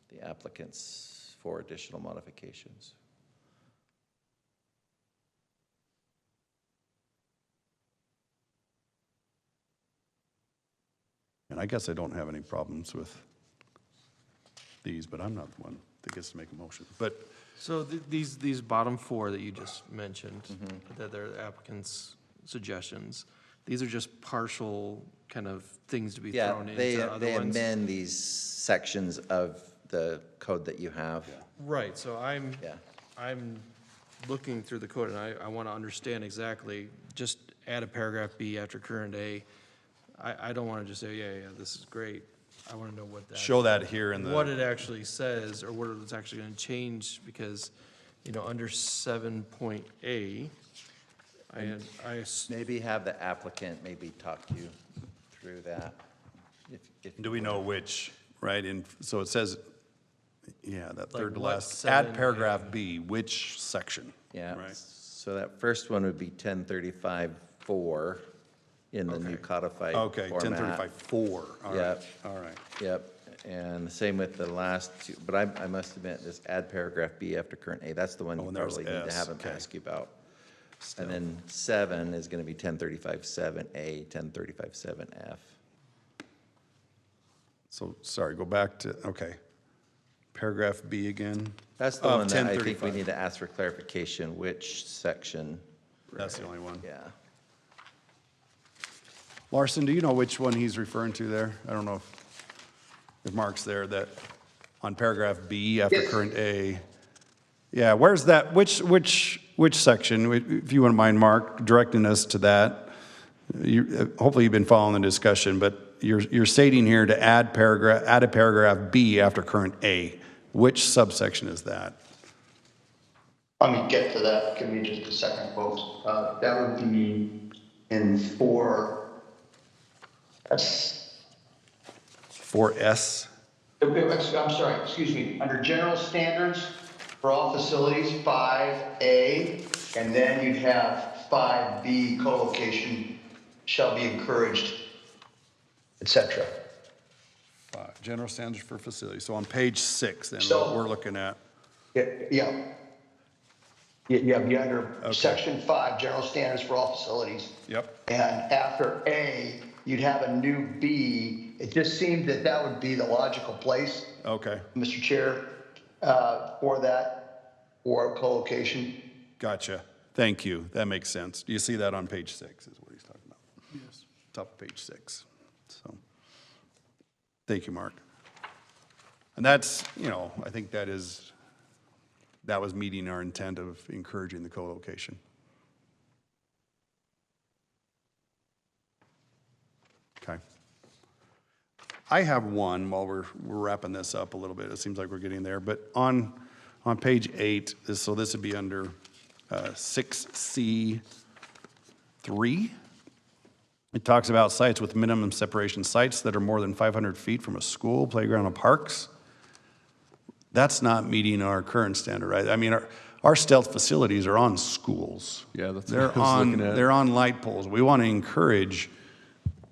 the applicants for additional modifications. And I guess I don't have any problems with these, but I'm not the one that gets to make a motion. But So these bottom 4 that you just mentioned, that they're the applicant's suggestions, these are just partial kind of things to be Yeah, thrown they into other ones? amend these sections of the code that you have. Right, so Yeah. I'm looking through the code, and I want to understand exactly, just add a paragraph B after current A. I don't want to just say, yeah, this is great. I want to know what that. Show that here in the. What it actually says, or what it's actually going to change, because, under 7.A, Maybe have the applicant maybe talk you through that. If Do we know which, right? And so it says, yeah, that third to what last, add 7A? paragraph B, which section? Yeah, Right. so that first one would be 1035-4 in the new codified Okay, format. 1035-4, all right, Yep. all right. Yep, and the same with the last 2, but I must admit, this add paragraph B after current A, that's the one you and there's probably need to S, have him okay. ask you about. And then 7 is gonna be 1035-7A, 1035-7F. So, sorry, go back to, okay. Paragraph B again. That's the Of one that I think we 1035. need to ask for clarification, which section. That's the only one. Yeah. Larson, do you know which one he's referring to there? I don't know if Mark's there, that on paragraph B after Yes. current A. Yeah, where's that, which section? If you wouldn't mind, Mark, directing us to that. Hopefully you've been following the discussion, but you're stating here to add a paragraph B after current A. Which subsection is that? Let me get to that. Give me just a second, folks. That would be in 4S. 4S? I'm sorry, excuse me. Under general standards for all facilities, 5A, and then you'd have 5B, co-location shall be encouraged, et cetera. General standards for facilities. So on page 6, then, So- what we're looking at. Yeah. Be under section 5, general standards for all facilities. Yep. And after A, you'd have a new B. It just seemed that that would be the logical place, Okay, Mr. Chair, for that, or co-location. gotcha. Thank you. That makes sense. Do you see that on page 6 is what he's talking about? Yes. Top of page 6. So, thank you, Mark. And that's, I think that was meeting our intent of encouraging the co-location. Okay. I have one while we're wrapping this up a little bit. It seems like we're getting there, but on page 8, this would be under 6C3. It talks about sites with minimum separation, sites that are more than 500 feet from a school, playground, and parks. That's not meeting our current standard, right? I mean, our stealth facilities are on schools. Yeah, that's what They're I was on, looking at. they're on light poles. We want to encourage,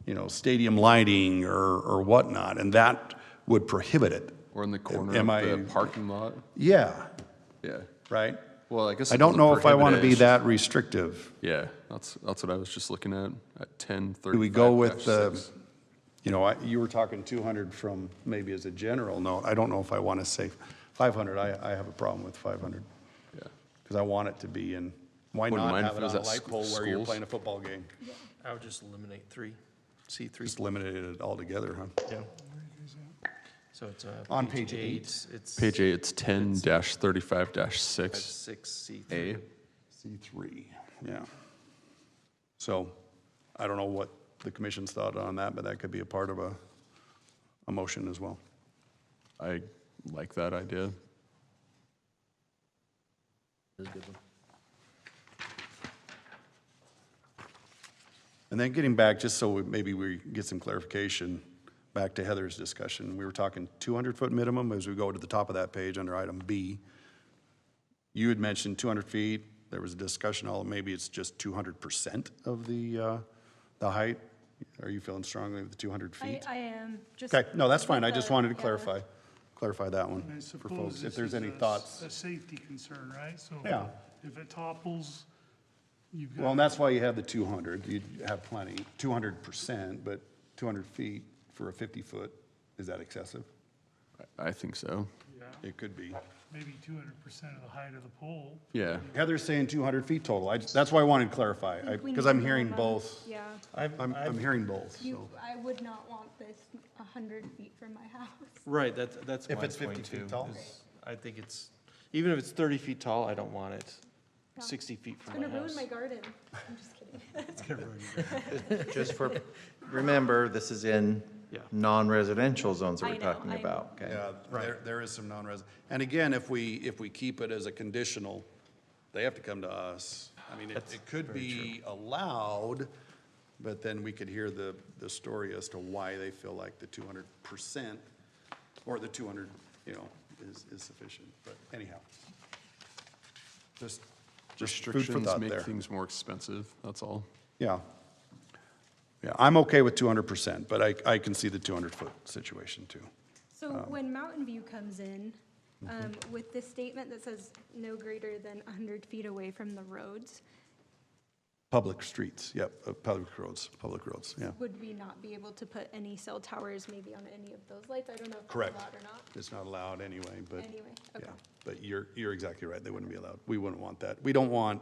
you know, stadium lighting or whatnot, and that would prohibit it. Or in the corner Am of the I- parking lot. Yeah, Yeah. right? Well, I guess I it don't doesn't know if I want to prohibit it, be it's that just- restrictive. Yeah, that's what I was just looking at 1035. Do we go with the, you know, you were talking 200 from maybe as a general note. I don't know if I want to say 500. I have a problem with 500. Yeah. Because I want it to be in, why Wouldn't not mind have if it it was on a at light pole where you're schools. playing a football game? I would just eliminate C3. Just eliminate it altogether, huh? Yeah. So it's On page 8. It's Page 8, it's 10-35-6. 6C3. C3, yeah. So I don't know what the commission's thought on that, but that could be a part of a motion as well. I like that idea. That's a good one. And then getting back, just so maybe we get some clarification, back to Heather's discussion, we were talking 200-foot minimum as we go to the top of that page under item B. You had mentioned 200 feet. There was a discussion, maybe it's just 200% of the height. Are you feeling strongly with the 200 feet? I am, just. Okay, no, that's fine. I with just the- wanted to yeah. clarify that one I for suppose folks, if this there's is any a thoughts. A safety concern, right? So Yeah. if it topples, you've got. Well, and that's why you have the 200. You have plenty, 200%, but 200 feet for a 50-foot, is that excessive? I think so. Yeah, It could be. maybe 200% of the height of the pole. Yeah. Heather's saying 200 feet total. That's why I wanted to clarify, I think we because need I'm a hearing minimum. both. Yeah. I'm hearing both, You, so. I would not want this 100 feet from my house. Right, that's If my it's 50 point feet too, tall? is I think it's, even if it's 30 feet tall, I don't want it Yeah. 60 feet It's from gonna my ruin house. my garden. I'm just kidding. Just for, remember, this is in Yeah. non-residential zones that I we're know, talking I know. about, okay? Yeah, there is some non-resident. And again, if we keep it as a conditional, they have to come to us. I mean, it could be allowed, but then we could hear the story as to why they feel like the 200% or the 200, you know, is sufficient. But anyhow, just food for Restrictions thought make there. things more expensive, that's all. Yeah. Yeah, I'm okay with 200%, but I can see the 200-foot situation too. So when Mountain View comes in, with this statement that says no greater than 100 feet away from the roads, Public streets, yep, public roads, yeah. would we not be able to put any cell towers maybe on any of those lights? I don't know if that's Correct. allowed or not. It's not allowed anyway, but. Anyway, okay. Yeah, but you're exactly right, they wouldn't be allowed. We wouldn't want that. We don't want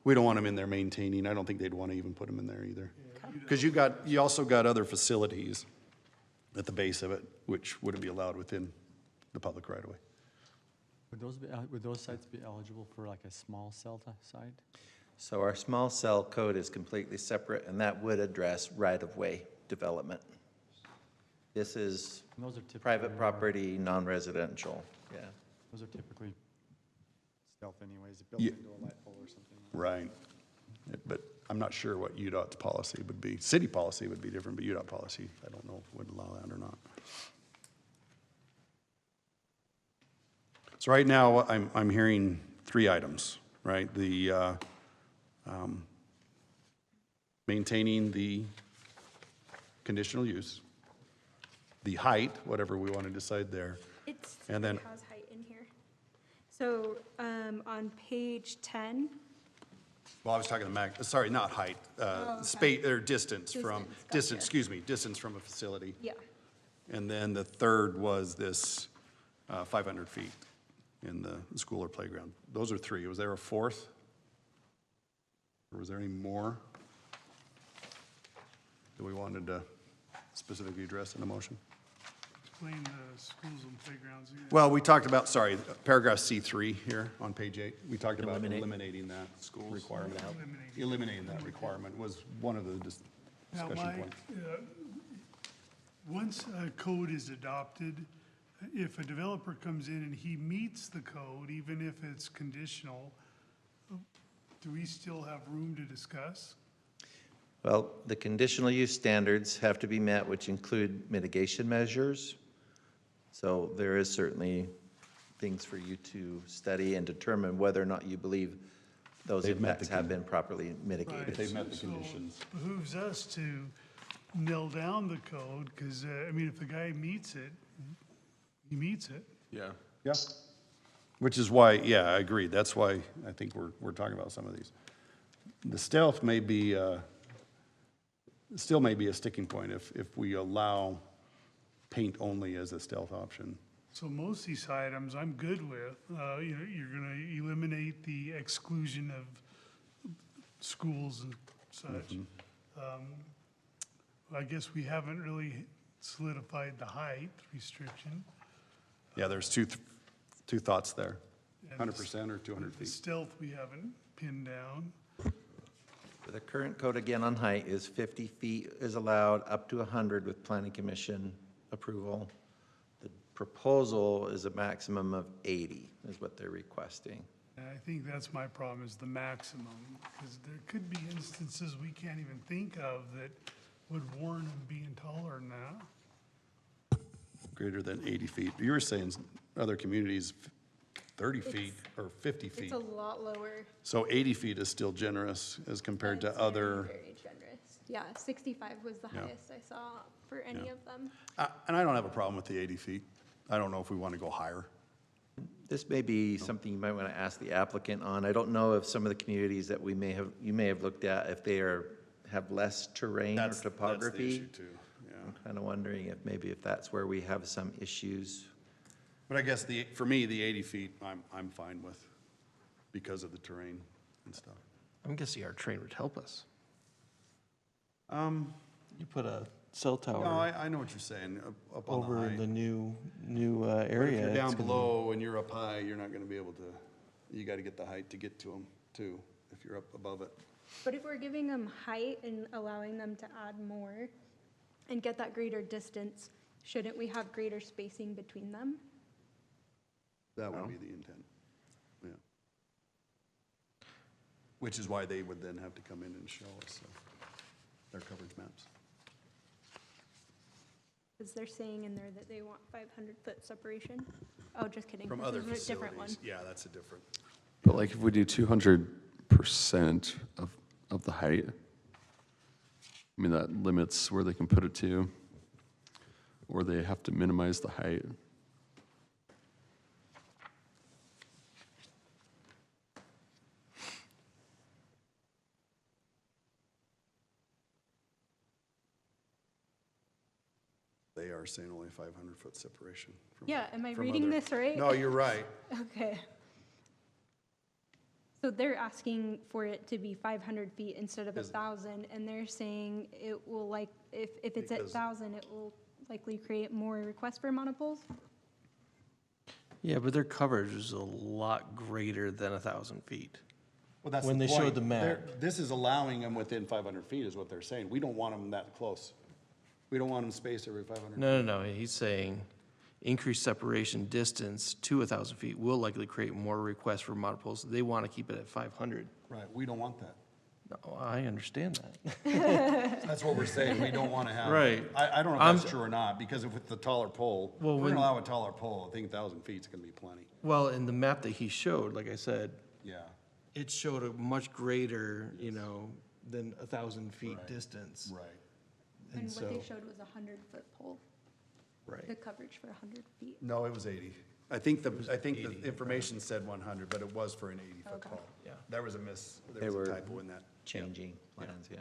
them in there maintaining, I don't think they'd want to even put them in there either. Because you also got other facilities at the base of it, which wouldn't be allowed within the public right of way. Would those sites be eligible for like a small cell site? So our small cell code is completely separate, and that would address right-of-way development. This is And those are typically. private property, non-residential, yeah. Those are typically stealth anyways, built Yeah. into a light pole or something. Right. But I'm not sure what UDOT's policy would be. City policy would be different, but UDOT policy, I don't know if would allow that or not. So right now, I'm hearing 3 items, right? The maintaining the conditional use, the height, whatever we want to decide there. It's, And then- it has height in here. So, on page 10, Well, I was talking sorry, not height, okay. space, or distance from, Distance, gotcha. distance from a facility. yeah. And then the third was this 500 feet in the school or playground. Those are 3. Was there a 4th? Or was there any more that we wanted to specifically address in the motion? Explain the schools and playgrounds again. Well, we talked about, sorry, paragraph C3 here on page 8. We talked about Eliminate. eliminating that requirement. Eliminate. Eliminating that requirement was one of the Now, discussion points. Once a code is adopted, if a developer comes in and he meets the code, even if it's conditional, do we still have room to discuss? Well, the conditional use standards have to be met, which include mitigation measures. So there is certainly things for you to study and determine whether or not you believe those They've met the impacts have been properly mitigated. Right, they've met the so conditions. Behooves us to nail down the code, because, I mean, if the guy meets it, he meets it. Yeah. Yeah. Which is why, yeah, I agree. That's why I think we're talking about some of these. The stealth may be, still may be a sticking point if we allow paint only as a stealth option. So most of these items I'm good with. You know, you're gonna eliminate the exclusion of schools and such. I guess we haven't really solidified the height restriction. Yeah, there's two thoughts there, 100% or 200 The feet. stealth we haven't pinned down. The current code again on height is 50 feet is allowed, up to 100 with planning commission approval. The proposal is a maximum of 80 is what they're requesting. And I think that's my problem, is the maximum, because there could be instances we can't even think of that would warrant them being taller than that. Greater than 80 feet. You were saying other communities, 30 feet or 50 feet. It's a lot lower. So 80 feet is still generous as compared to That's other. Very generous. Yeah, 65 was the Yeah. highest I saw for any Yeah. of them. And I don't have a problem with the 80 feet. I don't know if we want to go higher. This may be something you might want to ask the applicant on. I don't know if some of the communities that you may have looked at, if they have less terrain or topography. That's the issue too, yeah. I'm kind of wondering if that's where we have some issues. But I guess for me, the 80 feet, I'm fine with because of the terrain and stuff. I'm guessing our terrain would help us. You put a cell tower. No, I know what you're saying, up on the Over in high. the new But area. if you're it's down gonna- below and you're up high, you're not going to be able to, you got to get the height to get to them too, if you're up above it. But if we're giving them height and allowing them to add more and get that greater distance, shouldn't we have greater spacing between them? That would be the intent, yeah. Which is why they would then have to come in and show us their coverage maps. Because they're saying in there that they want 500-foot separation. Oh, just kidding. From This other is a different one. facilities, yeah, that's a different. But like if we do 200% of the height, I mean, that limits where they can put it to, or they have to minimize the height. They are saying only 500-foot separation. from- Yeah, am I from reading other- this right? No, you're right. Okay. So they're asking for it to be 500 feet instead of 1,000, and they're saying it will if it's at Because- 1,000, it will likely create more requests for monopoles? Yeah, but their coverage is a lot greater than 1,000 feet. Well, that's When the they showed point. the map. This is allowing them within 500 feet is what they're saying. We don't want them that close. We don't want them spaced every 500. No, he's saying increased separation distance to 1,000 feet will likely create more requests for monopoles. They want to keep it at 500. Right, we don't want that. No, I understand that. That's what we're saying, we don't want to have. Right. I don't know if that's true or not, because if it's the taller pole, if Well, we're when- going to allow a taller pole, I think 1,000 feet is going to be plenty. Well, in the map that he showed, like I said, Yeah. it showed a much greater, than 1,000 feet distance. Right. And what they so- showed was a 100-foot pole, the Right. coverage for 100 feet. No, it was 80. I think the information said 100, but it was for an 80-foot Okay. pole. Yeah. There was They a were typo in that. changing plans, yeah.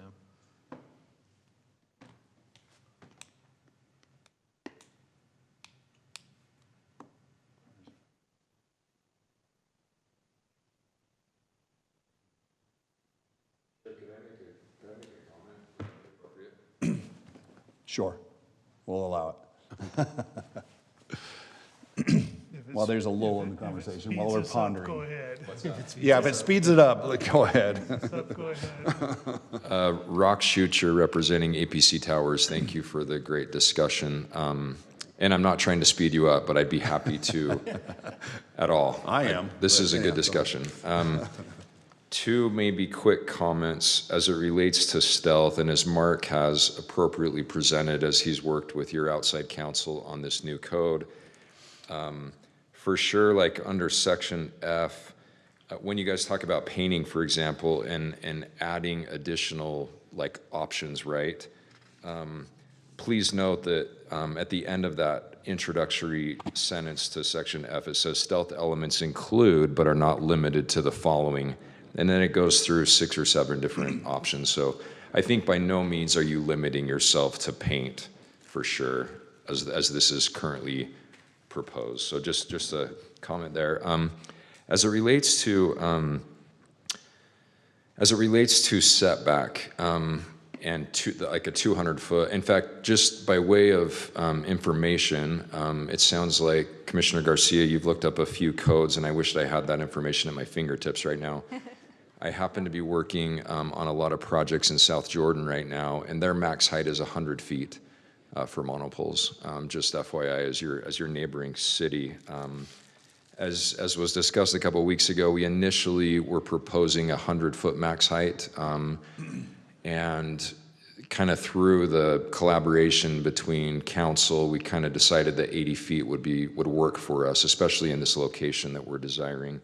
Sure, we'll allow it. While there's a lull in the conversation, while we're pondering. Go ahead. Yeah, if it speeds it up, go ahead. Go ahead. Rock Schucher, representing APC Towers, thank you for the great discussion. And I'm not trying to speed you up, but I'd be happy to at all. I am. This is a Yeah, good go discussion. Two maybe quick comments as it relates to stealth, and as Mark has appropriately presented as he's worked with your outside counsel on this new code. for sure, like under section F, when you guys talk about painting, for example, and adding additional like options, right? Please note that at the end of that introductory sentence to section F, it says stealth elements include but are not limited to the following. And then it goes through 6 or 7 different options. So I think by no means are you limiting yourself to paint for sure, as this is currently proposed. So just a comment there. As it relates to setback, and like a 200-foot. In fact, just by way of information, it sounds like, Commissioner Garcia, you've looked up a few codes, and I wish I had that information at my fingertips right now. I happen to be working on a lot of projects in South Jordan right now, and their max height is 100 feet for monopoles. Just FYI, as your neighboring city. As was discussed a couple of weeks ago, we initially were proposing a 100-foot max height. And kind of through the collaboration between council, we kind of decided that 80 feet would work for us, especially in this location that we're desiring.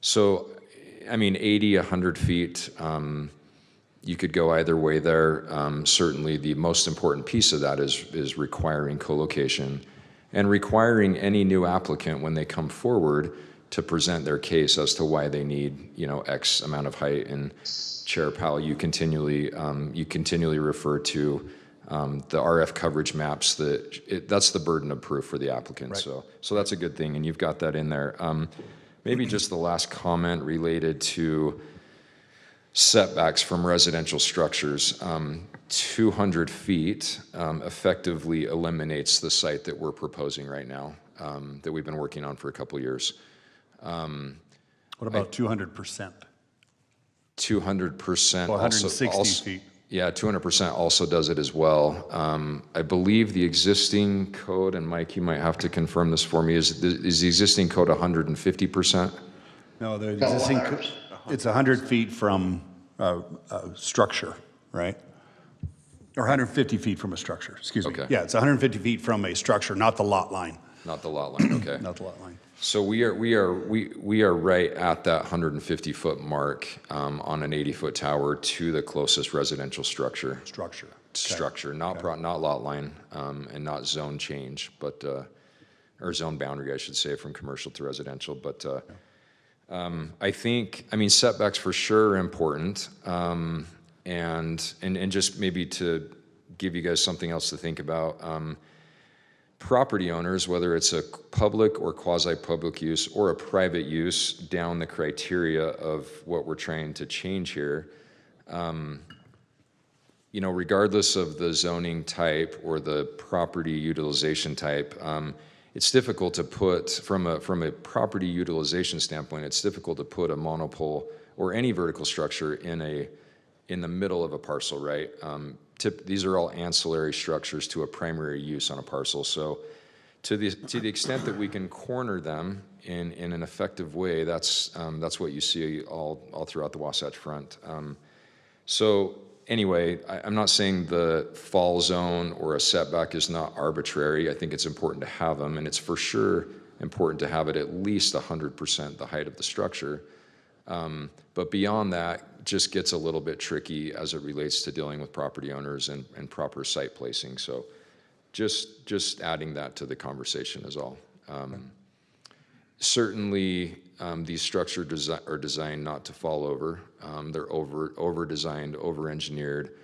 So, I mean, 80, 100 feet, you could go either way there. Certainly the most important piece of that is requiring co-location and requiring any new applicant when they come forward to present their case as to why they need, X amount of height. And Chair Powell, you continually refer to the RF coverage maps. That's the burden of proof for the applicant. Right. So that's a good thing, and you've got that in there. Maybe just the last comment related to setbacks from residential structures. 200 feet effectively eliminates the site that we're proposing right now, that we've been working on for a couple of years. What about 200%? 200% Well, 160 feet. Yeah, 200% also does it as well. I believe the existing code, and Mike, you might have to confirm this for me, is the existing code 150%? No, the existing, it's 100 feet from a structure, right? Or 150 feet from a structure, excuse me. Okay. Yeah, it's 150 feet from a structure, not the lot line. Not the lot line, okay. Not the lot line. So we are right at that 150-foot mark on an 80-foot tower to the closest residential structure. Structure, not lot line, and not zone change, but or zone boundary, I should say, from commercial to residential. But I mean, setbacks for sure are important, and just maybe to give you guys something else to think about. Property owners, whether it's a public or quasi-public use or a private use, down the criteria of what we're trying to change here, regardless of the zoning type or the property utilization type, it's difficult to put, from a property utilization standpoint, it's difficult to put a monopole or any vertical structure in the middle of a parcel, right? These are all ancillary structures to a primary use on a parcel. So to the extent that we can corner them in an effective way, that's what you see all throughout the Wasatch Front. So anyway, I'm not saying the fall zone or a setback is not arbitrary. I think it's important to have them, and it's for sure important to have it at least 100% the height of the structure. But beyond that, just gets a little bit tricky as it relates to dealing with property owners and proper site placing. So just adding that to the conversation is all. Certainly, these structures are designed not to fall over. They're over-designed, over-engineered.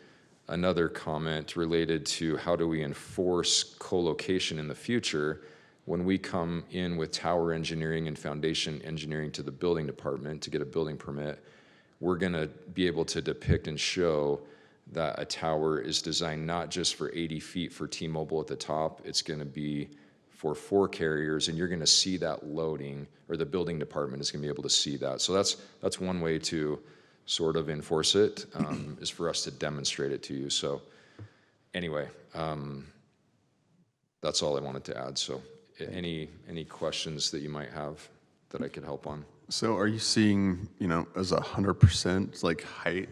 Another comment related to how do we enforce co-location in the future. When we come in with tower engineering and foundation engineering to the building department to get a building permit, we're going to be able to depict and show that a tower is designed not just for 80 feet for T-Mobile at the top, it's going to be for 4 carriers, and you're going to see that loading, or the building department is going to be able to see that. So that's one way to sort of enforce it, is for us to demonstrate it to you. So anyway, that's all I wanted to add. So any questions that you might have that I could help on? So are you seeing, as 100% like height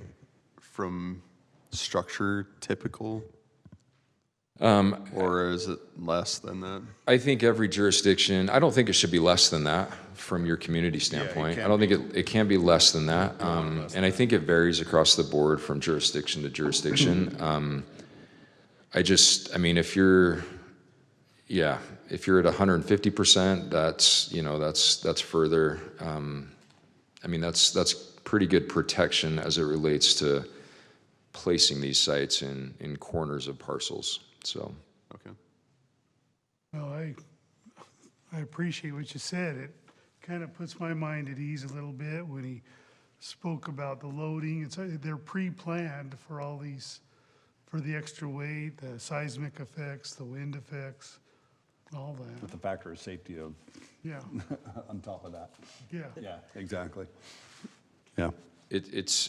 from structure typical? Or is it less than that? I think every jurisdiction, I don't think it should be less than that from your community standpoint. I don't think it can be less than that. And I think it varies across the board from jurisdiction to jurisdiction. I mean, if you're at 150%, that's further, I mean, that's pretty good protection as it relates to placing these sites in corners of parcels, so. Okay. Well, I appreciate what you said. It kind of puts my mind at ease a little bit when he spoke about the loading. They're pre-planned for all these, for the extra weight, the seismic effects, the wind effects, all that. With the factor of safety of, Yeah. on top of that. Yeah. Yeah, exactly. Yeah.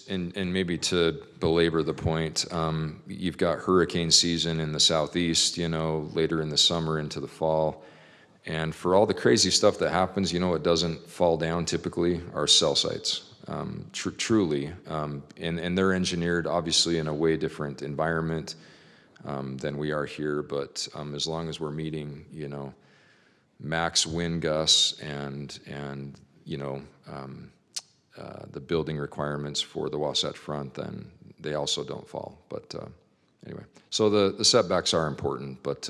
And maybe to belabor the point, you've got hurricane season in the southeast, later in the summer into the fall. And for all the crazy stuff that happens, it doesn't fall down typically are cell sites, truly. And they're engineered obviously in a way different environment than we are here. But as long as we're meeting, max wind gusts and the building requirements for the Wasatch Front, then they also don't fall. But anyway, so the setbacks are important, but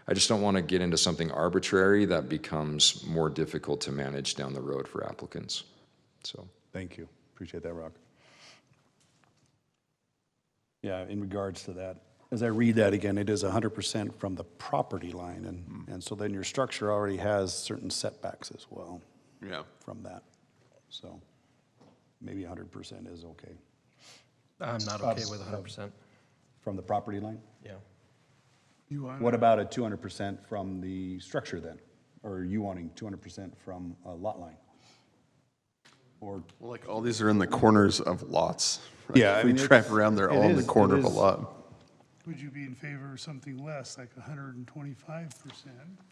I just don't want to get into something arbitrary that becomes more difficult to manage down the road for applicants. So Thank you. Appreciate that, Rock. Yeah, in regards to that, as I read that again, it is 100% from the property line, and so then your structure already has certain setbacks as well. Yeah. From that, so maybe 100% is okay. I'm not okay with 100%. From the property line? Yeah. What about a 200% from the structure then? Or are you wanting 200% from a lot line? Or Well, like all these are in the corners of lots. Right? Yeah, If we drive around, they're all in the corner of a lot. Would you be in favor of something less, like 125%?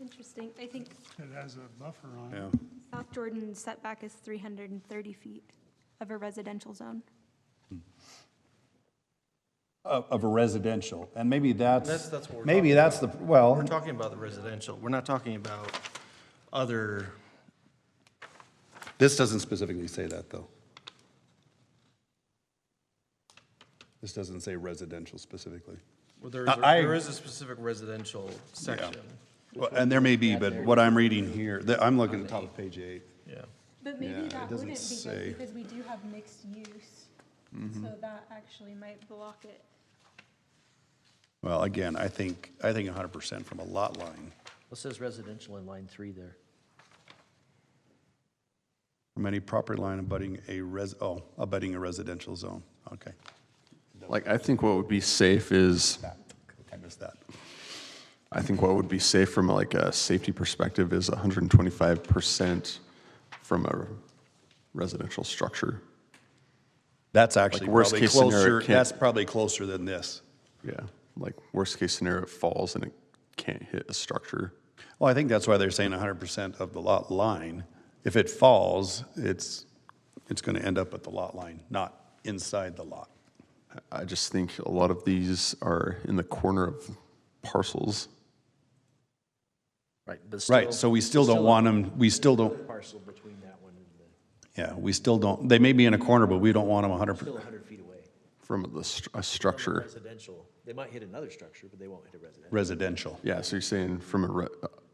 Interesting. I think That has a buffer on it. Yeah. South Jordan setback is 330 feet of a residential zone. Of a residential, and maybe that's That's what we're maybe talking that's about. the, well, We're talking about the residential. We're not talking about other, this doesn't specifically say that, though. This doesn't say residential specifically. well, there I- is a specific residential section. Well, and there may be, but what I'm reading here, I'm looking at the top of page 8. Yeah. But maybe Yeah, it that doesn't wouldn't say. because we do have mixed use. So that actually might block it. Well, again, I think 100% from a lot line. It says residential in line 3 there. From any property line abutting a residential zone, okay. Like, I think what would be safe is, I missed that. I think what would be safe from like a safety perspective is 125% from a residential structure. That's actually Like worst probably case scenario, closer, it can't- that's probably closer than this. Yeah, like worst case scenario, it falls and it can't hit a structure. Well, I think that's why they're saying 100% of the lot line. If it falls, it's going to end up at the lot line, not inside the lot. I just think a lot of these are in the corner of parcels. Right, but Right, so we still don't want them, we still don't, Parcel between that one and the, yeah, we still don't, they may be in a corner, but we don't want them 100%. still 100 feet away. From a structure. Residential, they might hit another structure, but they won't hit a residential. Residential. Yeah, so you're saying from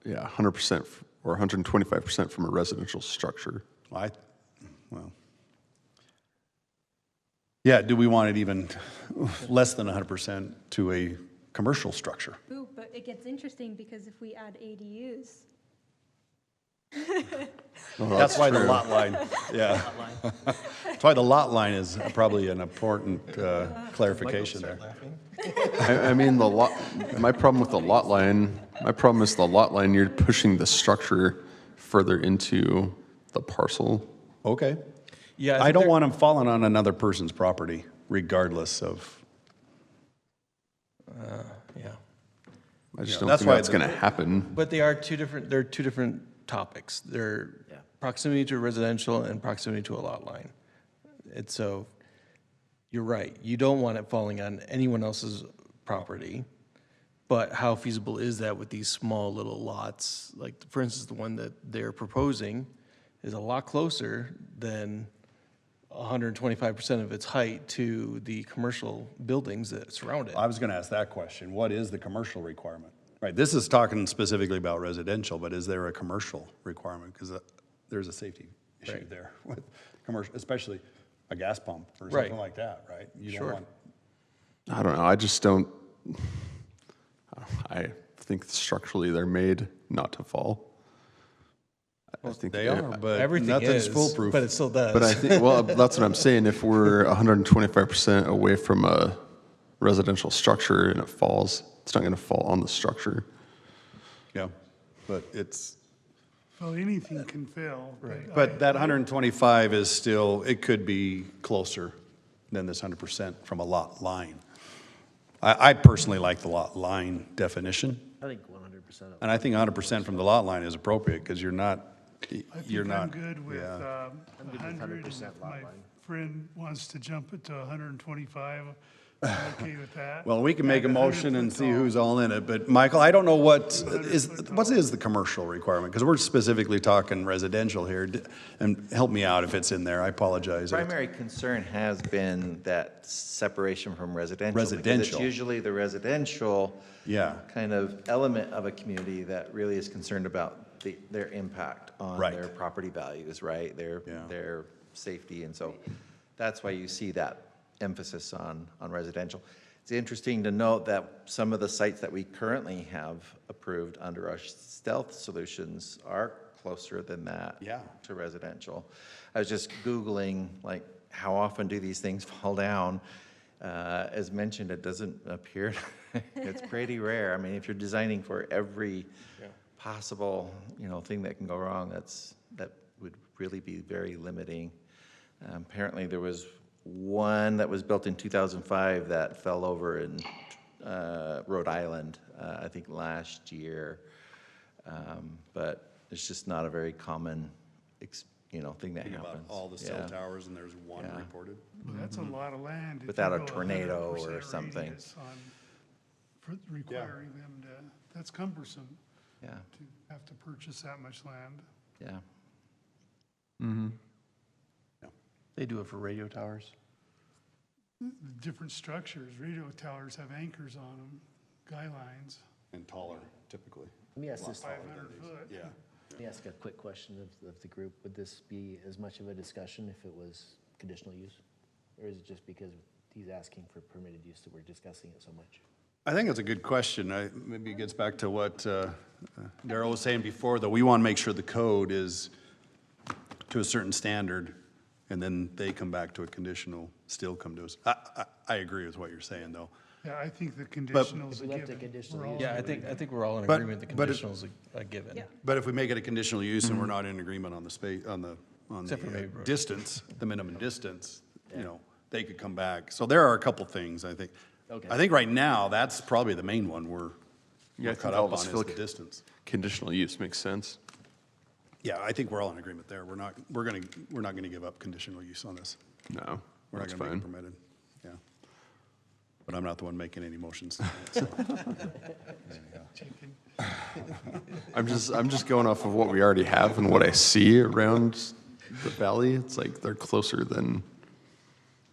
100% or 125% from a residential structure. Well, yeah, do we want it even less than 100% to a commercial structure? Ooh, but it gets interesting because if we add ADUs. That's why the lot line, yeah. That's why the lot line is probably an important clarification there. I mean, my problem with the lot line, you're pushing the structure further into the parcel. Okay. Yeah, I don't want them falling on another person's property regardless of. Yeah. I just Yeah, don't that's think why that's the- going to happen. But they're two different topics. They're proximity to residential and proximity to a lot line. It's so, you're right. You don't want it falling on anyone else's property. But how feasible is that with these small little lots? Like, for instance, the one that they're proposing is a lot closer than 125% of its height to the commercial buildings that surround it. I was going to ask that question. What is the commercial requirement? Right, this is talking specifically about residential, but is there a commercial requirement? Because there's a safety issue Right. there with commercial, especially a gas pump or Right. something like that, right? You don't Sure. want, I don't know, I just don't, I think structurally they're made not to fall. I think they are, but Everything nothing's is, foolproof. but it still does. But I think, well, that's what I'm saying. If we're 125% away from a residential structure and it falls, it's not going to fall on the structure. Yeah, but it's, Well, anything can fail. but that 125 is still, it could be closer than this 100% from a lot line. I personally like the lot line definition, I think 100% of and I think 100% from the lot line is appropriate, because you're not, you're I'm not. good with yeah. 100. And if my friend wants to jump it to 125, I'm okay with that. Well, we can make a And 100 motion and foot see tall. what's all in it, but Michael, I don't know what is the commercial requirement? Because we're specifically talking residential here, and help me out if it's in there, I apologize. Primary concern has been that separation from residential. Because Residential. it's usually the residential Yeah. kind of element of a community that really is concerned about their impact on Right. their property values, right? Their safety, and so that's why you see that emphasis on residential. It's interesting to note that some of the sites that we currently have approved under our stealth solutions are closer than that to residential. I was just Googling, like, how often do these things fall down? As mentioned, it doesn't appear, it's pretty rare. I mean, if you're designing for every possible, thing that can go wrong, that would really be very limiting. Apparently, there was one that was built in 2005 that fell over in Rhode Island, I think last year. But it's just not a very common, thing that Think about happens. all the cell towers, and there's one reported. Well, that's a lot of land. if you Without a go tornado 100% or something. radius on requiring them to, that's cumbersome. Yeah. To have to purchase that much land. Yeah. Mm-hmm. They do it for radio towers. Different structures, radio towers have anchors on them, guy lines. And taller, typically. Let me ask this. 500 foot. Yeah. Let me ask a quick question of the group. Would this be as much of a discussion if it was conditional use? Or is it just because he's asking for permitted use that we're discussing it so much? I think it's a good question. Maybe it gets back to what Darrell was saying before, though. We want to make sure the code is to a certain standard, and then they come back to a conditional, still come to us. I agree with what you're saying, though. Yeah, I think the conditionals If are we left it given. conditional We're all use, Yeah, I think we're all in But- agreement. The but it- conditional is a given. But if we make it a conditional use and we're not in agreement on the space, on the Except for maybe road. distance, the minimum distance, they could come back. So there are a couple things, I think. Okay. I think right now, that's probably the main one we're Yeah, I cut think all up of on us is feel the like distance. conditional use makes sense. Yeah, I think we're all in agreement there. We're not gonna give up conditional use on this. No, We're not that's gonna make it fine. permitted, yeah. But I'm not the one making any motions tonight, so. I'm just going off of what we already have and what I see around the valley. It's like they're closer than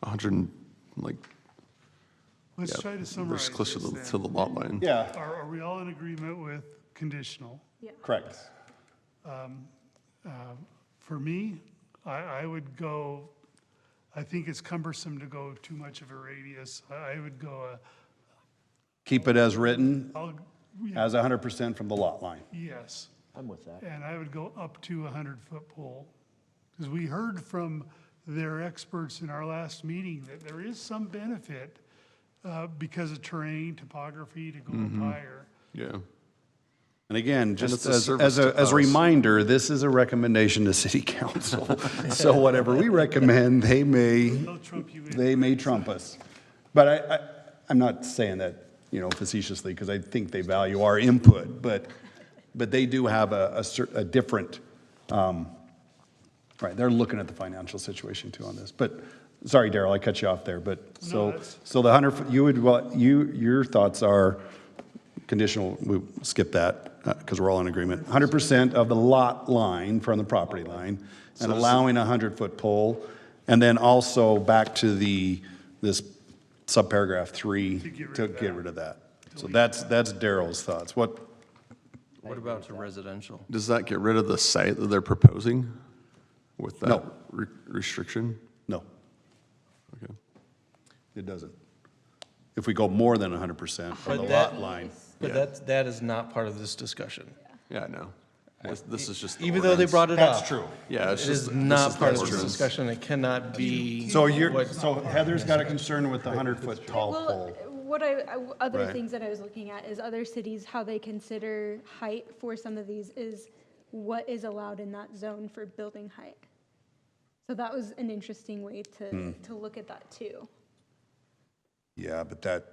100, like. Let's yeah, try to they're summarize closer this to then. the lot line. Yeah, Are we all in agreement with conditional? correct. For me, I would go, I think it's cumbersome to go too much of a radius. I would go, Keep it as written, yeah, as 100% from the lot line. yes. I'm with that. And I would go up to a 100-foot pole. Because we heard from their experts in our last meeting that there is some benefit because of terrain, topography, to go Mm-hmm. up higher. Yeah. And again, just it's a as service a to as a us. reminder, this is a recommendation to city council. So whatever we recommend, they may trump us. But I'm not saying that, facetiously, because I think they value our input, but they do have a different, right, they're looking at the financial situation too on this. But, sorry, Darrell, I cut you off there, but, so the 100, your thoughts are conditional, we skip that, because we're all in agreement. 100% of the lot line from the property line, and allowing a 100-foot pole, and then also back to this subparagraph 3 to get rid of that. So that's Darrell's thoughts. What about to residential? Does that get rid of the site that they're proposing with that No. restriction? No, Okay. it doesn't. If we go more than 100% from the But lot that- line. But that is not part of this discussion. Yeah, I know. This is just. the Even though they ordinance. brought it up. That's true. Yeah, it's It just. is this not is the part of this ordinance. discussion. It cannot be. So Heather's got a concern with the 100-foot tall Well, pole. what other Right. things that I was looking at is other cities, how they consider height for some of these is what is allowed in that zone for building height. So that was an interesting way to look at that too. Yeah, but that,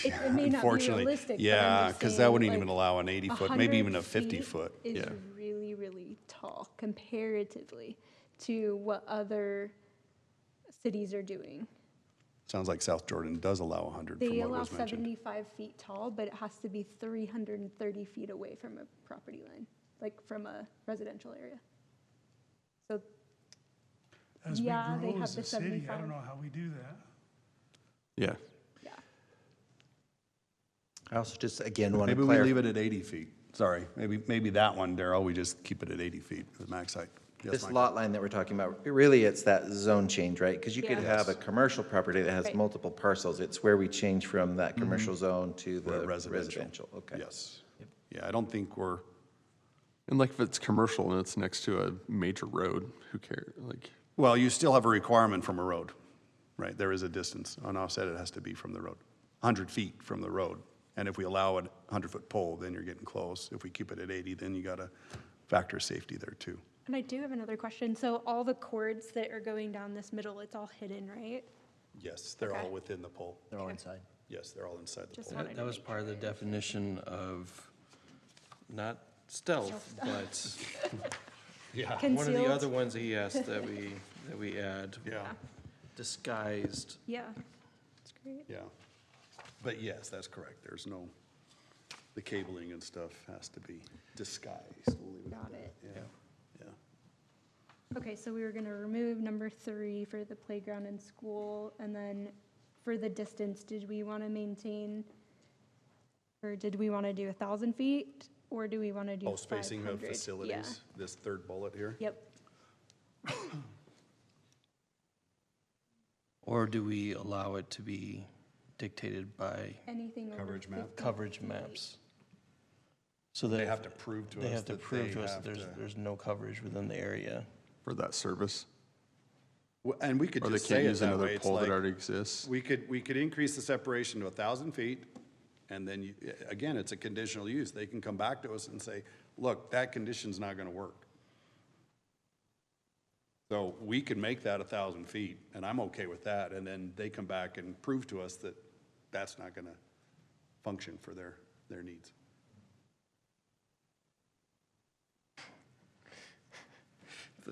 It may not be unfortunately, realistic, but I'm yeah, just because that saying, wouldn't even like, allow an 80-foot, maybe even a 100 feet 50-foot. is Yeah. really, really tall comparatively to what other cities are doing. Sounds like South Jordan does allow 100 from They what allow was mentioned. 75 feet tall, but it has to be 330 feet away from a property line, like from a residential area. So, As yeah, we they grow have as the a city, I 75. don't know how we do that. Yeah. Yeah. I also just, again, want to Maybe we clarify. leave it at 80 feet. Sorry, maybe that one, Darrell, we just keep it at 80 feet, the max height. Yes, This Michael? lot line that we're talking about, really, it's that zone change, right? Because you could Yeah. have a commercial property that has Right. multiple parcels. It's where we change from that commercial zone to Or the residential. residential. Okay. Yes. Yeah, I don't think we're, And like if it's commercial and it's next to a major road, who cares? Like, well, you still have a requirement from a road, right? There is a distance. On offset, it has to be from the road, 100 feet from the road. And if we allow a 100-foot pole, then you're getting close. If we keep it at 80, then you got to factor safety there too. And I do have another question. So all the cords that are going down this middle, it's all hidden, right? Yes, they're all within the pole. They're all inside. Yes, they're all inside the Just pole. wanted to That was make part of the sure. definition of, not stealth, but Yeah. one of the Concealed. other ones that he asked that we add. Yeah. Disguised. Yeah, that's great. Yeah. But yes, that's correct. There's no, the cabling and stuff has to be disguised. We'll leave Got at it. that. Yeah. Okay, so we were gonna remove number 3 for the playground and school, and then for the distance, did we wanna maintain, or did we wanna do 1,000 feet, or do we wanna do 500? Oh, spacing of facilities, this third bullet here? Yeah. Yep. Or do we allow it to be dictated by Anything over Coverage map. 50 coverage feet. maps? So that They have to prove to us They have to that prove they to us that have to- there's no coverage within the area. for that service. And we could Or they just can't say it use that another way. It's pole that like, already exists. we could increase the separation to 1,000 feet, and then, again, it's a conditional use. They can come back to us and say, look, that condition's not gonna work. So we can make that 1,000 feet, and I'm okay with that, and then they come back and prove to us that that's not gonna function for their needs.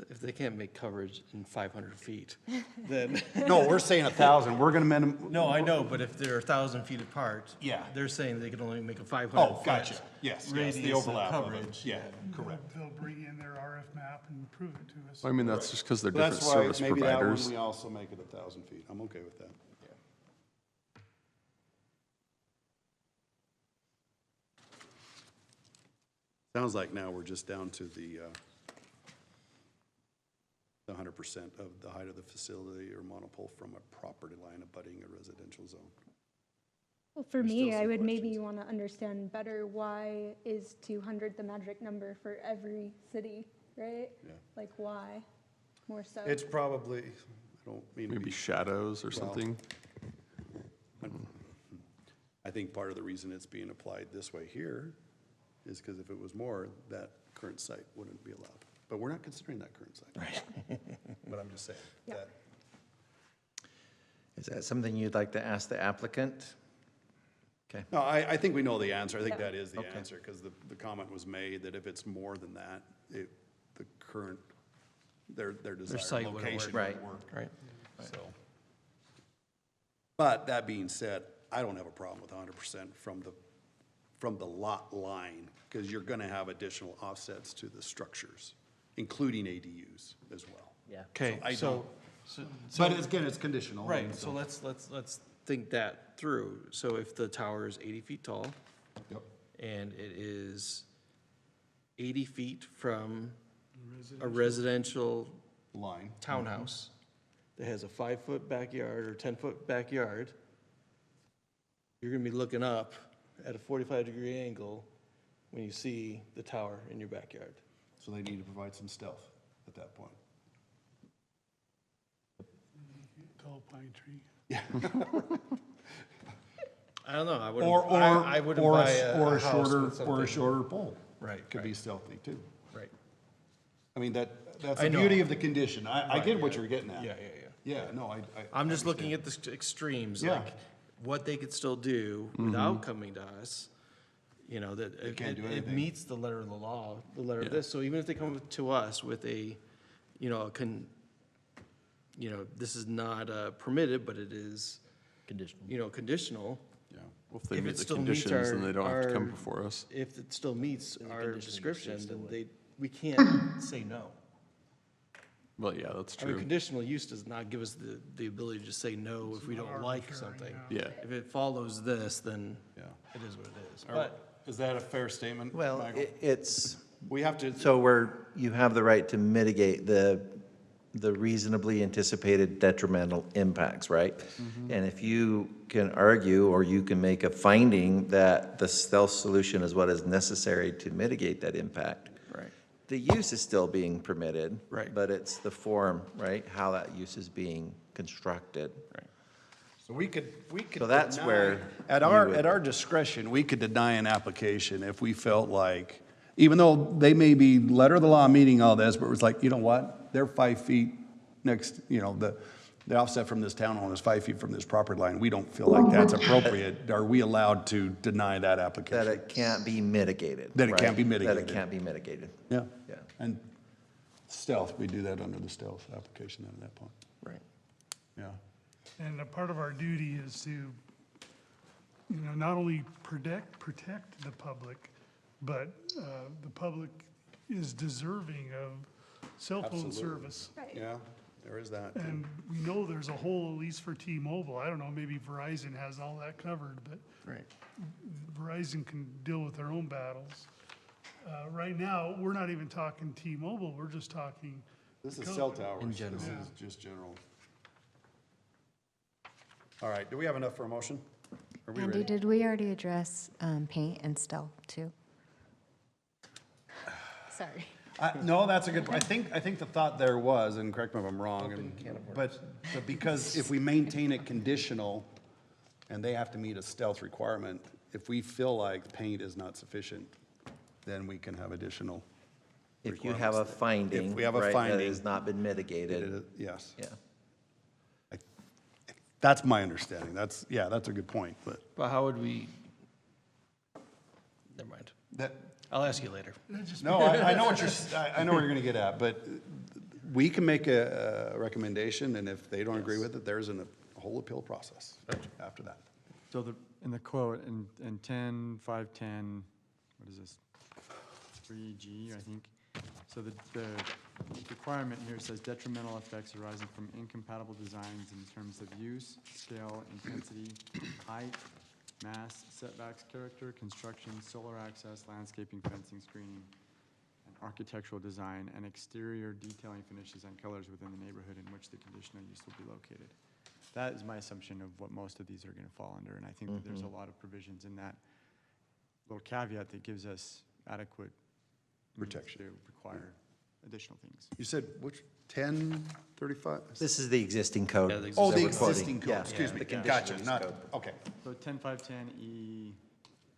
If they can't make coverage in 500 feet, then. No, we're saying 1,000, we're gonna No, I know, but if they're 1,000 feet apart. Yeah. They're saying they can only make a 500 Oh, foot gotcha. Yes, the radius of overlap of it. coverage. Yeah, correct. They'll bring in their RF map and prove it to us. I mean, that's just because they're different That's why service maybe that one, providers. we also make it 1,000 feet. I'm okay with that. Sounds like now we're just down to the 100% of the height of the facility or monopole from a property line abutting a residential zone. Well, for There's me, still I some would maybe wanna understand better why is 200 the magic number for every city, right? Yeah. Like, why, more so? It's probably, I don't mean to Maybe be, shadows or Well, something. I think part of the reason it's being applied this way here is because if it was more, that current site wouldn't be allowed. But we're not considering that current site. Right. But I'm just saying that. Is that something you'd like to ask the applicant? Okay. No, I think we know the answer. I think that is the Okay. answer, because the comment was made that if it's more than that, the current, their desired site wouldn't location work. wouldn't work. Right. So. But that being said, I don't have a problem with 100% from from the lot line, because you're gonna have additional offsets to the structures, including ADUs as well. Yeah. Okay, I so. don't- But again, it's conditional. Right, and so let's think that through. So if the tower is 80 feet tall. Yep. And it is 80 feet from a residential line townhouse that has a 5-foot backyard or 10-foot backyard, you're gonna be looking up at a 45-degree angle when you see the tower in your backyard. So they need to provide some stealth at that point. Tall pine tree. I don't know, I wouldn't Or buy a house shorter, with or a something- shorter pole. Right, Could be right. stealthy too. Right. I mean, that's I the know. beauty of the condition. I Right, get what yeah. you're getting at. Yeah. Yeah, no, I. I'm just looking at the extremes, Yeah. like what they could still do without coming to us. You know, that can't do it anything. meets the letter of the law, the letter of this. So even if they come to us with a, this is not permitted, but it is, Conditional. Conditional. Yeah. Well, if they If meet it the still meets conditions, then our- they don't have to come our- before us. If it still meets the our condition, you say description, still then would. we can't say no. Well, yeah, that's I mean, true. conditional use does not give us the ability to say no if we don't like something. Yeah. If it follows this, then Yeah. it is what it is. But is that a fair statement, Well, Michael? it's, We have to. so you have the right to mitigate the reasonably anticipated detrimental impacts, right? And if you can argue, or you can make a finding that the stealth solution is what is necessary to mitigate that impact, Right. the use is still being permitted. Right. But it's the form, right, how that use is being constructed. Right. So we could. So that's deny- where At you our, would- at our discretion, we could deny an application if we felt like, even though they may be letter of the law meeting all this, but it was like, you know what? They're 5 feet next, the offset from this townhome is 5 feet from this property line. We don't feel like that's appropriate. Are we allowed to deny that That application? it can't be mitigated. That it can't right? be That mitigated. it can't be mitigated. Yeah. Yeah. And stealth, we do that under the stealth application at that point. Right. Yeah. And a part of our duty is to, not only protect the public, but the public is deserving of cell phone Absolutely. service. Yeah, there is that. too. And we know there's a hole, at least for T-Mobile. I don't know, maybe Verizon has all that covered, but Right. Verizon can deal with their own battles. Right now, we're not even talking T-Mobile, we're just talking. This is co- cell towers. In general. This is just general. All right, do we have enough for a motion? Are we Andy, ready? did we already address paint and stealth too? Sorry. No, that's a good, I think the thought there was, and correct me if I'm wrong, but because if we maintain it conditional and they have to meet a stealth requirement, if we feel like paint is not sufficient, then we can have additional If you have a requirements. finding, If we have a right, that finding. has not been mitigated, Yes. yeah. That's my understanding. That's a good point, but But how would we, never mind. that, I'll ask you later. no, I know what I know where you're gonna get at, but we can make a recommendation, and if they don't agree with it, there's a whole appeal process after that. So in the quote, in 10.5.10, what is this? 3G, I think. So the requirement here says detrimental effects arising from incompatible designs in terms of use, scale, intensity, height, mass, setbacks, character, construction, solar access, landscaping, fencing, screening, and architectural design, and exterior detailing, finishes, and colors within the neighborhood in which the conditional use will be located. That is my assumption of what most of these are gonna fall under, and I think that there's a lot of provisions in that little caveat that gives us adequate means Protection. to require additional things. You said which, 1035? This is the existing code. Yeah, the Oh, that the we're quoting. existing code, Yeah, excuse me. the conditional Gotcha, use not, code. okay, So 10.5.10E,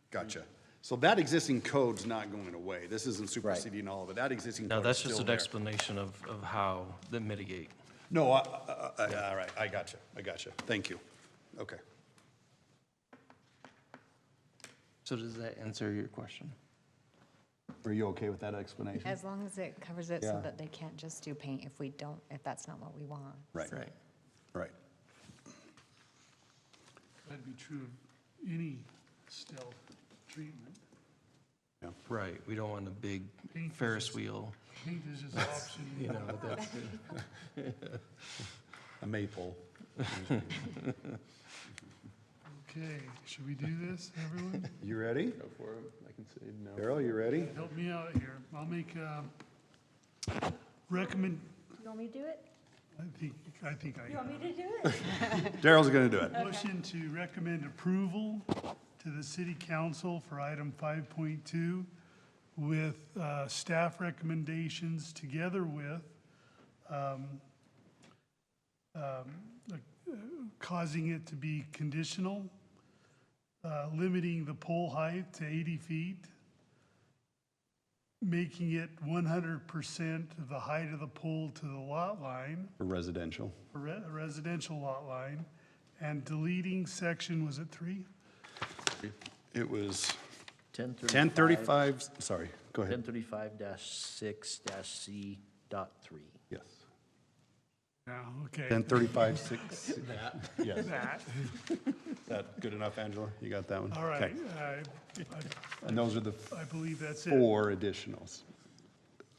gotcha. So that existing code's not going away. This isn't superseding all of it. That existing No, code is that's just still an there. explanation of how they mitigate. No, all right, I gotcha. Thank you. Okay. So does that answer your question? Are you okay with that explanation? As long as it covers it Yeah. so that they can't just do paint if that's not what we want. Right, Right. right. That'd be true of any stealth treatment. Right, we don't want a big Paint is Ferris just- wheel. Paint is just option. You know, but that's, A maple. Okay, should we do this, everyone? You ready? Go for it. I can say no. Daryl, you ready? Help me out here. I'll make recommend, You want me to do it? I think I. You want me to do it? Daryl's going to do it. Motion to recommend approval to the city council for item 5.2 with staff recommendations together with causing it to be conditional, limiting the pole height to 80 feet, making it 100% of the height of the pole to the lot line, For residential. a residential lot line, and deleting section, was it 3? It was 1035. 1035, sorry, go ahead. 1035-6-C.3. Yes. Yeah, okay. 1035-6. Yes. That. Is that good enough, Angela? You got that one? All right. Okay. And those are the I believe that's it. 4 additionals.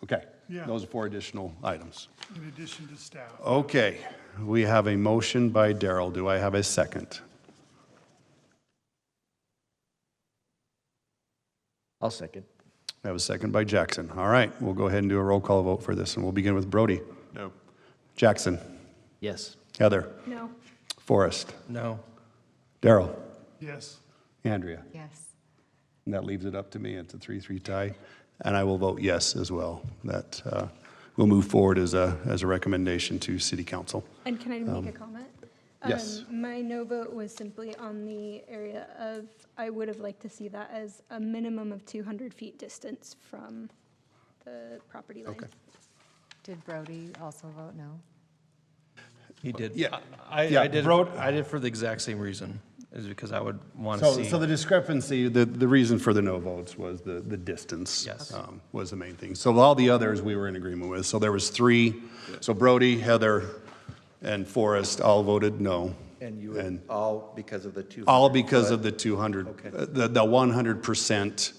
Okay. Yeah. Those are 4 additional items. In addition to staff. Okay, we have a motion by Daryl. Do I have a second? I'll second. I have a second by Jackson. All right, we'll go ahead and do a roll call vote for this, and we'll begin with Brody. No. Jackson. Yes. Heather. No. Forrest. no. Daryl. Yes. Andrea. Yes. And that leaves it up to me. It's a 3-3 tie. And I will vote yes as well. That will move forward as a recommendation to City Council. And can I make a comment? Yes. My no vote was simply on the area of, I would have liked to see that as a minimum of 200 feet distance from the property line. Okay. Did Brody also vote no? He did. Yeah. I Yeah, did, Brod- I did for the exact same reason, is because I would want to see. So the discrepancy, the reason for the no votes was the distance. Yes. Was the main thing. So all the others we were in agreement with. So there was 3. So Brody, Heather, and Forrest all voted no. And you would, all because of the 200? All because of the 200, Okay. the 100%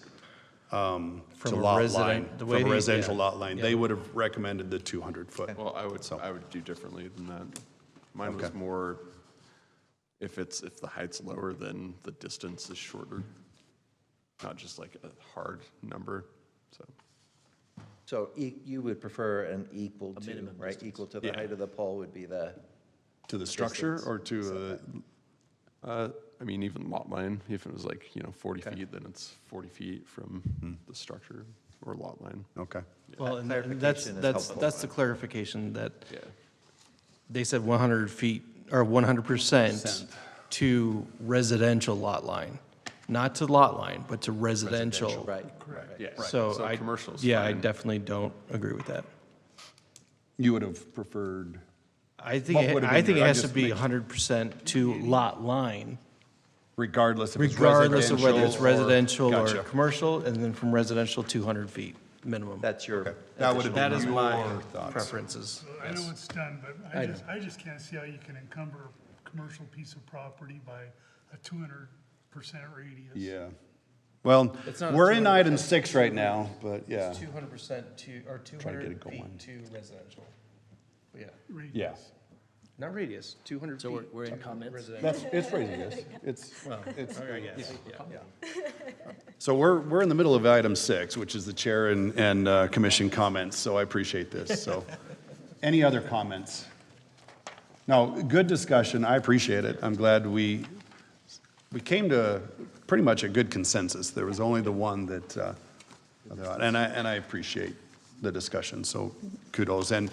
From to a lot resident- line, the from way a he- residential yeah, lot line. yeah. They would have recommended the 200-foot. Well, I would do differently than that. Mine was Okay. more, if the height's lower, then the distance is shorter. Not just like a hard number, so. So you would prefer an equal to, minimum right? distance. Equal to the Yeah. height of the pole would be the, To the structure Distance. or to, I mean, even lot line, if it was like, 40 feet, then it's 40 feet from the structure or lot line. okay. Well, and clarification that's, is that's, helpful. that's the clarification that Yeah. they said 100 feet, or 100% to residential lot line. Not to lot line, but to residential. right? Yeah. So I, commercial's yeah, I fine. definitely don't agree with that. You would have preferred, I think, What would have been I think it your- has to just be make- 100% to lot line, regardless if it's regardless of whether it's residential residential or Gotcha. commercial, and then from residential, 200 feet minimum. That's your. That would have That been is your my thoughts. preferences. I know it's done, but I I just can't see how you can encumber a commercial piece of property by a 200% radius. Yeah. Well, It's not a we're in 200%. item 6 right now, but yeah. 200% to, or Trying to get 200 it going. feet to residential. Yeah, Radius. Yeah. not radius, 200 So feet. we're in to comments? residential. It's radius. It's, it's, I guess, yeah. so we're in the middle of item 6, which is the chair and commission comments, so I appreciate this, so. Any other comments? No, good discussion, I appreciate it. I'm glad we came to pretty much a good consensus. There was only the one that, and I appreciate the discussion, so kudos. And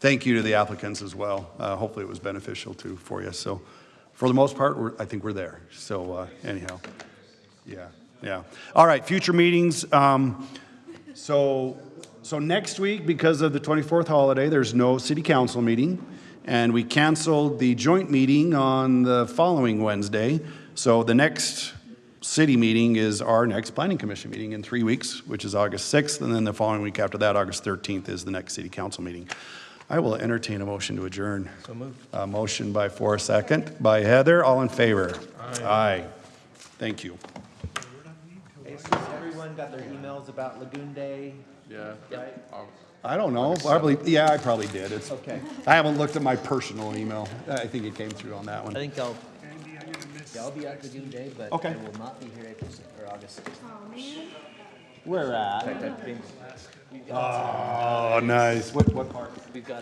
thank you to the applicants as well. Hopefully it was beneficial too for you. So for the most part, I think we're there. So anyhow, yeah. All right, future meetings. So next week, because of the 24th holiday, there's no city council meeting. And we canceled the joint meeting on the following Wednesday. So the next city meeting is our next planning commission meeting in 3 weeks, which is August 6th. And then the following week after that, August 13th, is the next city council meeting. I will entertain a motion to adjourn. So moved. A motion by Forrest, second by Heather. All in favor? Aye. Thank you. got their emails about Lagoon Day. Yeah. Right? I don't know, probably, yeah, I probably did. It's, Okay. I haven't looked at my personal email. I think it came through on that I one. think I'll be at Lagoon Day, but Okay. I will not be here April, or August 6th. Oh, man. Where In at? fact, I've been, Oh, nice. What part? we've got